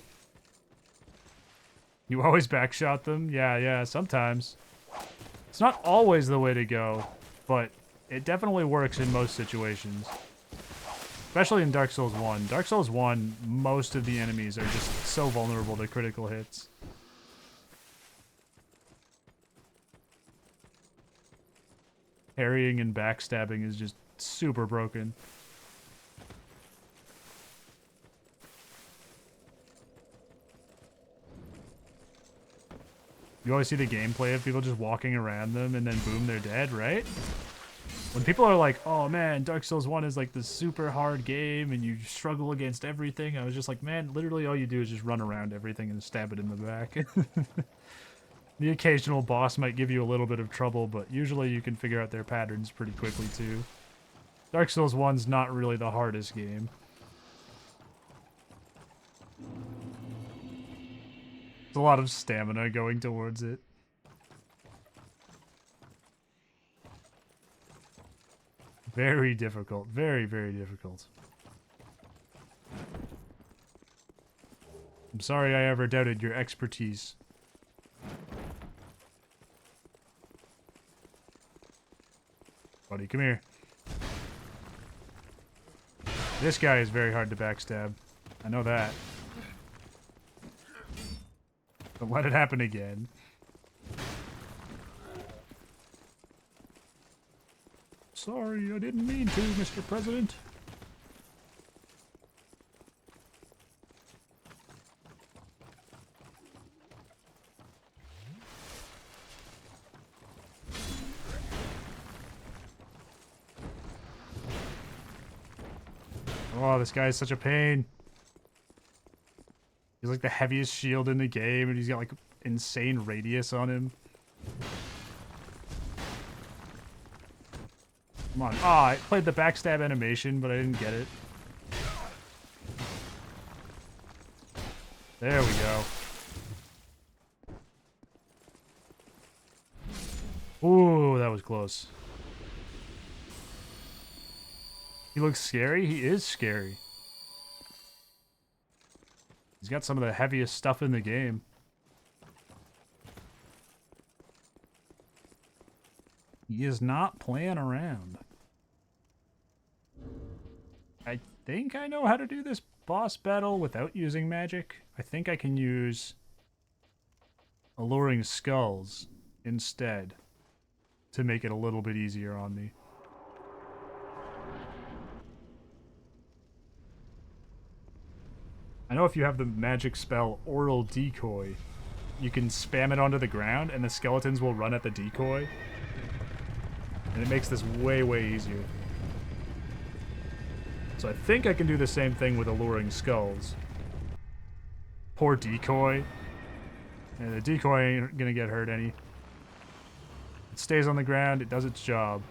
You always backshot them? Yeah, sometimes. It's not always the way to go, but it definitely works in most situations. Especially in Dark Souls 1. Dark Souls 1, most of the enemies are just so vulnerable to critical hits. Parrying and backstabbing is just super broken. You always see the gameplay of people just walking around them and then boom, they're dead, right? When people are like, oh man, Dark Souls 1 is like this super hard game and you struggle against everything, I was just like, man, literally all you do is just run around everything and stab it in the back. The occasional boss might give you a little bit of trouble, but usually you can figure out their patterns pretty quickly too. Dark Souls 1's not really the hardest game. There's a lot of stamina going towards it. Very difficult. Very, very difficult. I'm sorry I ever doubted your expertise. Buddy, come here. This guy is very hard to backstab. I know that. Don't let it happen again. Sorry, I didn't mean to, Mr. President. Oh, this guy is such a pain. He's like the heaviest shield in the game, and he's got like insane radius on him. Come on. Ah, I played the backstab animation, but I didn't get it. There we go. Ooh, that was close. He looks scary. He is scary. He's got some of the heaviest stuff in the game. He is not playing around. I think I know how to do this boss battle without using magic. I think I can use Alluring Skulls instead to make it a little bit easier on me. I know if you have the magic spell Oral Decoy, you can spam it onto the ground and the skeletons will run at the decoy. And it makes this way, way easier. So I think I can do the same thing with Alluring Skulls. Poor decoy. And the decoy ain't gonna get hurt any. It stays on the ground, it does its job.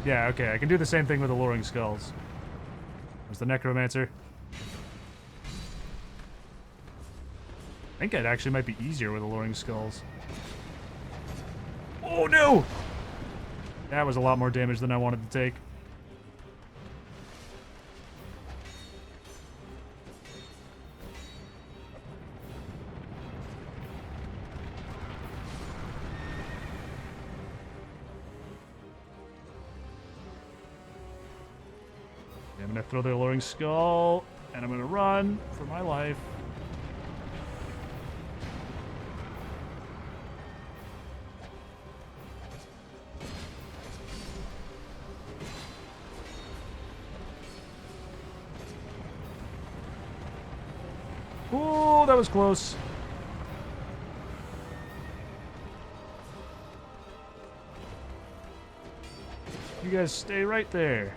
Yeah, okay, I can do the same thing with Alluring Skulls. There's the Necromancer. I think it actually might be easier with Alluring Skulls. Oh no! That was a lot more damage than I wanted to take. I'm gonna throw the Alluring Skull, and I'm gonna run for my life. Oh, that was close. You guys stay right there.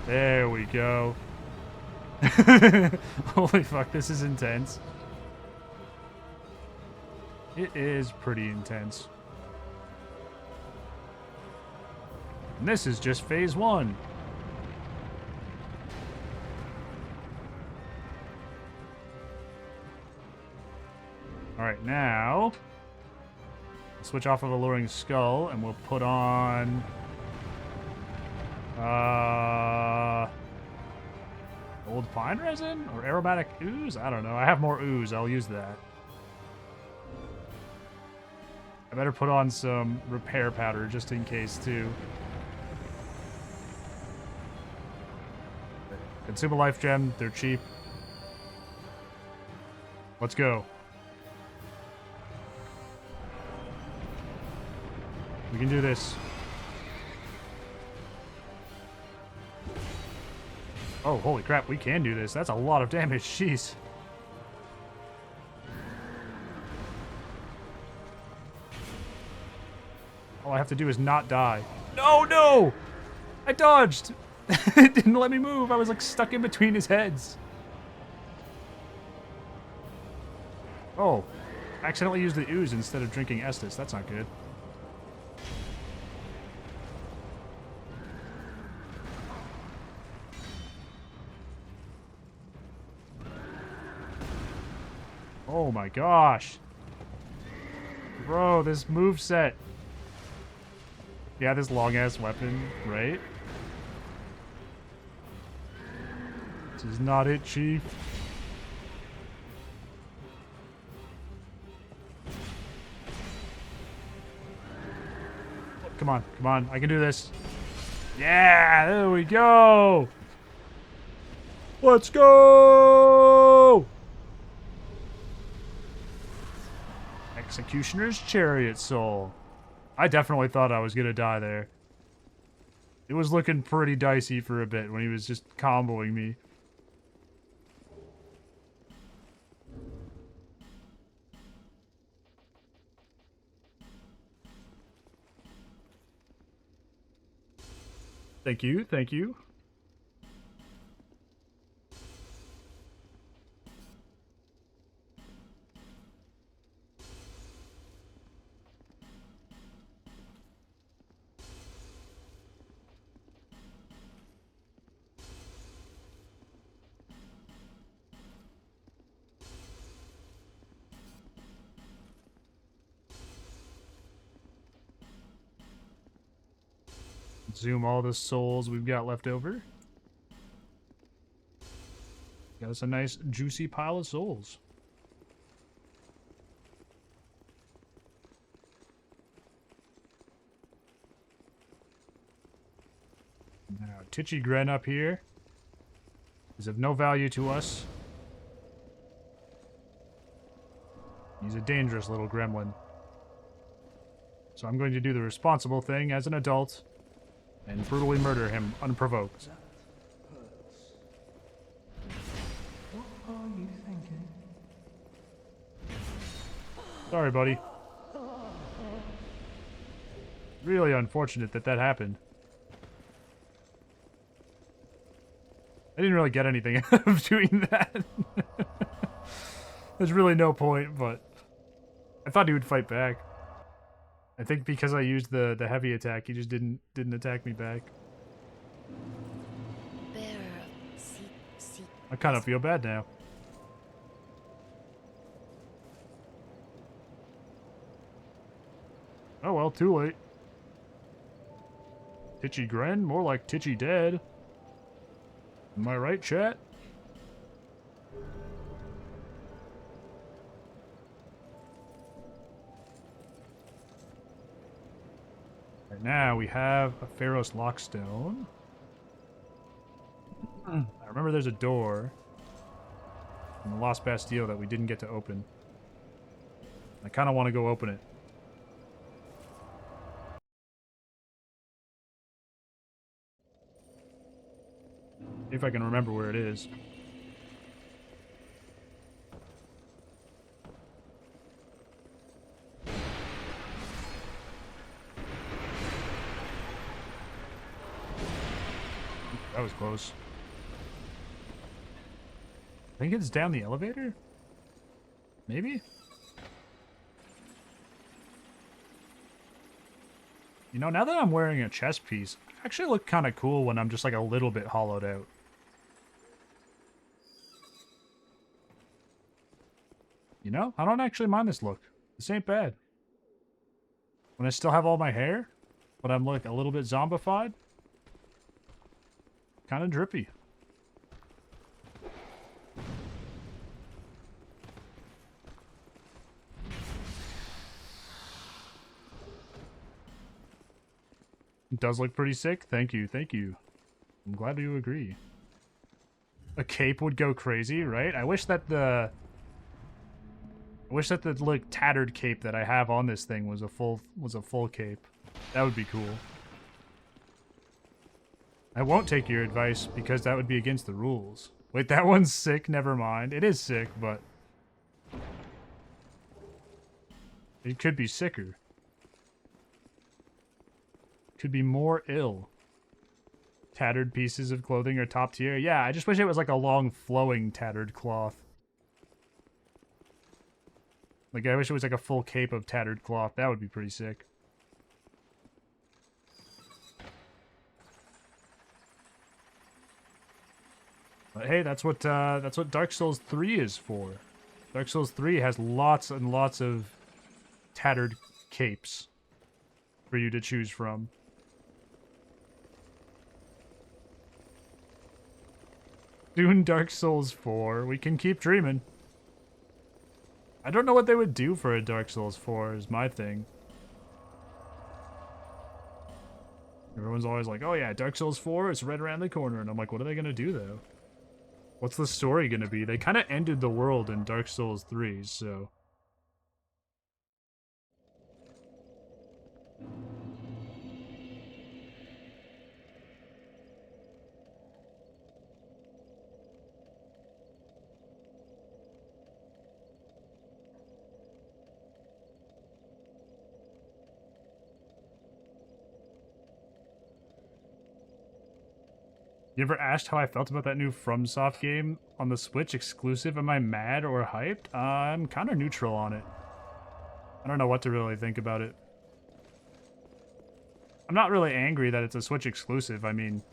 There we go. Holy fuck, this is intense. It is pretty intense. And this is just phase 1. Alright, now switch off of Alluring Skull and we'll put on old pine resin or aromatic ooze? I don't know. I have more ooze. I'll use that. I better put on some repair powder just in case too. Consume a life gem. They're cheap. Let's go. We can do this. Oh, holy crap, we can do this. That's a lot of damage, jeez. All I have to do is not die. No, no! I dodged! It didn't let me move. I was like stuck in between his heads. Oh, I accidentally used the ooze instead of drinking Estus. That's not good. Oh my gosh. Bro, this moveset. Yeah, this long-ass weapon, right? This is not it, Chief. Come on, come on. I can do this. Yeah, there we go. Let's go. Executioner's Chariot Soul. I definitely thought I was gonna die there. It was looking pretty dicey for a bit when he was just comboing me. Thank you, thank you. Zoom all the souls we've got left over. Got us a nice juicy pile of souls. Now, Titchy Gren up here is of no value to us. He's a dangerous little gremlin. So I'm going to do the responsible thing as an adult and brutally murder him unprovoked. What are you thinking? Sorry, buddy. Really unfortunate that that happened. I didn't really get anything out of doing that. There's really no point, but I thought he would fight back. I think because I used the heavy attack, he just didn't attack me back. I kind of feel bad now. Oh well, too late. Titchy Gren? More like Titchy Dead. Am I right, chat? Right now we have a Pharaoh's Lockstone. I remember there's a door in the Lost Bastille that we didn't get to open. I kind of want to go open it. See if I can remember where it is. That was close. I think it's down the elevator? Maybe? You know, now that I'm wearing a chest piece, I actually look kind of cool when I'm just like a little bit hollowed out. You know, I don't actually mind this look. This ain't bad. When I still have all my hair, but I'm like a little bit zombified, kind of drippy. It does look pretty sick. Thank you, thank you. I'm glad you agree. A cape would go crazy, right? I wish that the like tattered cape that I have on this thing was a full cape. That would be cool. I won't take your advice because that would be against the rules. Wait, that one's sick. Never mind. It is sick, but it could be sicker. Could be more ill. Tattered pieces of clothing are top tier. Yeah, I just wish it was like a long flowing tattered cloth. Like, I wish it was like a full cape of tattered cloth. That would be pretty sick. But hey, that's what Dark Souls 3 is for. Dark Souls 3 has lots and lots of tattered capes for you to choose from. Doing Dark Souls 4. We can keep dreaming. I don't know what they would do for a Dark Souls 4 is my thing. Everyone's always like, oh yeah, Dark Souls 4 is right around the corner. And I'm like, what are they going to do though? What's the story going to be? They kind of ended the world in Dark Souls 3, so... You ever asked how I felt about that new FromSoft game on the Switch exclusive? Am I mad or hyped? I'm kind of neutral on it. I don't know what to really think about it. I'm not really angry that it's a Switch exclusive. I mean,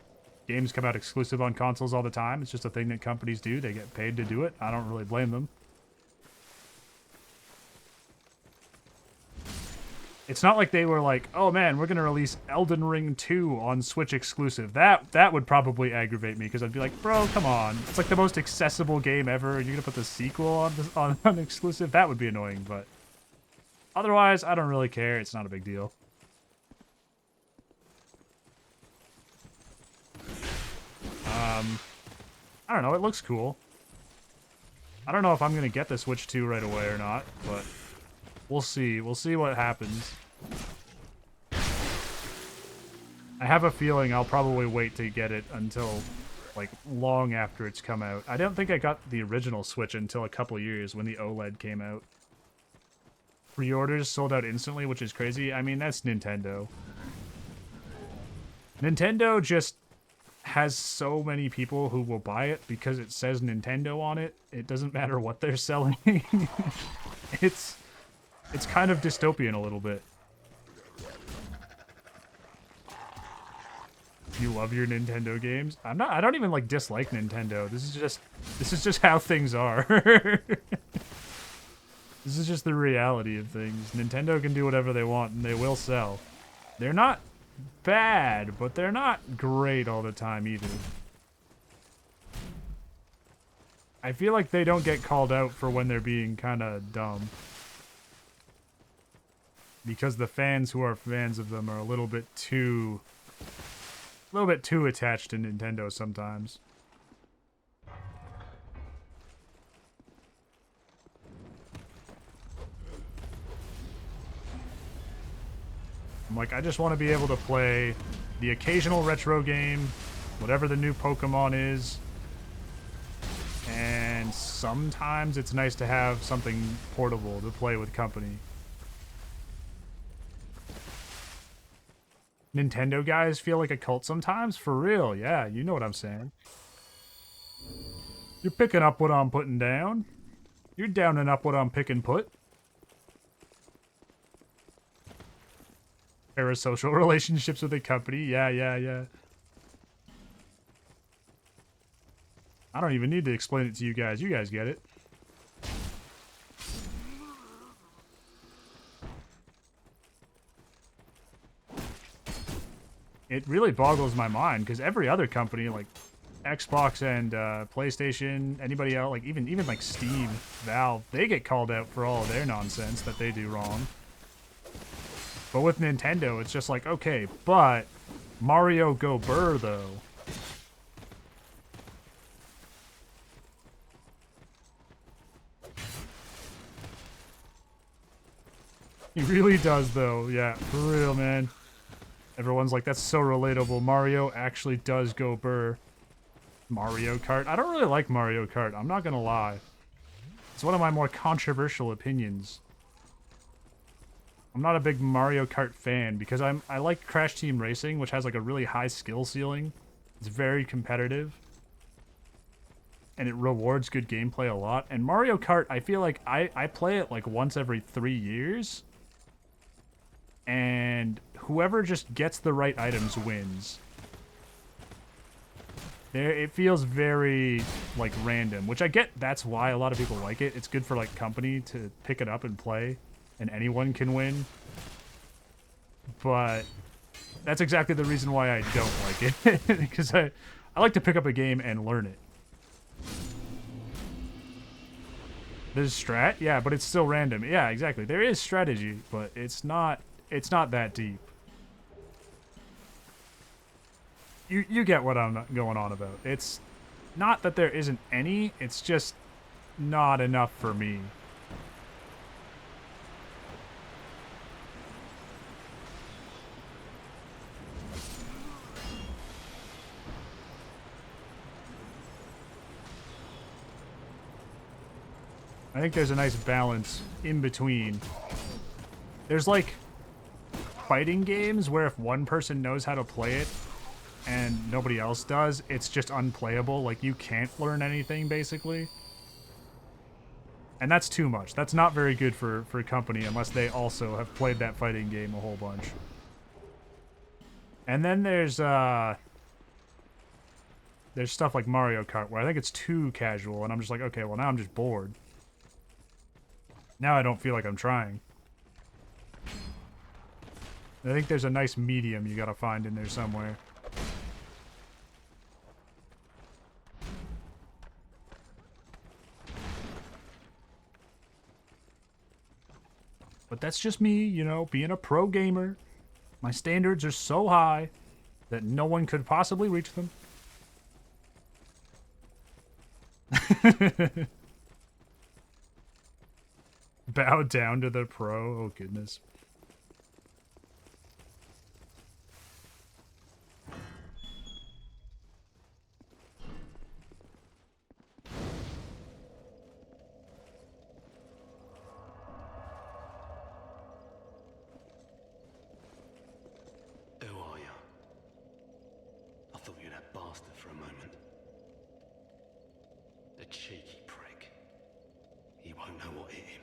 games come out exclusive on consoles all the time. It's just a thing that companies do. They get paid to do it. I don't really blame them. It's not like they were like, oh man, we're going to release Elden Ring 2 on Switch exclusive. That would probably aggravate me, because I'd be like, bro, come on. It's like the most accessible game ever, and you're going to put the sequel on exclusive? That would be annoying, but otherwise, I don't really care. It's not a big deal. I don't know. It looks cool. I don't know if I'm going to get the Switch 2 right away or not, but we'll see. We'll see what happens. I have a feeling I'll probably wait to get it until, like, long after it's come out. I don't think I got the original Switch until a couple years when the OLED came out. Pre-orders sold out instantly, which is crazy. I mean, that's Nintendo. Nintendo just has so many people who will buy it because it says Nintendo on it. It doesn't matter what they're selling. It's kind of dystopian a little bit. You love your Nintendo games? I don't even like dislike Nintendo. This is just how things are. This is just the reality of things. Nintendo can do whatever they want and they will sell. They're not bad, but they're not great all the time either. I feel like they don't get called out for when they're being kind of dumb. Because the fans who are fans of them are a little bit too attached to Nintendo sometimes. I'm like, I just want to be able to play the occasional retro game, whatever the new Pokemon is, and sometimes it's nice to have something portable to play with company. Nintendo guys feel like a cult sometimes? For real, yeah, you know what I'm saying. You're picking up what I'm putting down. You're downing up what I'm pick and put. Parasocial relationships with a company. Yeah. I don't even need to explain it to you guys. You guys get it. It really boggles my mind because every other company, like Xbox and PlayStation, anybody else, like even like Steam, Valve, they get called out for all of their nonsense that they do wrong. But with Nintendo, it's just like, okay, but Mario Go Burr, though. He really does, though. Yeah, for real, man. Everyone's like, that's so relatable. Mario actually does go burr. Mario Kart? I don't really like Mario Kart. I'm not gonna lie. It's one of my more controversial opinions. I'm not a big Mario Kart fan because I like Crash Team Racing, which has like a really high skill ceiling. It's very competitive. And it rewards good gameplay a lot. And Mario Kart, I feel like I play it like once every 3 years. And whoever just gets the right items wins. It feels very like random, which I get that's why a lot of people like it. It's good for like company to pick it up and play. And anyone can win. But that's exactly the reason why I don't like it. Because I like to pick up a game and learn it. There's strat? Yeah, but it's still random. Yeah, exactly. There is strategy, but it's not that deep. You get what I'm going on about. It's not that there isn't any, it's just not enough for me. I think there's a nice balance in between. There's like fighting games where if one person knows how to play it and nobody else does, it's just unplayable. Like, you can't learn anything, basically. And that's too much. That's not very good for company unless they also have played that fighting game a whole bunch. And then there's stuff like Mario Kart where I think it's too casual, and I'm just like, okay, well, now I'm just bored. Now I don't feel like I'm trying. I think there's a nice medium you gotta find in there somewhere. But that's just me, you know, being a pro gamer. My standards are so high that no one could possibly reach them. Bow down to the pro. Oh, goodness. Who are you? I thought you were that bastard for a moment. The cheeky prick. He won't know what hit him.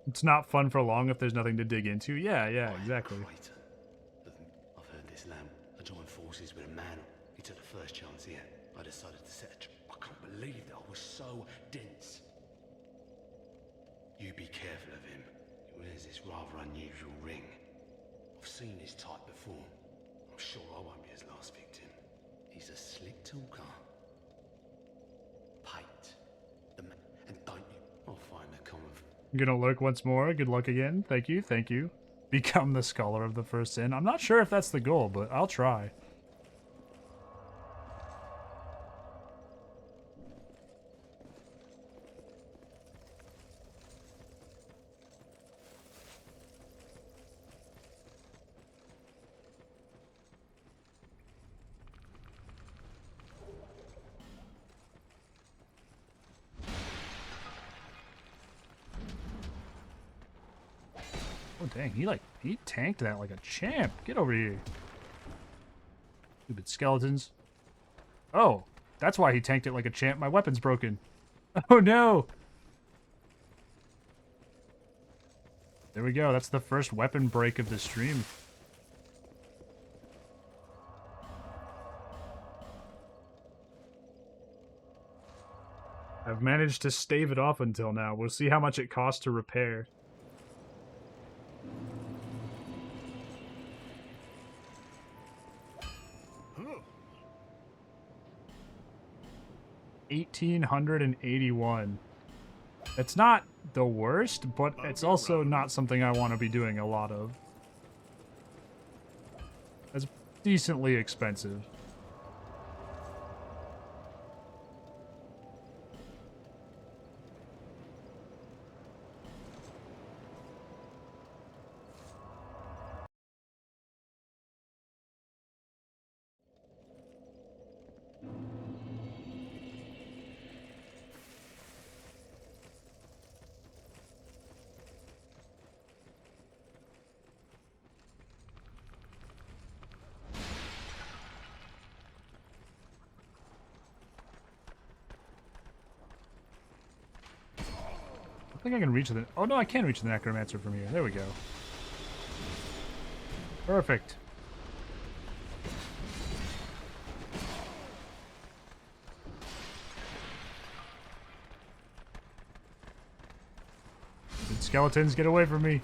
It's not fun for long if there's nothing to dig into. Yeah, exactly. Traitor. I've heard this lamb. I joined forces with a man. He took the first chance here. I decided to set a trap. I can't believe that I was so dense. You be careful of him. He wears this rather unusual ring. I've seen his type before. I'm sure I won't be his last victim. He's a slick talker. Pate. And don't you... I'll find a common... I'm gonna lurk once more. Good luck again. Thank you, thank you. Become the scholar of the first sin. I'm not sure if that's the goal, but I'll try. Oh, dang, he tanked that like a champ. Get over here. Stupid skeletons. Oh, that's why he tanked it like a champ. My weapon's broken. Oh, no. There we go. That's the first weapon break of the stream. I've managed to stave it off until now. We'll see how much it costs to repair. $1,881. It's not the worst, but it's also not something I want to be doing a lot of. It's decently expensive. I think I can reach the... Oh, no, I can reach the Necromancer from here. There we go. Perfect. Good skeletons, get away from me.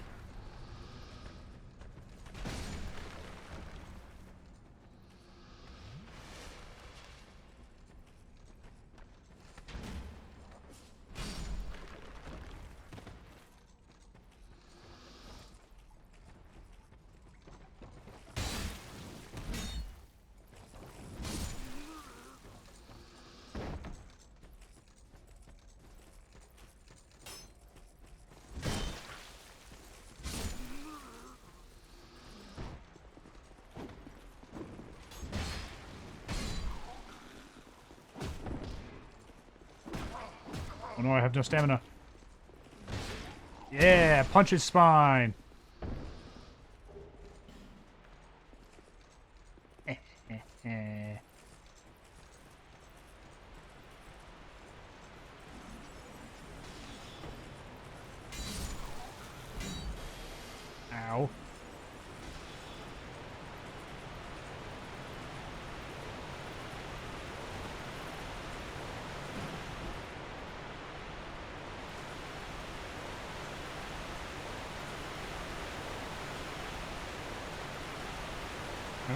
Oh no, I have no stamina. Yeah, punch his spine.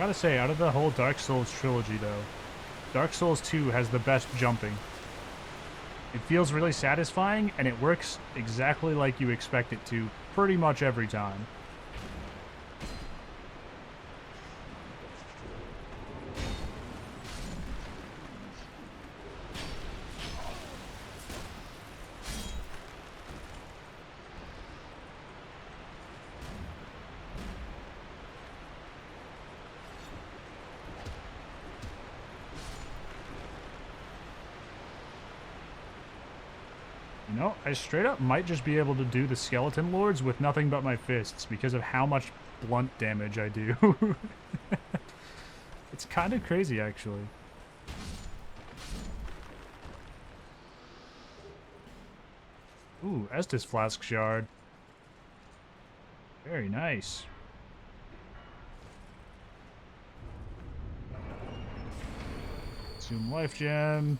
gotta say, out of the whole Dark Souls trilogy, though, Dark Souls 2 has the best jumping. It feels really satisfying, and it works exactly like you expect it to pretty much every time. You know, I straight up might just be able to do the skeleton lords with nothing but my fists because of how much blunt damage I do. It's kind of crazy, actually. Ooh, Estus Flask Shard. Very nice. Consume Life Gem.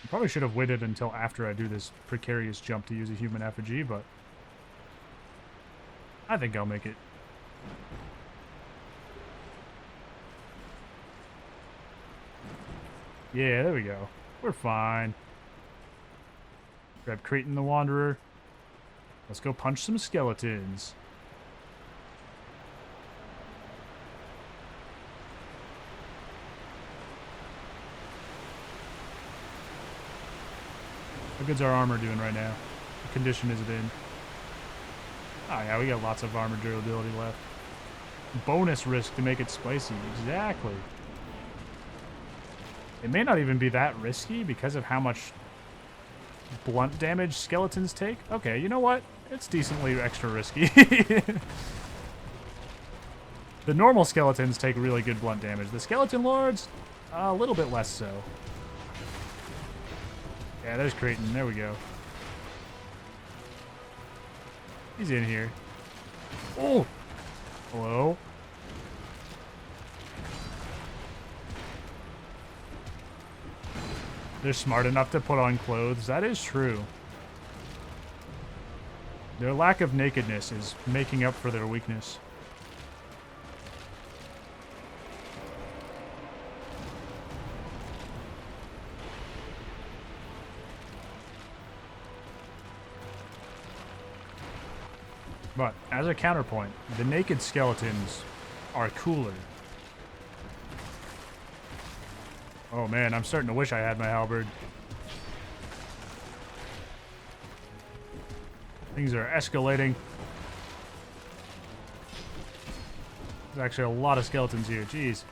Probably should have waited until after I do this precarious jump to use a human effigy, but I think I'll make it. Yeah, there we go. We're fine. Grab Creighton the Wanderer. Let's go punch some skeletons. How good's our armor doing right now? What condition is it in? Oh yeah, we got lots of armor durability left. Bonus risk to make it spicy. Exactly. It may not even be that risky because of how much blunt damage skeletons take. Okay, you know what? It's decently extra risky. The normal skeletons take really good blunt damage. The skeleton lords, a little bit less so. Yeah, there's Creighton. There we go. He's in here. Oh! Hello? They're smart enough to put on clothes. That is true. Their lack of nakedness is making up for their weakness. But, as a counterpoint, the naked skeletons are cooler. Oh man, I'm starting to wish I had my halberd. Things are escalating. There's actually a lot of skeletons here, jeez.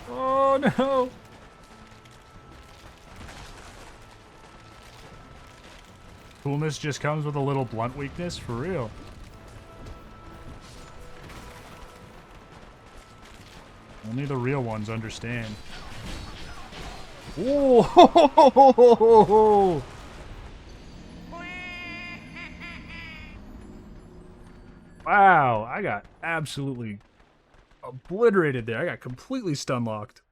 Oh no! Coolness just comes with a little blunt weakness, for real. Only the real ones understand. Whoa! Wow, I got absolutely obliterated there. I got completely stun locked.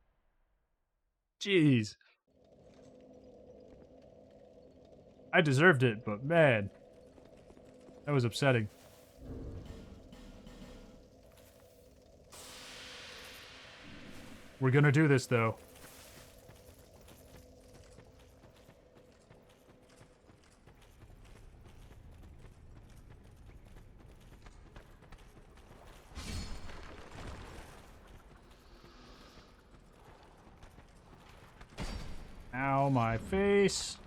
Jeez. I deserved it, but man, that was upsetting. We're gonna do this, though. Ow, my face.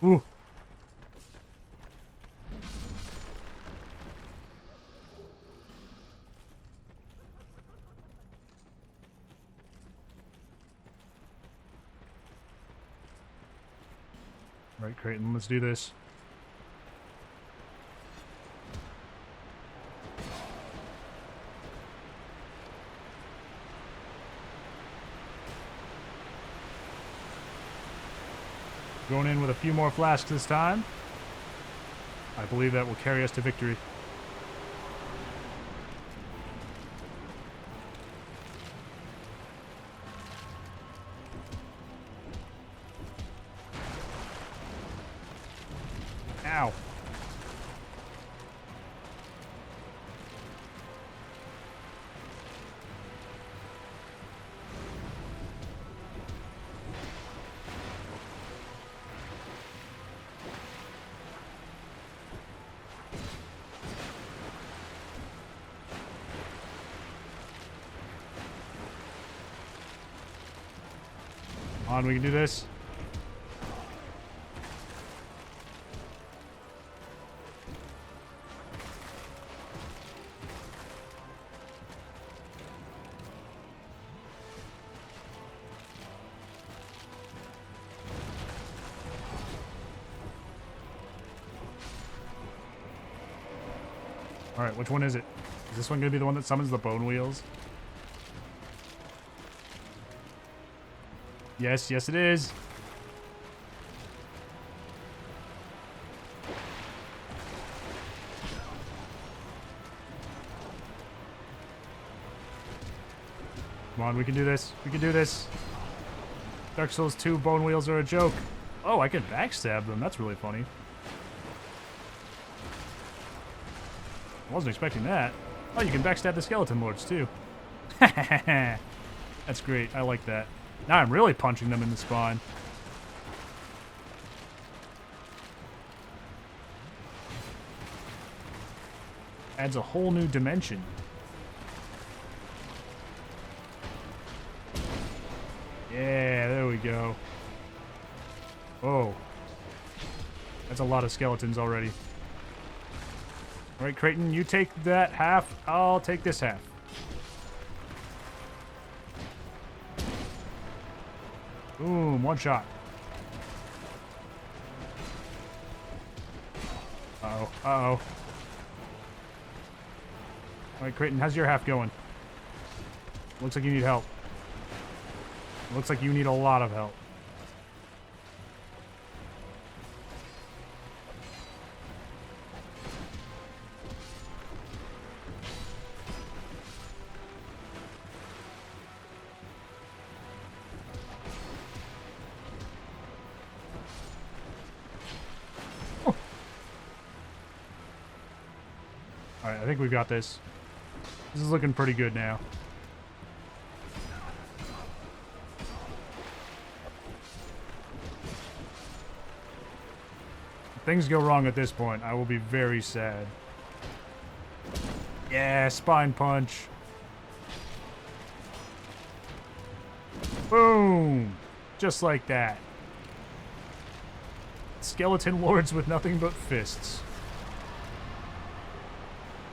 Ooh. Right, Creighton, let's do this. Going in with a few more flasks this time. I believe that will carry us to victory. Come on, we can do this. Alright, which one is it? Is this one going to be the one that summons the bone wheels? Yes, yes it is. Come on, we can do this. We can do this. Dark Souls 2 bone wheels are a joke. Oh, I can backstab them. That's really funny. I wasn't expecting that. Oh, you can backstab the skeleton lords too. That's great. I like that. Now I'm really punching them in the spine. Adds a whole new dimension. Yeah, there we go. Oh. That's a lot of skeletons already. All right, Creighton, you take that half. I'll take this half. Boom, one shot. Uh-oh, uh-oh. All right, Creighton, how's your half going? Looks like you need help. Looks like you need a lot of help. Alright, I think we've got this. This is looking pretty good now. If things go wrong at this point, I will be very sad. Yeah, spine punch. Boom! Just like that. Skeleton lords with nothing but fists.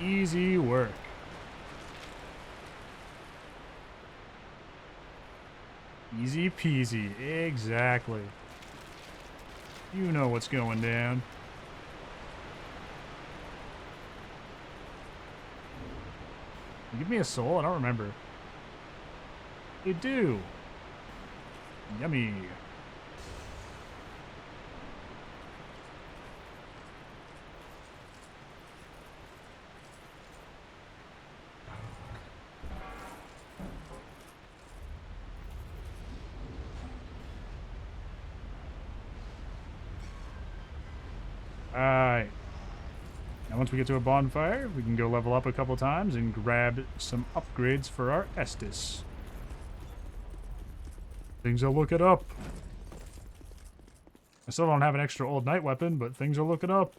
Easy work. Easy peasy. Exactly. You know what's going down. You give me a soul? I don't remember. You do. Yummy. Alright. Now once we get to a bonfire, we can go level up a couple times and grab some upgrades for our Estus. Things are looking up. I still don't have an extra old night weapon, but things are looking up.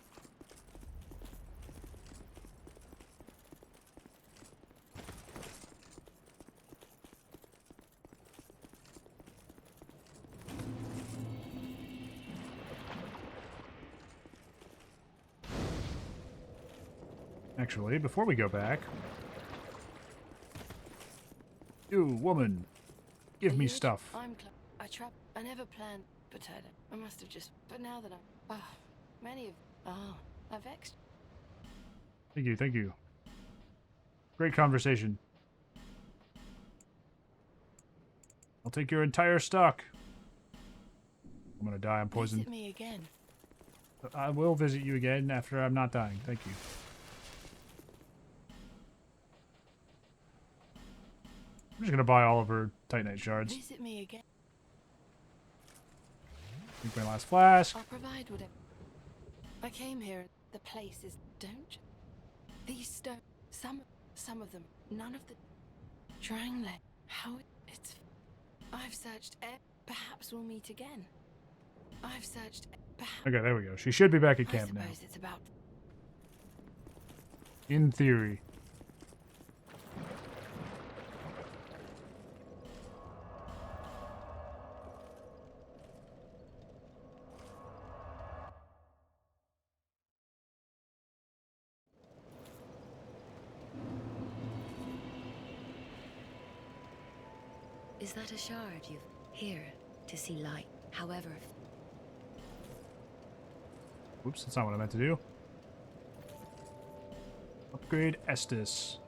Actually, before we go back... You, woman, give me stuff. I never planned potato. I must have just... But now that I'm... Oh, many of... Oh, I've vexed. Thank you, thank you. Great conversation. I'll take your entire stock. I'm gonna die, I'm poisoned. Visit me again. I will visit you again after I'm not dying. Thank you. I'm just gonna buy all of her Titanite shards. Visit me again. Drink my last flask. I'll provide whatever. I came here. The place is... Don't you? These stones... Some of them. None of the... Dranglet. How it's... I've searched... Perhaps we'll meet again. I've searched... Perhaps... Okay, there we go. She should be back at camp now. I suppose it's about... In theory. Is that a shard you've here to see light? However, Oops, that's not what I meant to do. Upgrade Estus.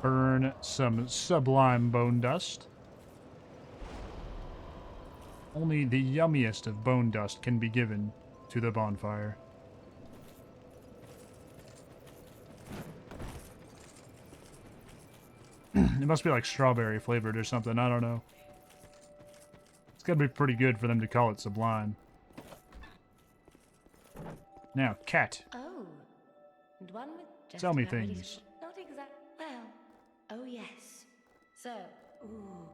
Burn some sublime bone dust. Only the yummiest of bone dust can be given to the bonfire. It must be like strawberry flavored or something, I don't know. It's gotta be pretty good for them to call it sublime. Now, cat. oh, and one with just Tell me about ready to- things. Not exact. Well, oh yes. So, ooh,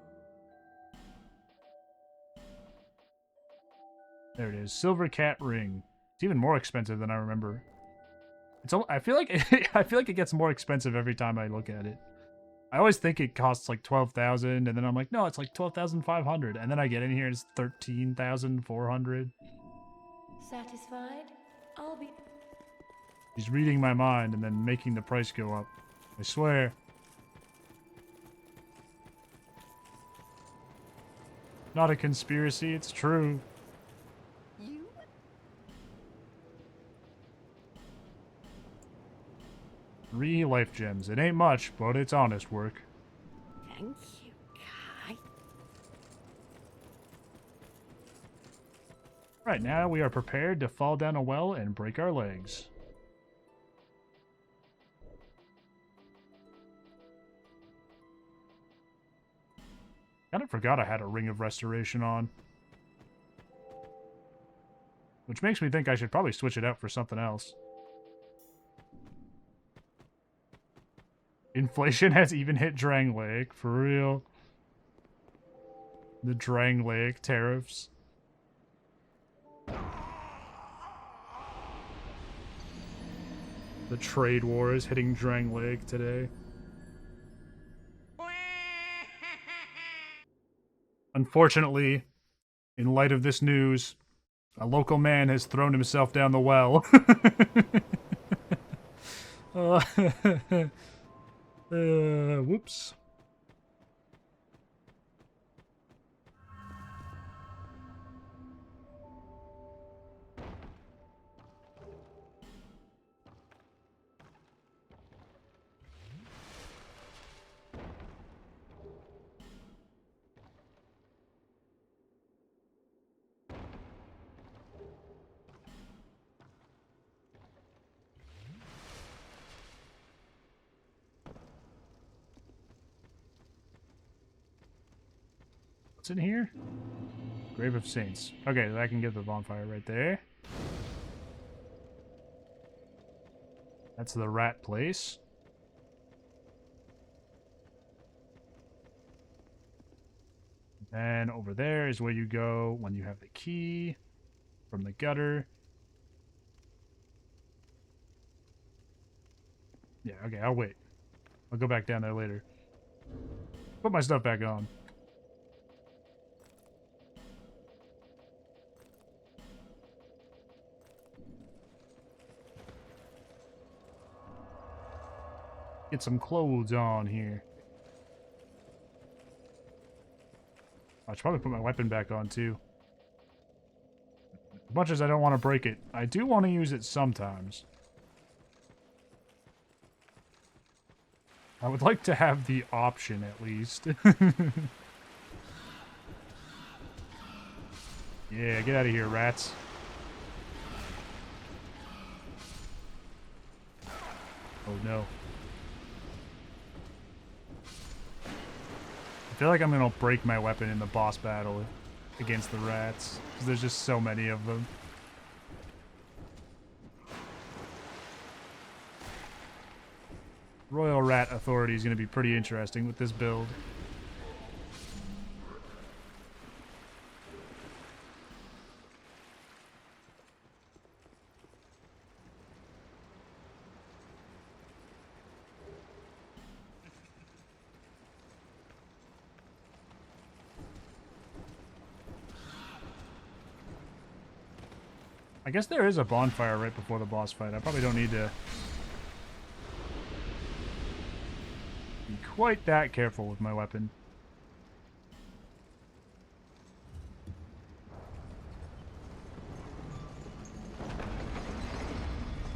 There it is. Silver cat ring. It's even more expensive than I remember. I feel like I feel like it gets more expensive every time I look at it. I always think it costs like 12,000, and then I'm like, no, it's like 12,500, and then I get in here and it's 13,400. satisfied? I'll be. He's reading my mind and then making the price go up. I swear. Not a conspiracy, it's true. You? 3 life gems. It ain't much, but it's honest work. Thank you, Kai. Right now, we are prepared to fall down a well and break our legs. Kind of forgot I had a Ring of Restoration on. Which makes me think I should probably switch it out for something else. Inflation has even hit Drang Lake, for real. The Drang Lake tariffs. The trade war is hitting Drang Lake today. Unfortunately, in light of this news, a local man has thrown himself down the well. Whoops. What's in here? Grave of Saints. Okay, I can get the bonfire right there. That's the rat place. And over there is where you go when you have the key from the gutter. Yeah, okay, I'll wait. I'll go back down there later. Put my stuff back on. Get some clothes on here. I should probably put my weapon back on too. As much as I don't want to break it, I do want to use it sometimes. I would like to have the option at least. Yeah, get out of here, rats. Oh no. I feel like I'm gonna break my weapon in the boss battle against the rats, because there's just so many of them. Royal Rat Authority is gonna be pretty interesting with this build. I guess there is a bonfire right before the boss fight. I probably don't need to be quite that careful with my weapon.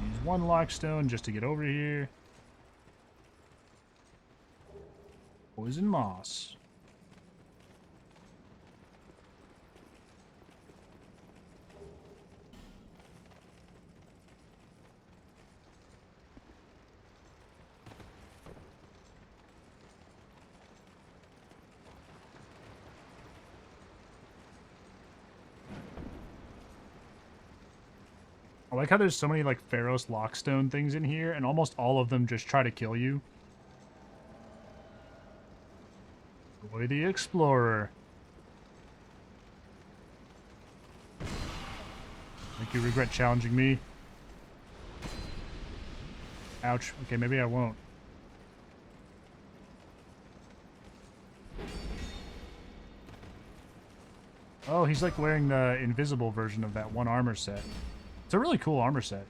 Use one lockstone just to get over here. Poison moss. I like how there's so many, like, Pharos Lockstone things in here, and almost all of them just try to kill you. Roy the Explorer. Make you regret challenging me. Ouch. Okay, maybe I won't. Oh, he's like wearing the invisible version of that one armor set. It's a really cool armor set.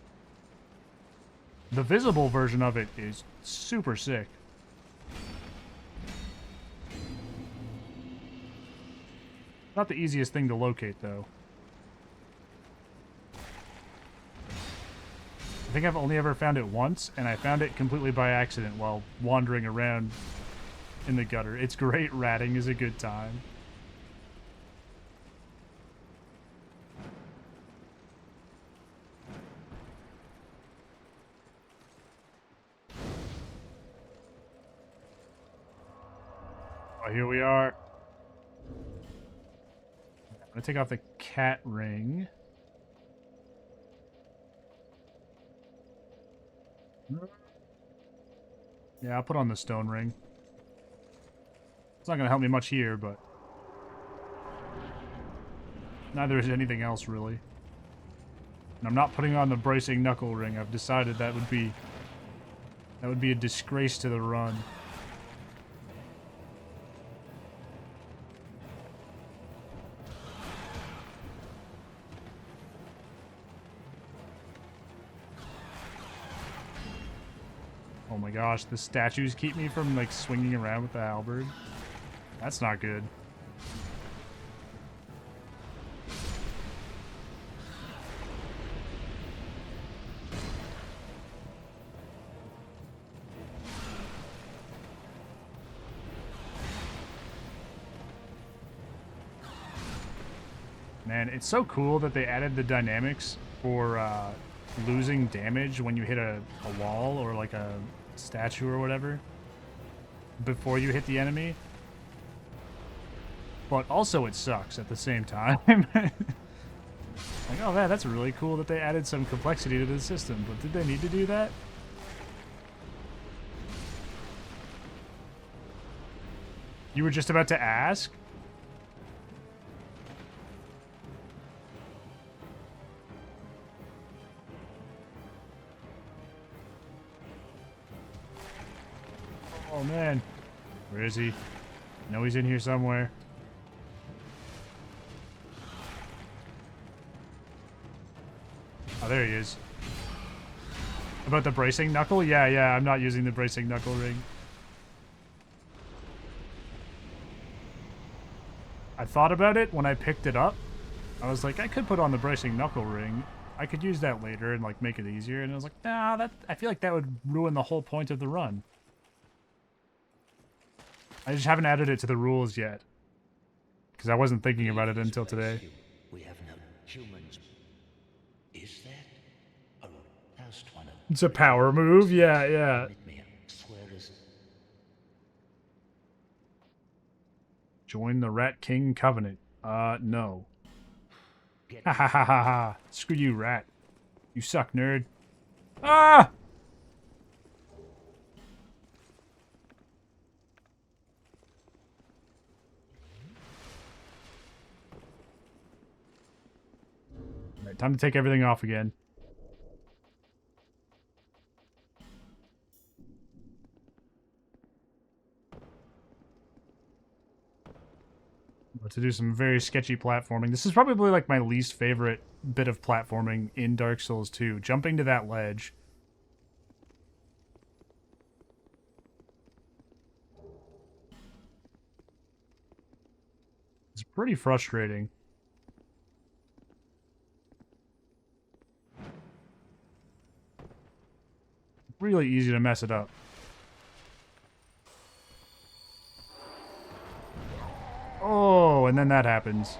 The visible version of it is super sick. Not the easiest thing to locate, though. I think I've only ever found it once, and I found it completely by accident while wandering around in the gutter. It's great. Ratting is a good time. Oh, here we are. I'm gonna take off the cat ring. Yeah, I'll put on the stone ring. It's not gonna help me much here, but neither is anything else really. And I'm not putting on the bracing knuckle ring. I've decided that would be a disgrace to the run. Oh my gosh, the statues keep me from, like, swinging around with the halberd. That's not good. Man, it's so cool that they added the dynamics for losing damage when you hit a wall or like a statue or whatever before you hit the enemy. But also it sucks at the same time. Like, oh man, that's really cool that they added some complexity to the system, but did they need to do that? You were just about to ask? Oh man, where is he? I know he's in here somewhere. Oh, there he is. About the bracing knuckle? Yeah, I'm not using the bracing knuckle ring. I thought about it when I picked it up. I was like, I could put on the bracing knuckle ring. I could use that later and, like, make it easier. And I was like, nah, I feel like that would ruin the whole point of the run. I just haven't added it to the rules yet. Because I wasn't thinking about it until today. We have no humans. Is that? It's a power move? Yeah. Join the Rat King Covenant. No. Ha ha ha ha ha. Screw you, rat. You suck, nerd. Ah! Alright, time to take everything off again. To do some very sketchy platforming. This is probably like my least favorite bit of platforming in Dark Souls 2. Jumping to that ledge. It's pretty frustrating. Really easy to mess it up. Oh, and then that happens.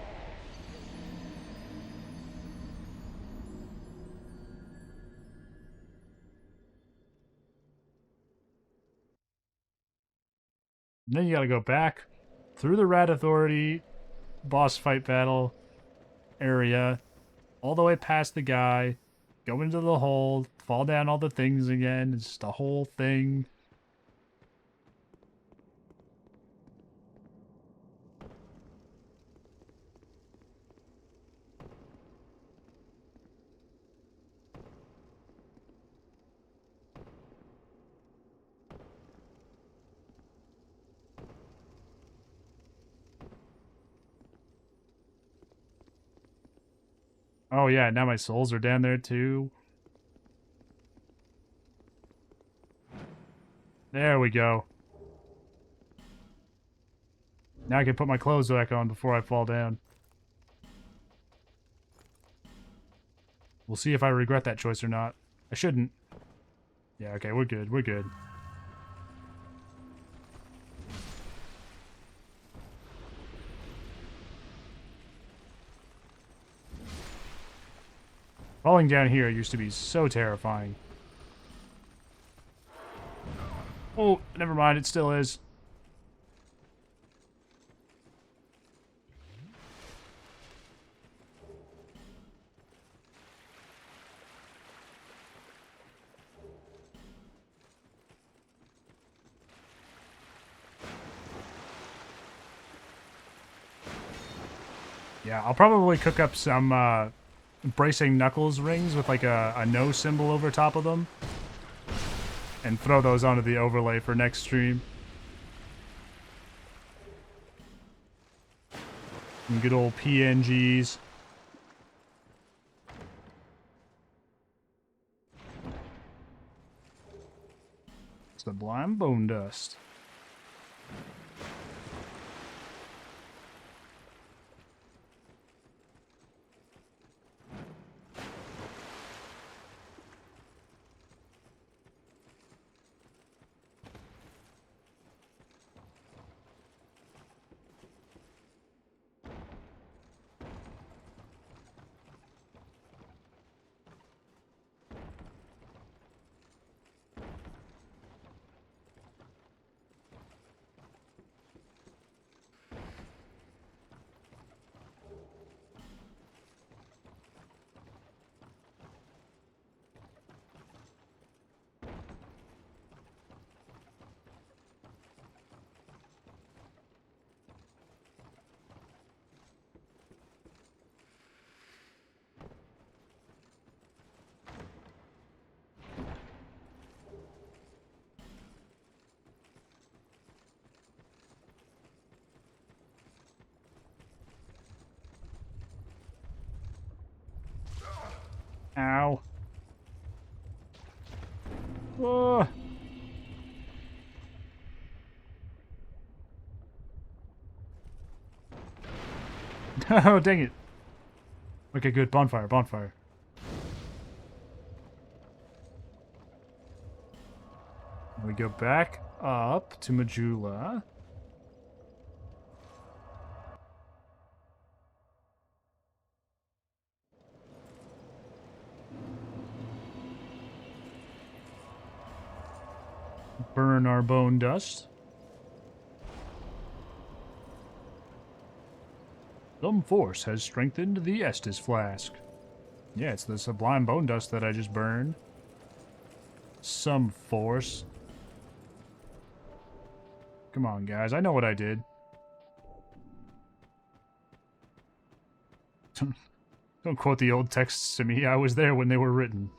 And then you gotta go back through the Rat Authority boss fight battle area, all the way past the guy, go into the hole, fall down all the things again. It's just a whole thing. Oh yeah, now my souls are down there too. There we go. Now I can put my clothes back on before I fall down. We'll see if I regret that choice or not. I shouldn't. Yeah, okay, we're good. We're good. Falling down here used to be so terrifying. Oh, never mind, it still is. Yeah, I'll probably cook up some bracing knuckles rings with like a no symbol over top of them. And throw those onto the overlay for next stream. And good old PNGs. Sublime Bone Dust. Ow. Oh. Oh, dang it. Okay, good. Bonfire, bonfire. We go back up to Majula. Burn our bone dust. Some force has strengthened the Estus flask. Yeah, it's the sublime bone dust that I just burned. Some force. Come on, guys. I know what I did. Don't quote the old texts to me. I was there when they were written.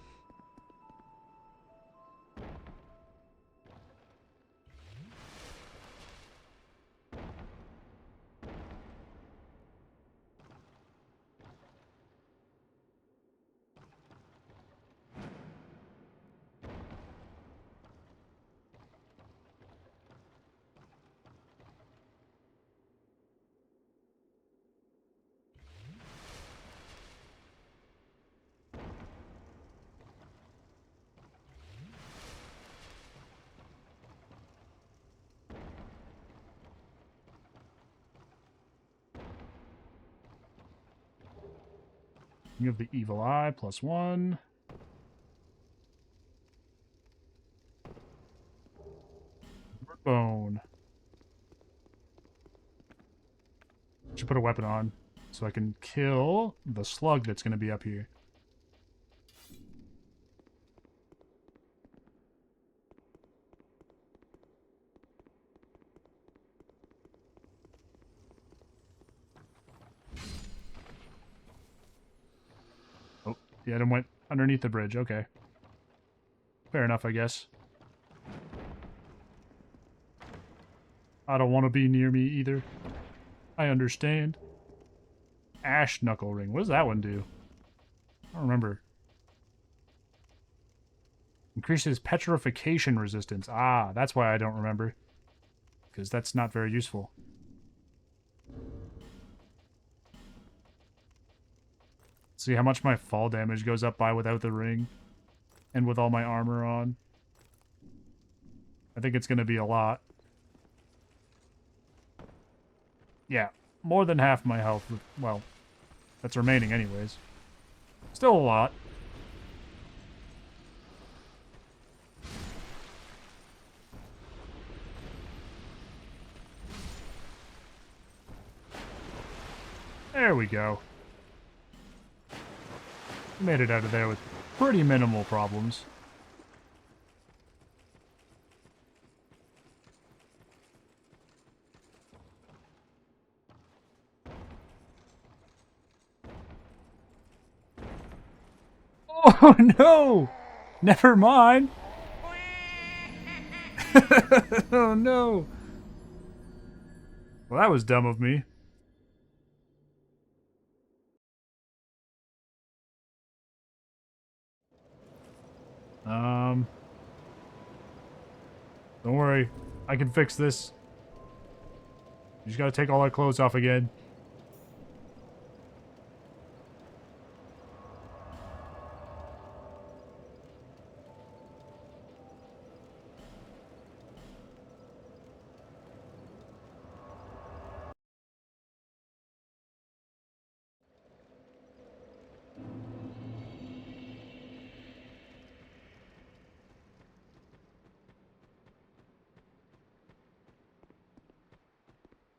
You have the evil eye, +1. Bone. Should put a weapon on so I can kill the slug that's going to be up here. Oh, the item went underneath the bridge. Okay. Fair enough, I guess. I don't want to be near me either. I understand. Ash Knuckle Ring. What does that one do? I don't remember. Increases petrification resistance. Ah, that's why I don't remember. Because that's not very useful. See how much my fall damage goes up by without the ring. And with all my armor on. I think it's going to be a lot. Yeah, more than half my health. Well, that's remaining anyways. Still a lot. There we go. Made it out of there with pretty minimal problems. Oh no! Never mind. Oh no. Well, that was dumb of me. Don't worry. I can fix this. You just gotta take all our clothes off again.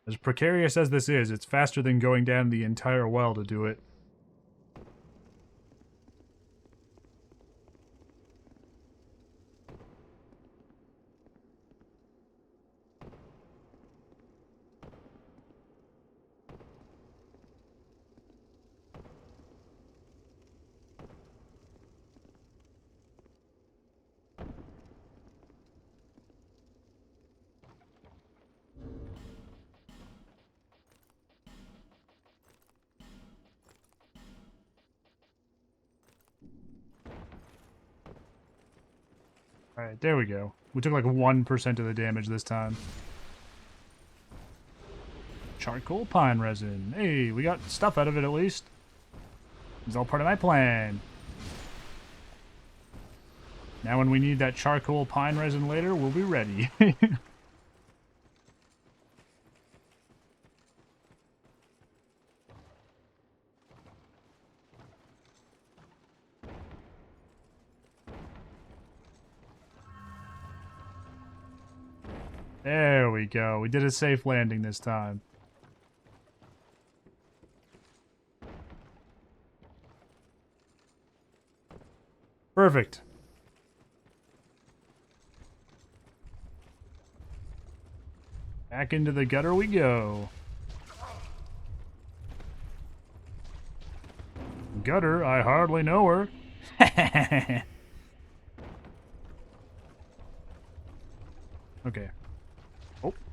As precarious as this is, it's faster than going down the entire well to do it. Alright, there we go. We took like 1% of the damage this time. Charcoal pine resin. Hey, we got stuff out of it at least. It's all part of my plan. Now when we need that charcoal pine resin later, we'll be ready. There we go. We did a safe landing this time. Perfect. Back into the gutter we go. Gutter? I hardly know her. Okay.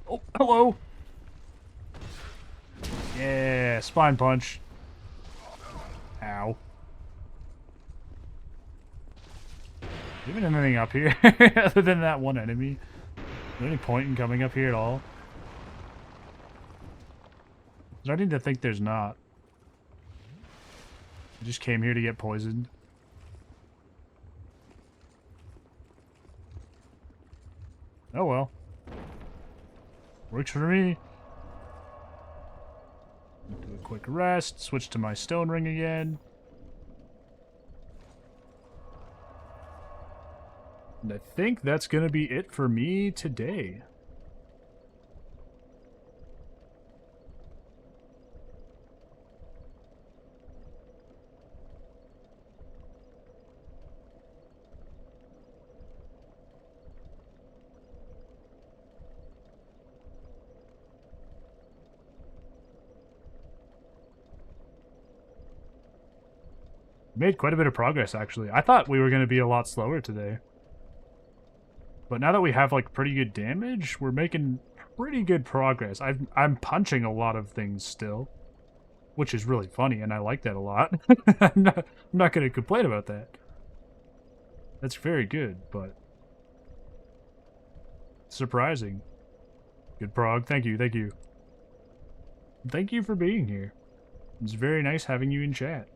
Oh, hello. Yeah, spine punch. Ow. Even anything up here other than that one enemy? Is there any point in coming up here at all? I'm starting to think there's not. I just came here to get poisoned. Oh well. Works for me. Do a quick rest, switch to my stone ring again. And I think that's going to be it for me today. Made quite a bit of progress, actually. I thought we were going to be a lot slower today. But now that we have, like, pretty good damage, we're making pretty good progress. I'm punching a lot of things still. Which is really funny, and I like that a lot. I'm not going to complain about that. That's very good, but... surprising. Good prog. Thank you, thank you. Thank you for being here. It's very nice having you in chat.